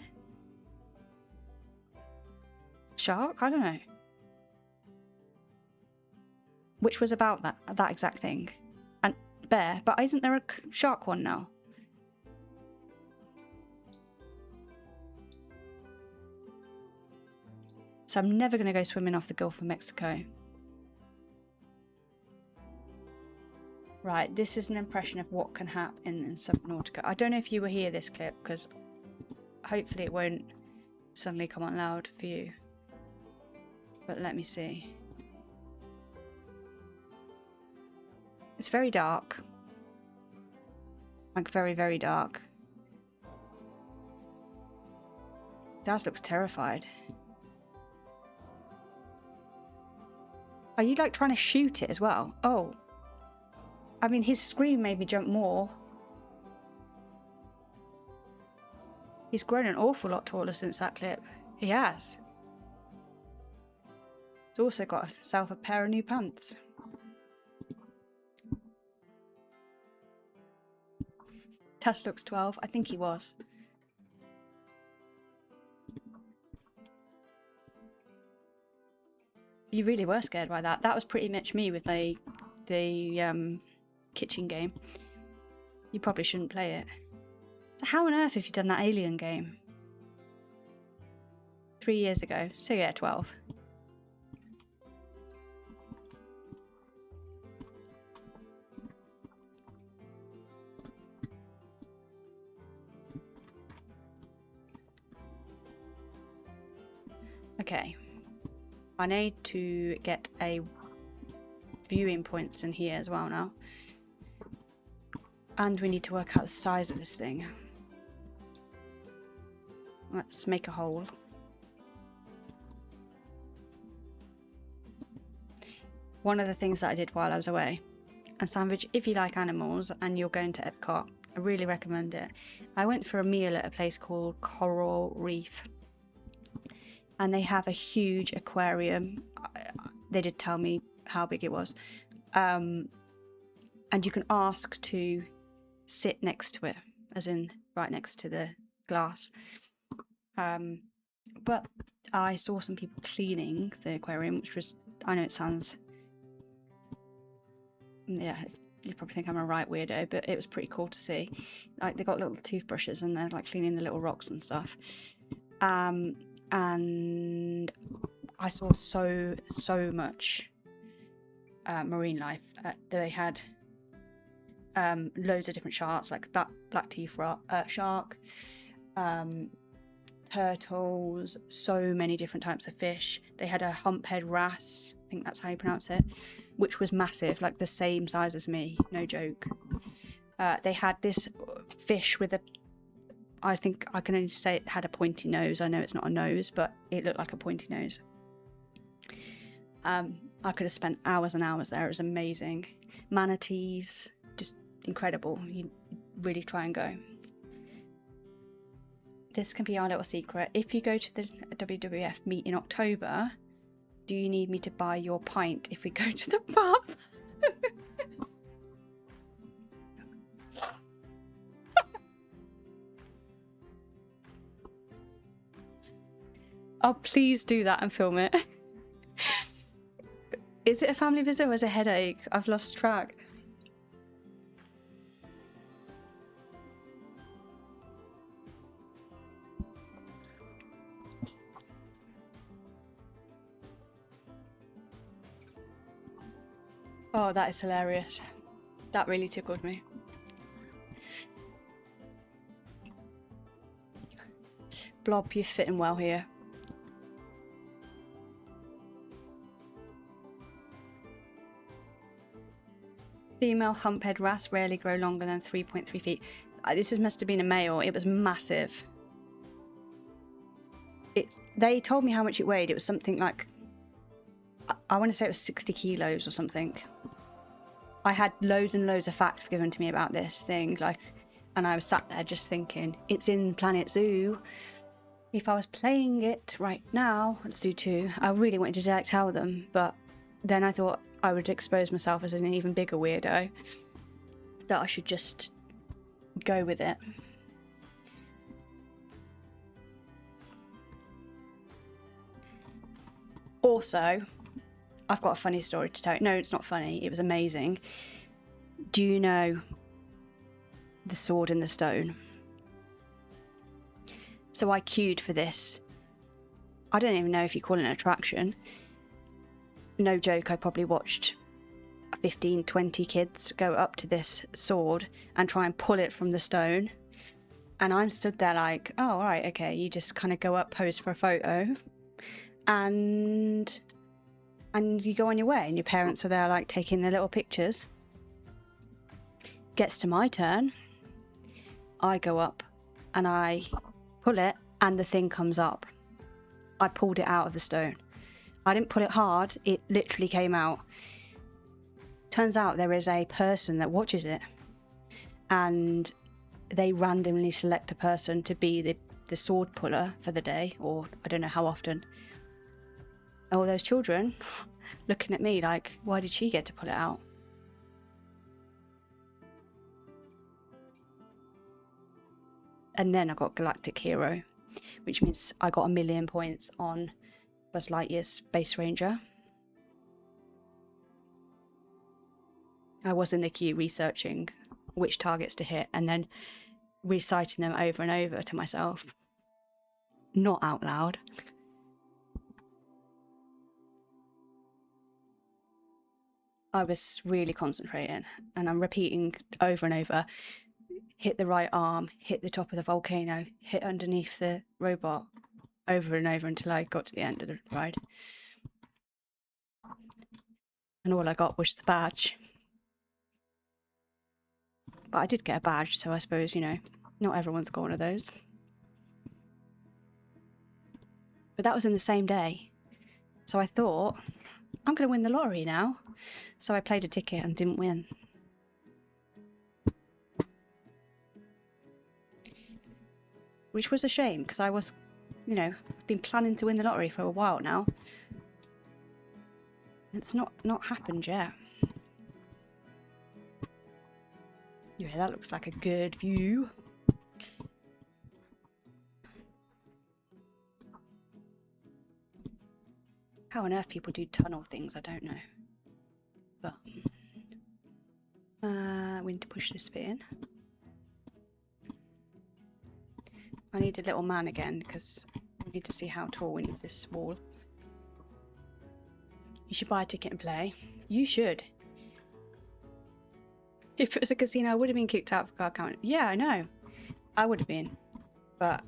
Shark? I don't know. Which was about that exact thing. And bear, but isn't there a shark one now? So I'm never going to go swimming off the Gulf of Mexico. Right, this is an impression of what can happen in Subnautica. I don't know if you will hear this clip, because hopefully it won't suddenly come on loud for you. But let me see. It's very dark. Like very, very dark. Daz looks terrified. Are you like trying to shoot it as well? Oh. I mean, his scream made me jump more. He's grown an awful lot taller since that clip. He has. He's also got himself a pair of new pants. Tess looks 12. I think he was. You really were scared by that. That was pretty much me with the kitchen game. You probably shouldn't play it. How on earth have you done that alien game? 3 years ago. So yeah, 12. Okay. I need to get a viewing points in here as well now. And we need to work out the size of this thing. Let's make a hole. One of the things that I did while I was away, and Sandwich, if you like animals and you're going to Epcot, I really recommend it. I went for a meal at a place called Coral Reef. and they have a huge aquarium. They did tell me how big it was. And you can ask to sit next to it, as in right next to the glass. But I saw some people cleaning the aquarium, which was, I know it sounds, yeah, you probably think I'm a right weirdo, but it was pretty cool to see. Like, they got little toothbrushes and they're like cleaning the little rocks and stuff. And I saw so much marine life. They had loads of different sharks, like black teeth shark, turtles, so many different types of fish. They had a humphead wrasse, I think that's how you pronounce it, which was massive, like the same size as me, no joke. They had this fish with I think I can only say it had a pointy nose. I know it's not a nose, but it looked like a pointy nose. I could have spent hours and hours there. It was amazing. Manatees, just incredible. You really try and go. This can be our little secret. If you go to the WWF meet in October, do you need me to buy your pint if we go to the pub? Oh, please do that and film it. Is it a family visit or is it a headache? I've lost track. Oh, that is hilarious. That really tickled me. Blob, you're fitting well here. Female humphead wrasse rarely grow longer than 3.3 feet. This must have been a male. It was massive. They told me how much it weighed. It was something like, I want to say it was 60 kilos or something. I had loads and loads of facts given to me about this thing, like, and I was sat there just thinking, it's in Planet Zoo. If I was playing it right now, let's do 2. I really wanted to direct tell them, but then I thought I would expose myself as an even bigger weirdo, that I should just go with it. Also, I've got a funny story to tell. No, it's not funny. It was amazing. Do you know the sword in the stone? So I queued for this. I don't even know if you call it an attraction. No joke, I probably watched 15, 20 kids go up to this sword and try and pull it from the stone. And I'm stood there like, oh, all right, okay. You just kind of go up, pose for a photo, and you go on your way. And your parents are there like taking their little pictures. Gets to my turn. I go up and I pull it and the thing comes up. I pulled it out of the stone. I didn't pull it hard, it literally came out. Turns out there is a person that watches it, and they randomly select a person to be the sword puller for the day, or I don't know how often. All those children looking at me like, why did she get to pull it out? And then I got Galactic Hero, which means I got 1,000,000 points on Buzz Lightyear's Space Ranger. I was in the queue researching which targets to hit and then reciting them over and over to myself. Not out loud. I was really concentrating and I'm repeating over and over, hit the right arm, hit the top of the volcano, hit underneath the robot, over and over until I got to the end of the ride. And all I got was the badge. But I did get a badge, so I suppose, you know, not everyone's got one of those. But that was in the same day. So I thought, I'm going to win the lottery now. So I played a ticket and didn't win. Which was a shame, because I was, you know, been planning to win the lottery for a while now. It's not happened yet. Yeah, that looks like a good view. How on earth people do tunnel things, I don't know. But we need to push this bit in. I need a little man again because we need to see how tall we need this wall. You should buy a ticket and play. You should. If it was a casino, I would have been kicked out for card count. Yeah, I know. I would have been. But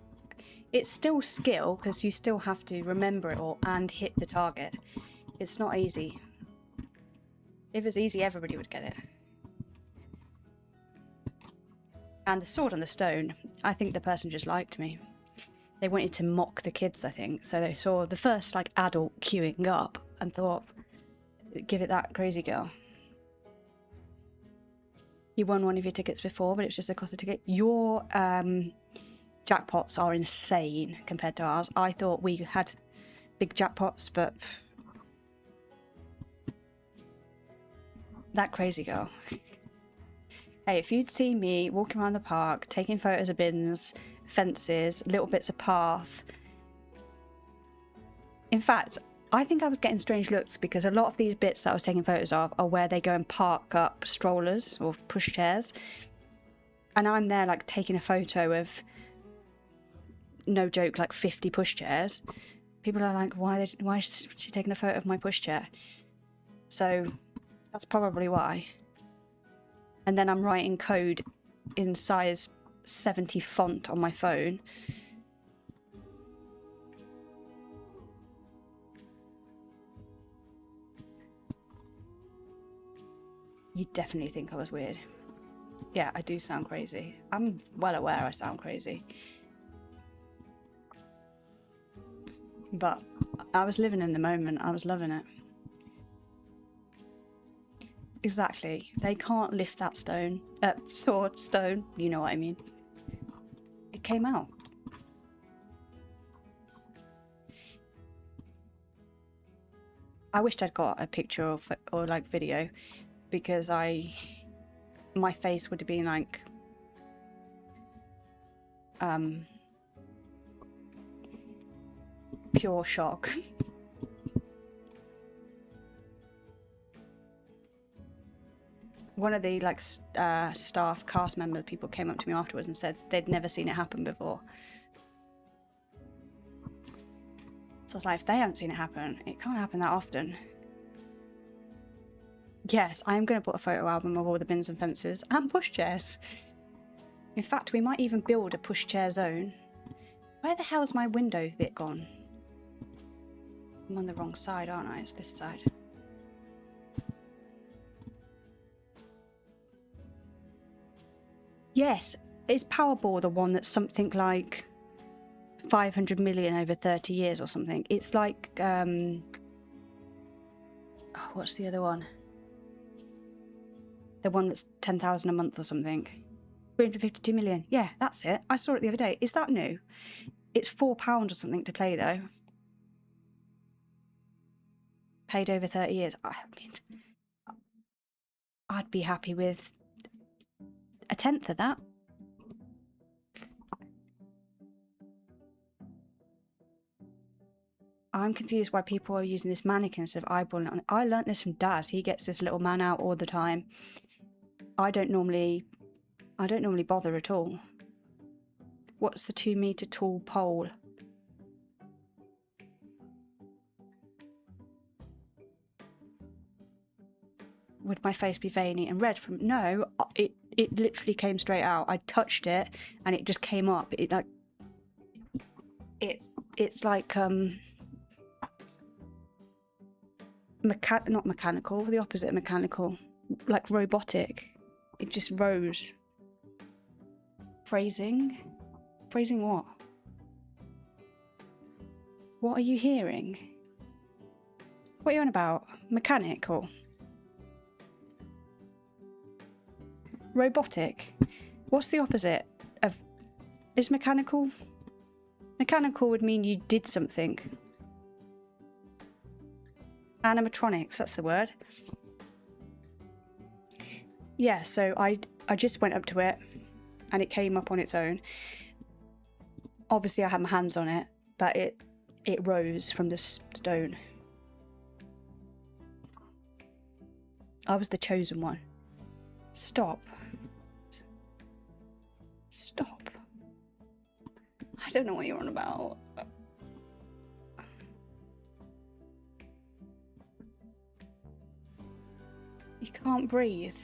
it's still skill because you still have to remember it all and hit the target. It's not easy. If it's easy, everybody would get it. And the sword on the stone, I think the person just liked me. They wanted to mock the kids, I think. So they saw the first like adult queuing up and thought, give it that crazy girl. You won one of your tickets before, but it's just a cost of ticket. Your jackpots are insane compared to ours. I thought we had big jackpots, but that crazy girl. Hey, if you'd seen me walking around the park, taking photos of bins, fences, little bits of path. In fact, I think I was getting strange looks because a lot of these bits that I was taking photos of are where they go and park up strollers or push chairs. And I'm there like taking a photo of, no joke, like 50 push chairs. People are like, why is she taking a photo of my push chair? So that's probably why. And then I'm writing code in size 70 font on my phone. You definitely think I was weird. Yeah, I do sound crazy. I'm well aware I sound crazy. But I was living in the moment. I was loving it. Exactly. They can't lift that stone. Sword, stone. You know what I mean. It came out. I wished I'd got a picture of or like video, because my face would have been like pure shock. One of the like staff cast member people came up to me afterwards and said they'd never seen it happen before. So I was like, if they haven't seen it happen, it can't happen that often. Yes, I am going to put a photo album of all the bins and fences and pushchairs. In fact, we might even build a pushchair zone. Where the hell's my window bit gone? I'm on the wrong side, aren't I? It's this side. Yes, is Powerball the one that's something like 500 million over 30 years or something? It's like, what's the other one? The one that's 10,000 a month or something. 352 million. Yeah, that's it. I saw it the other day. Is that new? It's £4 or something to play though. Paid over 30 years. I mean, I'd be happy with a tenth of that. I'm confused why people are using this mannequin instead of eyeballing it on. I learnt this from Dad. He gets this little man out all the time. I don't normally bother at all. What's the 2 meter tall pole? Would my face be veiny and red from? No, it literally came straight out. I touched it and it just came up. It like it's like not mechanical, the opposite of mechanical, like robotic. It just rose. Phrasing what? What are you hearing? What are you on about? Mechanical? Robotic? What's the opposite of... Is mechanical Mechanical would mean you did something. Animatronics, that's the word. Yeah, so I just went up to it and it came up on its own. Obviously I had my hands on it, but it rose from the stone. I was the chosen one. Stop. Stop. I don't know what you're on about. You can't breathe.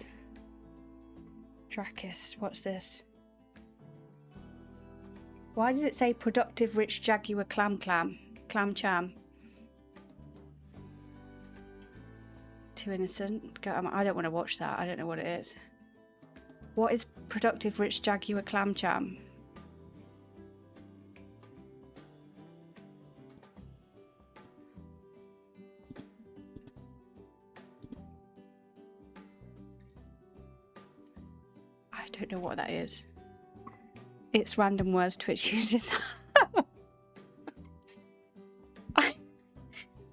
Dracus, what's this? Why does it say productive rich jaguar clam cham? Too innocent. I don't want to watch that. I don't know what it is. What is productive rich jaguar clam cham? I don't know what that is. It's random words Twitch uses. I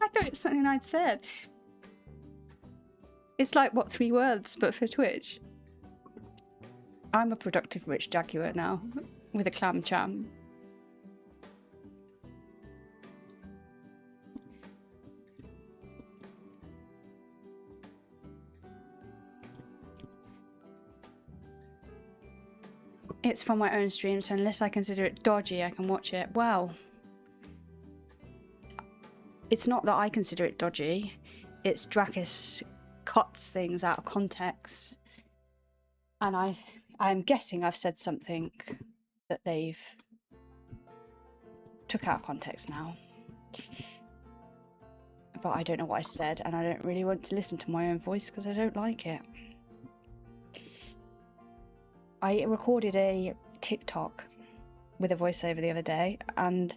thought it was something I'd said. It's like, what, 3 words, but for Twitch? I'm a productive rich jaguar now, with a clam cham. It's from my own stream, so unless I consider it dodgy, I can watch it. Well, it's not that I consider it dodgy. It's Dracus cuts things out of context. And I'm guessing I've said something that they've took out of context now. But I don't know what I said, and I don't really want to listen to my own voice because I don't like it. I recorded a TikTok with a voiceover the other day, and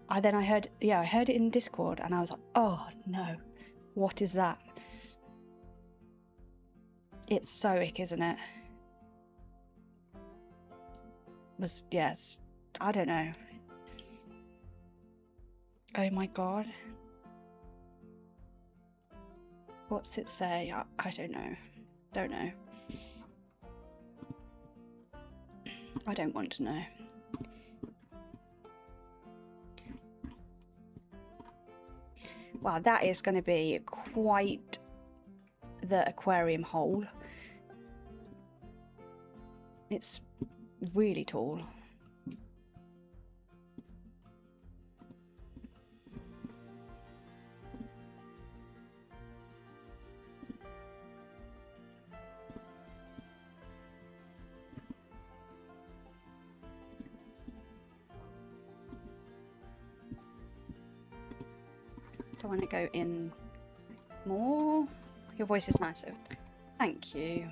I heard it in Discord, and I was like, oh no, what is that? It's so ick, isn't it? Yes, I don't know. Oh my god. What's it say? I don't know. Don't know. I don't want to know. Wow, that is going to be quite the aquarium hole. It's really tall. Do I want to go in more? Your voice is nicer. Thank you.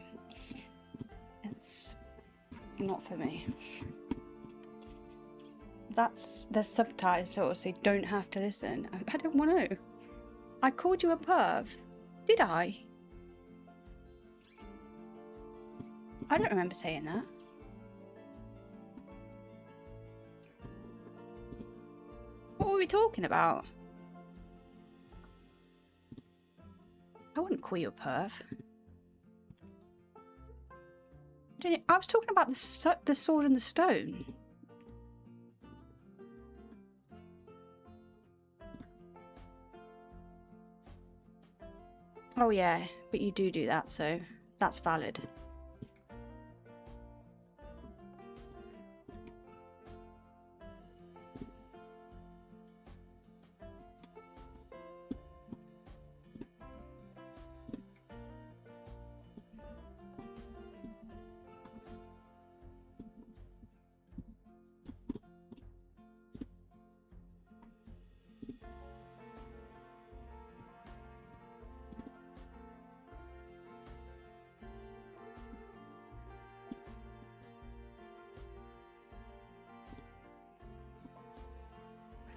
It's not for me. There's subtitles, so you don't have to listen. I don't want to. I called you a perv. Did I? I don't remember saying that. What were we talking about? I wouldn't call you a perv. I was talking about the sword and the stone. Oh yeah, but you do that, so that's valid.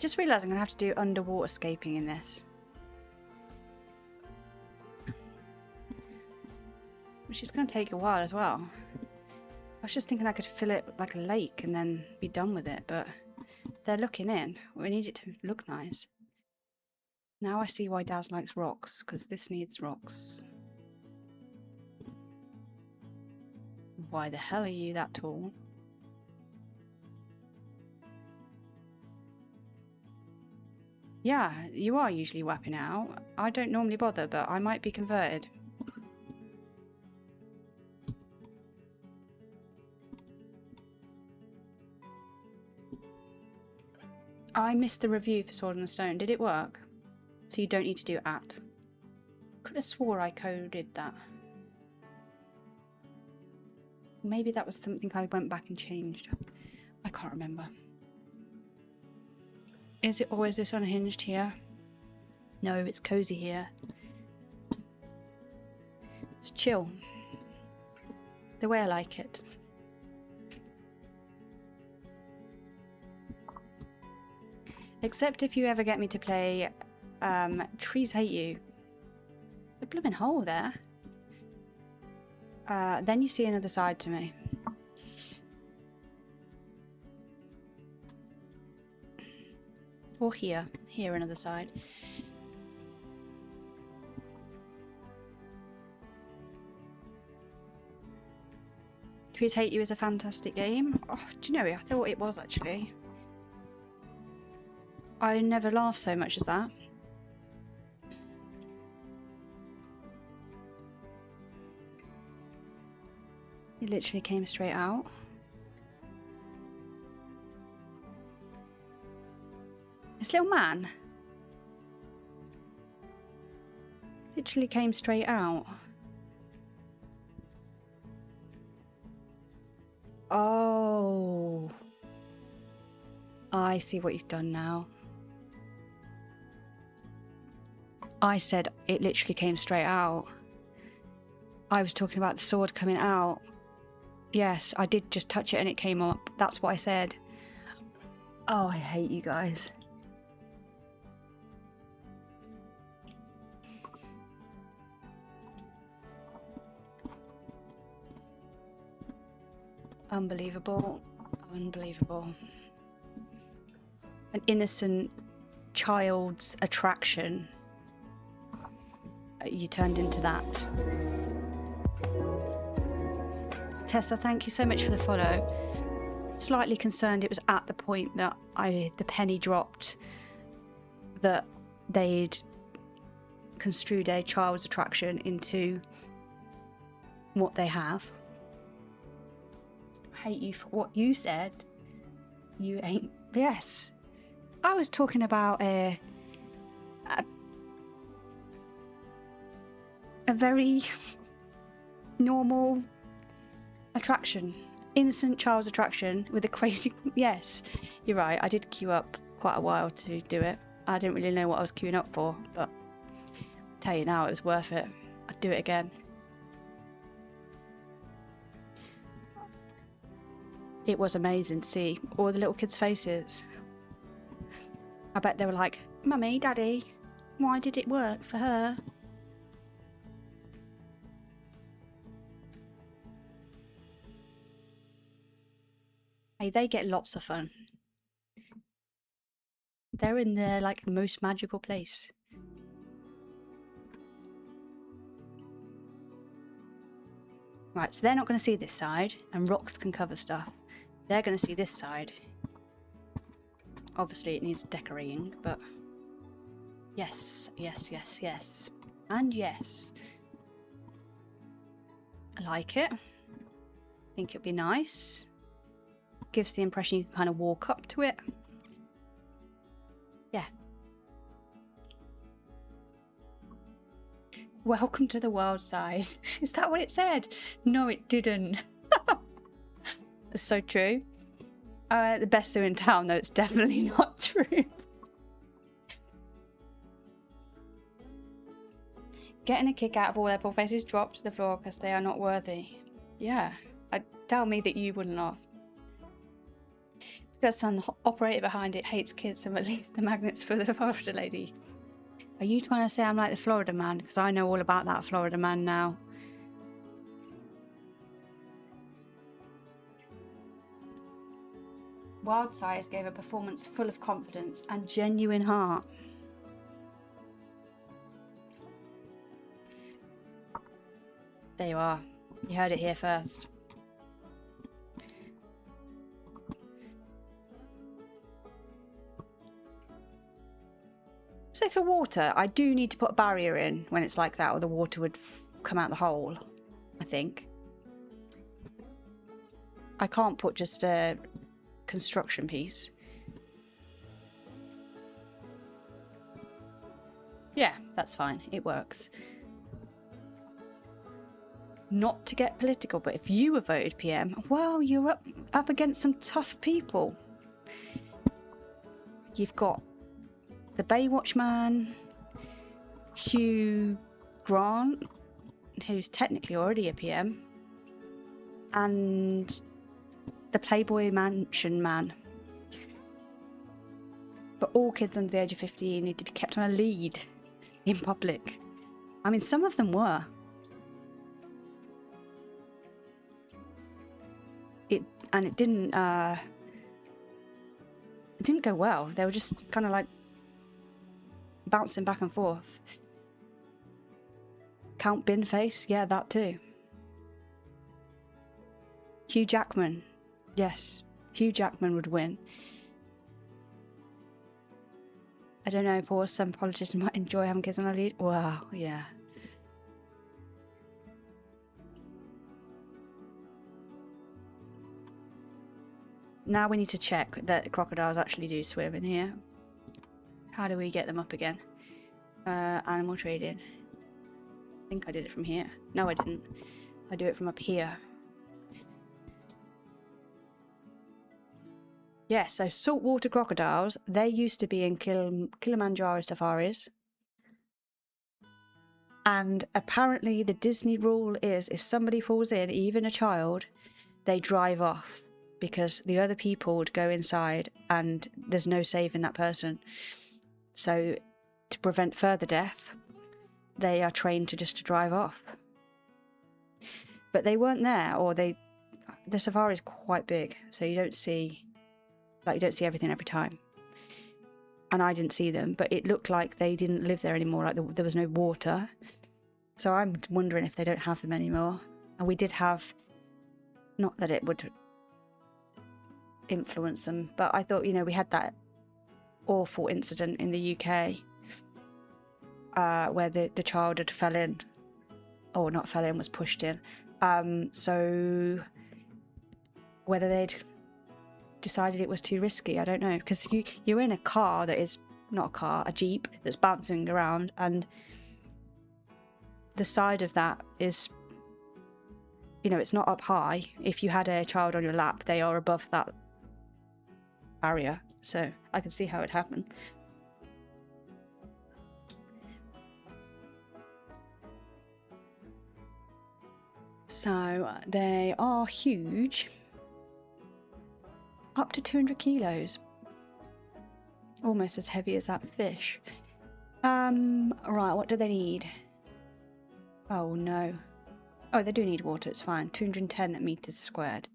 Just realised I'm going to have to do underwater scaping in this. Which is going to take a while as well. was just thinking I could fill it like a lake and then be done with it, but they're looking in. We need it to look nice. Now I see why Daz likes rocks, because this needs rocks. Why the hell are you that tall? Yeah, you are usually whapping out. I don't normally bother, but I might be converted. I missed the review for Sword and Stone. Did it work? So you don't need to do at. Could have swore I coded that. Maybe that was something I went back and changed. I can't remember. Is it always this unhinged here? No, it's cozy here. It's chill. The way I like it. Except if you ever get me to play Trees Hate You. A blooming hole there. Then you see another side to me. Or here. Here another side. Trees Hate You is a fantastic game. Oh, do you know, I thought it was actually. I never laughed so much as that. It literally came straight out. This little man literally came straight out. Oh, I see what you've done now. I said it literally came straight out. I was talking about the sword coming out. Yes, I did just touch it and it came up. That's what I said. Oh, I hate you guys. Unbelievable. Unbelievable. An innocent child's attraction. You turned into that. Tessa, thank you so much for the follow. Slightly concerned it was at the point that the penny dropped that they'd construed a child's attraction into what they have. I hate you for what you said. You ain't. Yes. I was talking about a very normal attraction. Innocent child's attraction with a crazy... Yes, you're right. I did queue up quite a while to do it. I didn't really know what I was queuing up for, but I'll tell you now, it was worth it. I'd do it again. It was amazing to see all the little kids' faces. I bet they were like, Mummy, Daddy, why did it work for her? Hey, they get lots of fun. They're in the, like, the most magical place. Right, so they're not going to see this side, and rocks can cover stuff. They're going to see this side. Obviously, it needs decorating, but... Yes, yes, yes, yes. And yes. I like it. Think it'd be nice. Gives the impression you can kind of walk up to it. Yeah. Welcome to the wild side. Is that what it said? No, it didn't. It's so true. The best zoo in town, though, it's definitely not true. Getting a kick out of all their poor faces dropped to the floor because they are not worthy. Yeah. Tell me that you wouldn't have. The son, the operator behind it, hates kids and released the magnets for the Florida lady. Are you trying to say I'm like the Florida man? Because I know all about that Florida man now. Wildside gave a performance full of confidence and genuine heart. There you are. You heard it here first. So for water, I do need to put a barrier in when it's like that, or the water would come out the hole, I think. I can't put just a construction piece. Yeah, that's fine. It works. Not to get political, but if you were voted PM, well, you're up against some tough people. You've got the Baywatch man, Hugh Grant, who's technically already a PM, and the Playboy Mansion man. But all kids under the age of 15 need to be kept on a lead in public. I mean, some of them were. It didn't go well. They were just kind of like bouncing back and forth. Count Binface, yeah, that too. Hugh Jackman, yes, Hugh Jackman would win. I don't know, Paul, some politicians might enjoy having kids on a lead. Wow, yeah. Now we need to check that crocodiles actually do swim in here. How do we get them up again? Animal trading. I think I did it from here. No, I didn't. I do it from up here. Yeah, so saltwater crocodiles, they used to be in Kilimanjaro safaris. And apparently the Disney rule is if somebody falls in, even a child, they drive off. Because the other people would go inside and there's no saving that person. So to prevent further death, they are trained to just to drive off. But they weren't there, or the safari is quite big, so you don't see everything every time. And I didn't see them, but it looked like they didn't live there anymore, like there was no water. So I'm wondering if they don't have them anymore. And we did have, not that it would influence them, but I thought, we had that awful incident in the UK where the child had fell in, or not fell in, was pushed in. So whether they'd decided it was too risky, I don't know, because you're in a car that is not a car, a Jeep that's bouncing around, and the side of that is, it's not up high. If you had a child on your lap, they are above that barrier, so I can see how it happened. So they are huge, up to 200 kilos, almost as heavy as that fish. Right, what do they need? Oh no. Oh, they do need water, it's fine. 210 meters squared.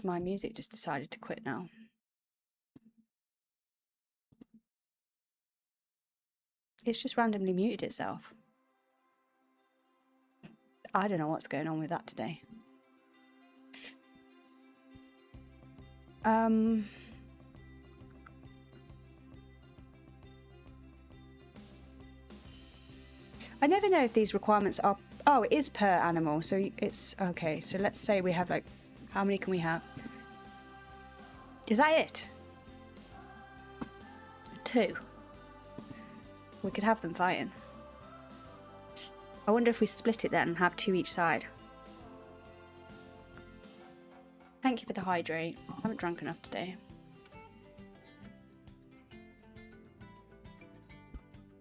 My music just decided to quit now. It's just randomly muted itself. I don't know what's going on with that today. I never know if these requirements are... Oh, it is per animal, so it's... Okay, so let's say we have, like... How many can we have? Is that it? 2. We could have them fighting. I wonder if we split it then and have 2 each side. Thank you for the hydrate. I haven't drunk enough today.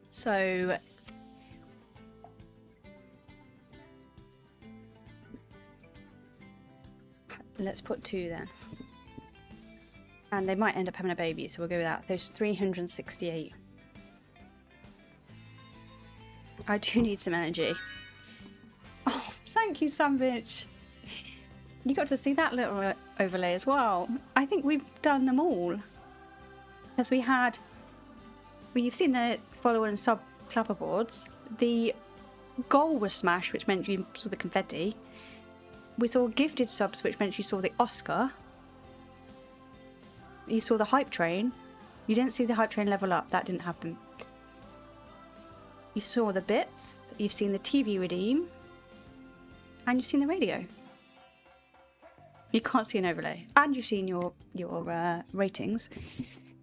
So... let's put 2 then. And they might end up having a baby, so we'll go with that. There's 368. I do need some energy. Oh, thank you, Sandwich. You got to see that little overlay as well. I think we've done them all. Because we had... Well, you've seen the follower and sub clapperboards. The goal was smashed, which meant you saw the confetti. We saw gifted subs, which meant you saw the Oscar. You saw the hype train. You didn't see the hype train level up. That didn't happen. You saw the bits. You've seen the TV redeem. And you've seen the radio. You can't see an overlay. And you've seen your ratings,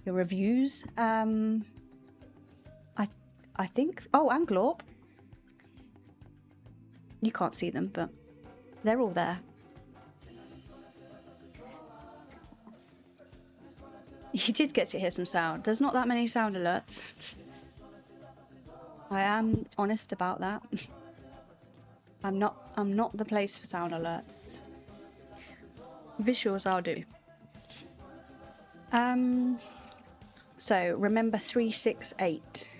your reviews. I think... Oh, and Glorp. You can't see them, but they're all there. You did get to hear some sound. There's not that many sound alerts. I am honest about that. I'm not the place for sound alerts. Visuals I'll do. So remember 368.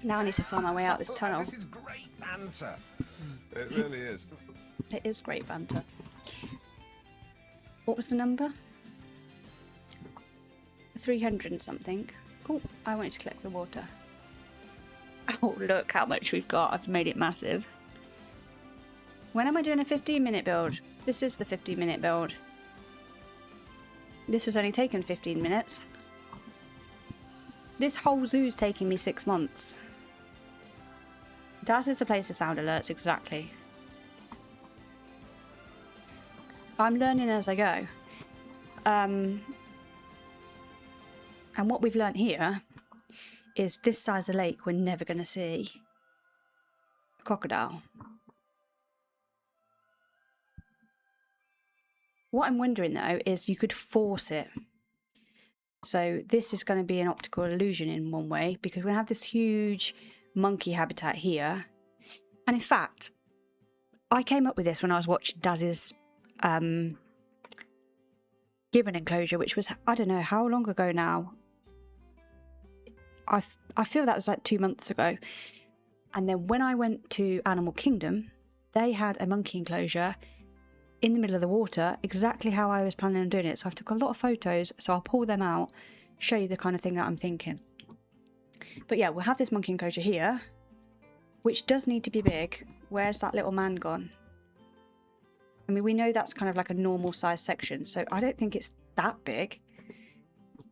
Now I need to find my way out this tunnel. This is great banter. It really is. It is great banter. What was the number? 300 and something. Oh, I wanted to collect the water. Oh, look how much we've got. I've made it massive. When am I doing a 15-minute build? This is the 15-minute build. This has only taken 15 minutes. This whole zoo's taking me 6 months. That is the place for sound alerts, exactly. I'm learning as I go. And what we've learnt here is this size of lake we're never going to see a crocodile. What I'm wondering though is you could force it. So this is going to be an optical illusion in one way because we have this huge monkey habitat here. And in fact, I came up with this when I was watching Daz's Gibbon enclosure, which was, I don't know, how long ago now? I feel that was like 2 months ago. And then when I went to Animal Kingdom, they had a monkey enclosure in the middle of the water, exactly how I was planning on doing it. So I've took a lot of photos, so I'll pull them out, show you the kind of thing that I'm thinking. But yeah, we'll have this monkey enclosure here, which does need to be big. Where's that little man gone? I mean, we know that's kind of like a normal size section, so I don't think it's that big.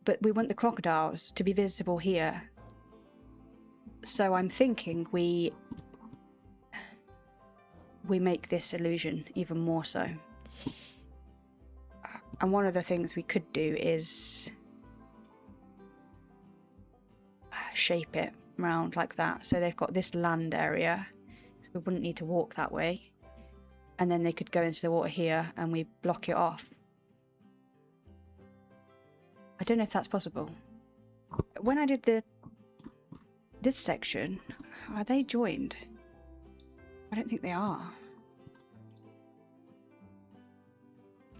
But we want the crocodiles to be visible here. So I'm thinking we make this illusion even more so. And one of the things we could do is shape it round like that. So they've got this land area, so we wouldn't need to walk that way. And then they could go into the water here and we block it off. I don't know if that's possible. When I did this section, are they joined? I don't think they are.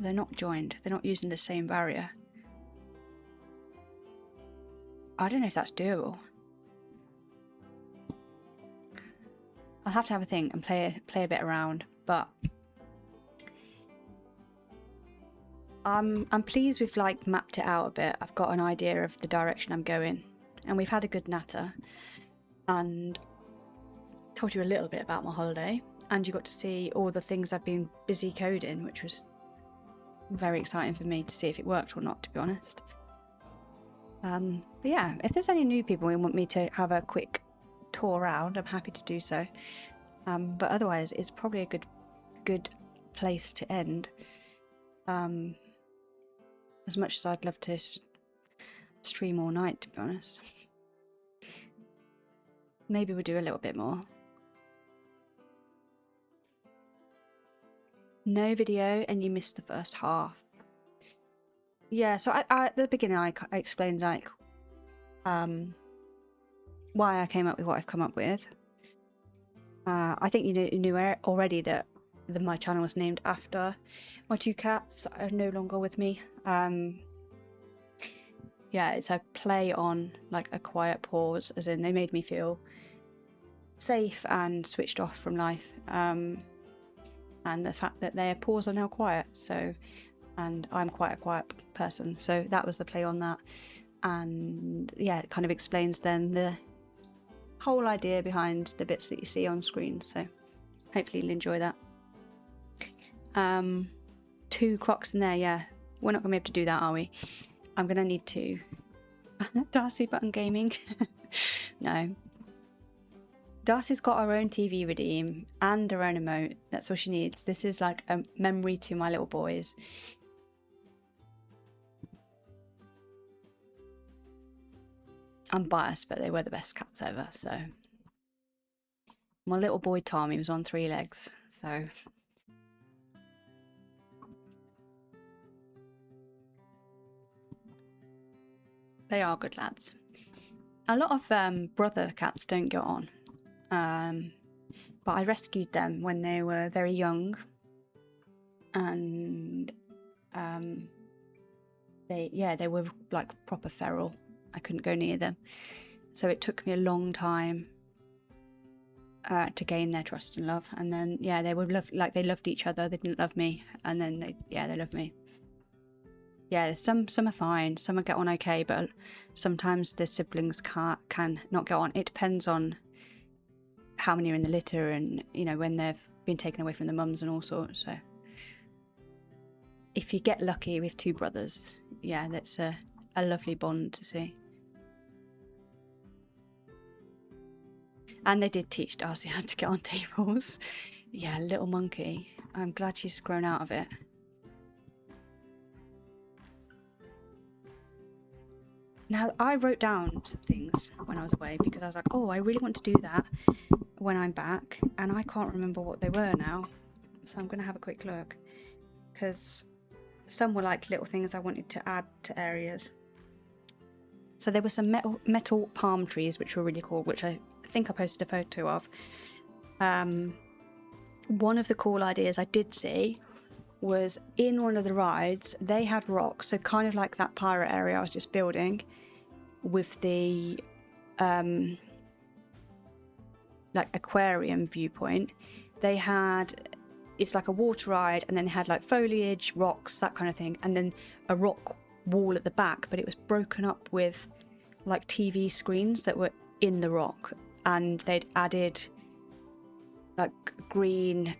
They're not joined. They're not using the same barrier. I don't know if that's doable. I'll have to have a think and play a bit around, but I'm pleased we've like mapped it out a bit. I've got an idea of the direction I'm going, and we've had a good natter, and told you a little bit about my holiday, and you got to see all the things I've been busy coding, which was very exciting for me to see if it worked or not, to be honest. But yeah, if there's any new people who want me to have a quick tour around, I'm happy to do so. But otherwise, it's probably a good place to end. As much as I'd love to stream all night, to be honest. Maybe we'll do a little bit more. No video and you missed the first half. Yeah, so I at the beginning I explained like why I came up with what I've come up with. I think you knew already that my channel was named after my 2 cats that are no longer with me. Yeah, it's a play on like a quiet pause, as in they made me feel safe and switched off from life. and the fact that their paws are now quiet. So, and I'm quite a quiet person, so that was the play on that. And yeah, it kind of explains then the whole idea behind the bits that you see on screen. So hopefully you'll enjoy that. 2 crocs in there, yeah. We're not gonna be able to do that, are we? I'm gonna need to. Darcy Button Gaming. No. Darcy's got her own TV redeem and her own emote. That's all she needs. This is like a memory to my little boys. I'm biased, but they were the best cats ever, so. My little boy Tommy was on 3 legs, so. They are good lads. A lot of brother cats don't get on. But I rescued them when they were very young. And they were like proper feral. I couldn't go near them. So it took me a long time to gain their trust and love. And then, yeah, they were they loved each other. They didn't love me. And then they loved me. Yeah, some are fine, some get on okay, but sometimes the siblings can not get on. It depends on how many are in the litter and, you know, when they've been taken away from the mums and all sorts. So if you get lucky with 2 brothers, yeah, that's a lovely bond to see. And they did teach Darcy how to get on tables. Yeah, little monkey. I'm glad she's grown out of it. Now, I wrote down some things when I was away because I was like, oh, I really want to do that when I'm back. And I can't remember what they were now. So I'm going to have a quick look. Because some were like little things I wanted to add to areas. So there were some metal palm trees, which were really cool, which I think I posted a photo of. One of the cool ideas I did see was in one of the rides, they had rocks, so kind of like that pirate area I was just building with the like aquarium viewpoint. They had, it's like a water ride, and then they had like foliage, rocks, that kind of thing, and then a rock wall at the back, but it was broken up with like TV screens that were in the rock, and they'd added like green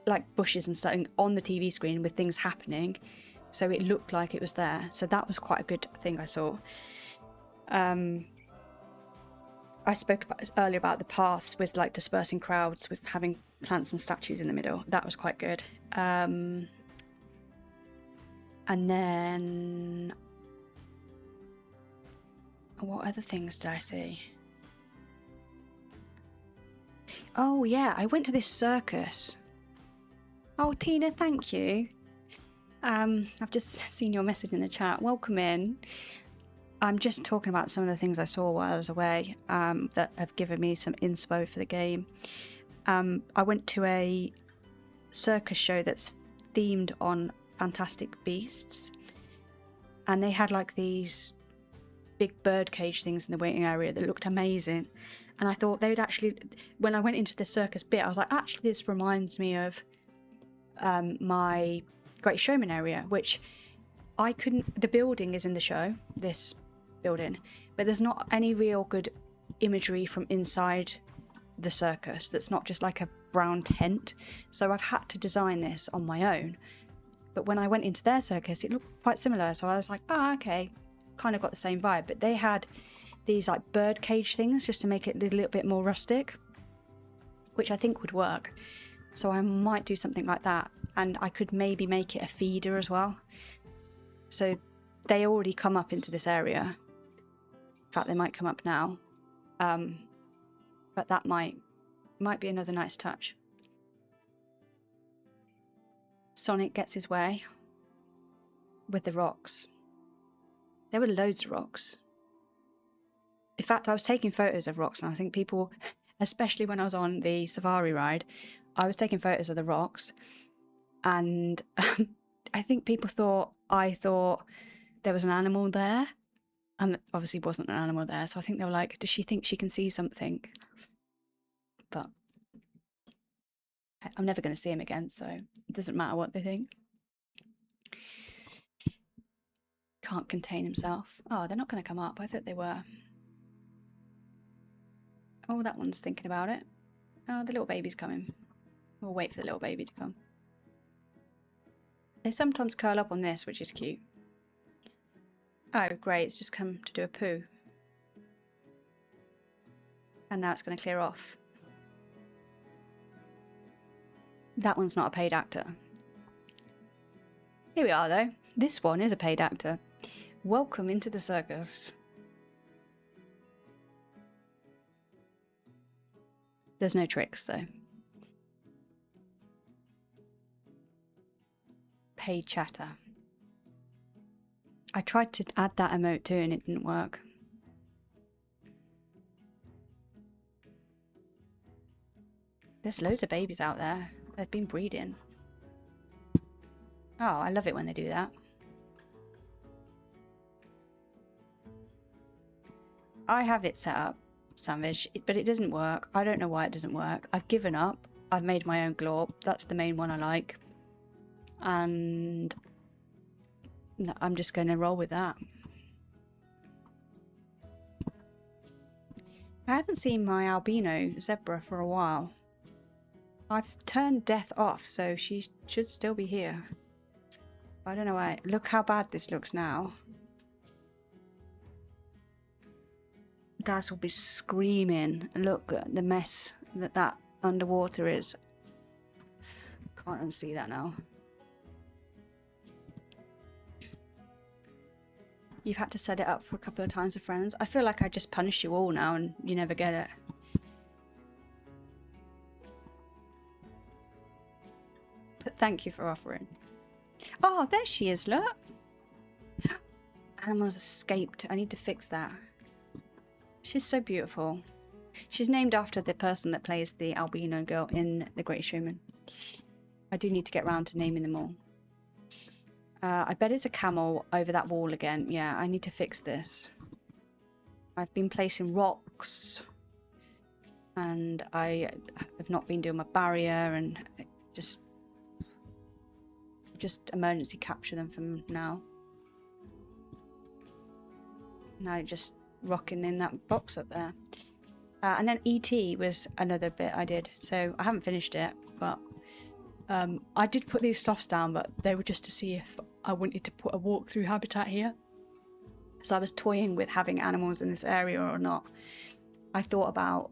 like bushes and stuff on the TV screen with things happening, so it looked like it was there. So that was quite a good thing I saw. I spoke earlier about the paths with like dispersing crowds with having plants and statues in the middle. That was quite good. And then what other things did I see? Oh yeah, I went to this circus. Oh, Tina, thank you. I've just seen your message in the chat. Welcome in. I'm just talking about some of the things I saw while I was away that have given me some inspo for the game. I went to a circus show that's themed on fantastic beasts. And they had like these big bird cage things in the waiting area that looked amazing. And I thought they would actually, when I went into the circus bit, I was like, actually, this reminds me of my Great Showman area, which I couldn't, the building is in the show, this building, but there's not any real good imagery from inside the circus that's not just like a brown tent. So I've had to design this on my own. But when I went into their circus, it looked quite similar. So I was like, okay, kind of got the same vibe. But they had these like bird cage things just to make it a little bit more rustic, which I think would work. So I might do something like that, and I could maybe make it a feeder as well. So they already come up into this area. In fact, they might come up now. But that might be another nice touch. Sonic gets his way with the rocks. There were loads of rocks. In fact, I was taking photos of rocks, and I think people, especially when I was on the safari ride, I was taking photos of the rocks, and I think people thought I thought there was an animal there, and obviously wasn't an animal there. So I think they were like, does she think she can see something? But I'm never going to see him again, so it doesn't matter what they think. Can't contain himself. Oh, they're not going to come up. I thought they were. Oh, that one's thinking about it. Oh, the little baby's coming. We'll wait for the little baby to come. They sometimes curl up on this, which is cute. Oh, great. It's just come to do a poo. And now it's going to clear off. That one's not a paid actor. Here we are, though. This one is a paid actor. Welcome into the circus. There's no tricks, though. Paid chatter. I tried to add that emote too and it didn't work. There's loads of babies out there. They've been breeding. Oh, I love it when they do that. I have it set up, Savage, but it doesn't work. I don't know why it doesn't work. I've given up. I've made my own glorp. That's the main one I like. And no, I'm just going to roll with that. I haven't seen my albino zebra for a while. I've turned death off, so she should still be here. I don't know why. Look how bad this looks now. Daz will be screaming. Look at the mess that underwater is. Can't unsee that now. You've had to set it up for a couple of times with friends. I feel like I just punish you all now and you never get it. But thank you for offering. Oh, there she is, look. Animals escaped. I need to fix that. She's so beautiful. She's named after the person that plays the albino girl in The Great Showman. I do need to get round to naming them all. I bet it's a camel over that wall again. Yeah, I need to fix this. I've been placing rocks. And I have not been doing my barrier and just emergency capture them from now. Now just rocking in that box up there. And then E.T. was another bit I did. So I haven't finished it, but I did put these stuffs down, but they were just to see if I wanted to put a walkthrough habitat here. So I was toying with having animals in this area or not. I thought about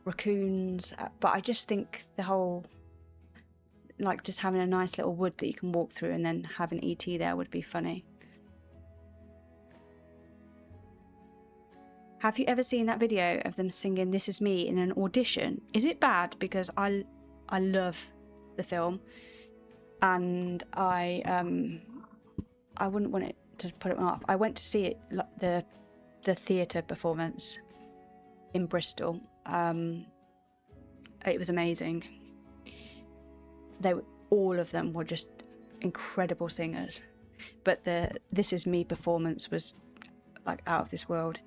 raccoons, but I just think the whole, like just having a nice little wood that you can walk through and then having E.T. there would be funny. Have you ever seen that video of them singing This Is Me in an audition? Is it bad? Because I love the film and I wouldn't want it to put it off. I went to see it, the theatre performance in Bristol. It was amazing. All of them were just incredible singers. But the This Is Me performance was like out of this world.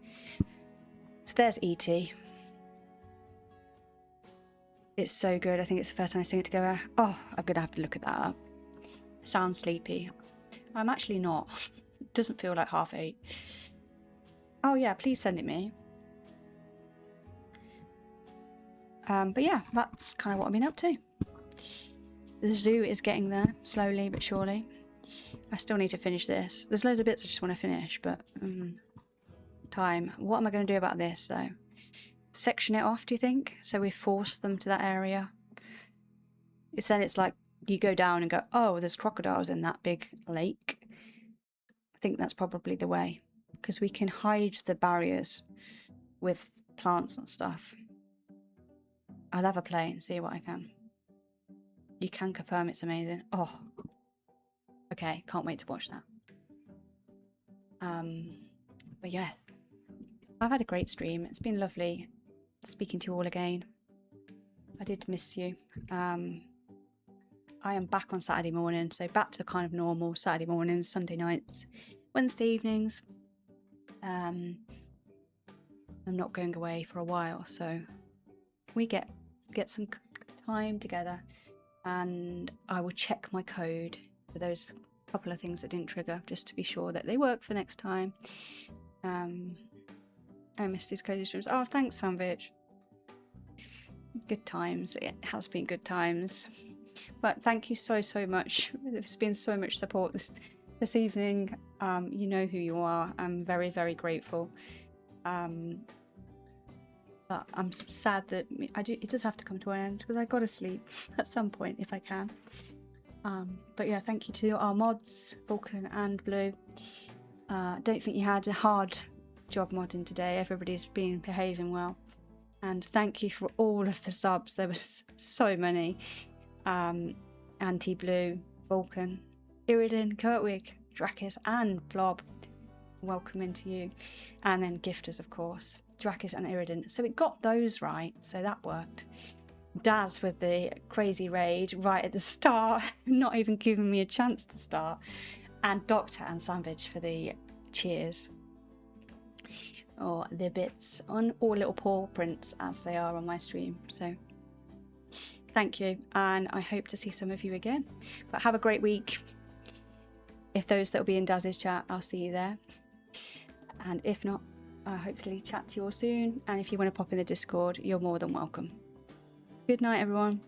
So there's E.T. It's so good. I think it's the first time I sing it together. Oh, I'm going to have to look at that up. Sound sleepy. I'm actually not. It doesn't feel like 8:30. Oh yeah, please send it me. But yeah, that's kind of what I've been up to. The zoo is getting there, slowly but surely. I still need to finish this. There's loads of bits I just want to finish, but time. What am I going to do about this, though? Section it off, do you think? So we force them to that area? It's like you go down and go, oh, there's crocodiles in that big lake. I think that's probably the way. Because we can hide the barriers with plants and stuff. I'll have a play and see what I can. You can confirm it's amazing. Oh. Okay, can't wait to watch that. But yeah, I've had a great stream. It's been lovely speaking to you all again. I did miss you. I am back on Saturday morning, so back to kind of normal Saturday mornings, Sunday nights, Wednesday evenings. I'm not going away for a while, so we get some time together. and I will check my code for those couple of things that didn't trigger, just to be sure that they work for next time. I missed these cozy streams. Oh, thanks, Sandwich. Good times. It has been good times. But thank you so much. There's been so much support this evening. You know who you are. I'm very, very grateful. But I'm sad that it does have to come to an end, because I gotta sleep at some point if I can. But yeah, thank you to our mods, Vulcan and Blue. Don't think you had a hard job modding today. Everybody's been behaving well. And thank you for all of the subs. There was so many. Anti-Blue, Vulcan, Iridan, Kurtwig, Drakis and Blob. Welcome into you. And then gifters, of course. Drakis and Iridan. So it got those right. So that worked. Daz with the crazy raid right at the start. Not even giving me a chance to start. And Doctor and Sandwich for the cheers. Or the bits on all little paw prints as they are on my stream. So thank you, and I hope to see some of you again. But have a great week. If those that will be in Daz's chat, I'll see you there. And if not, I'll hopefully chat to you all soon. And if you want to pop in the Discord, you're more than welcome. Good night, everyone.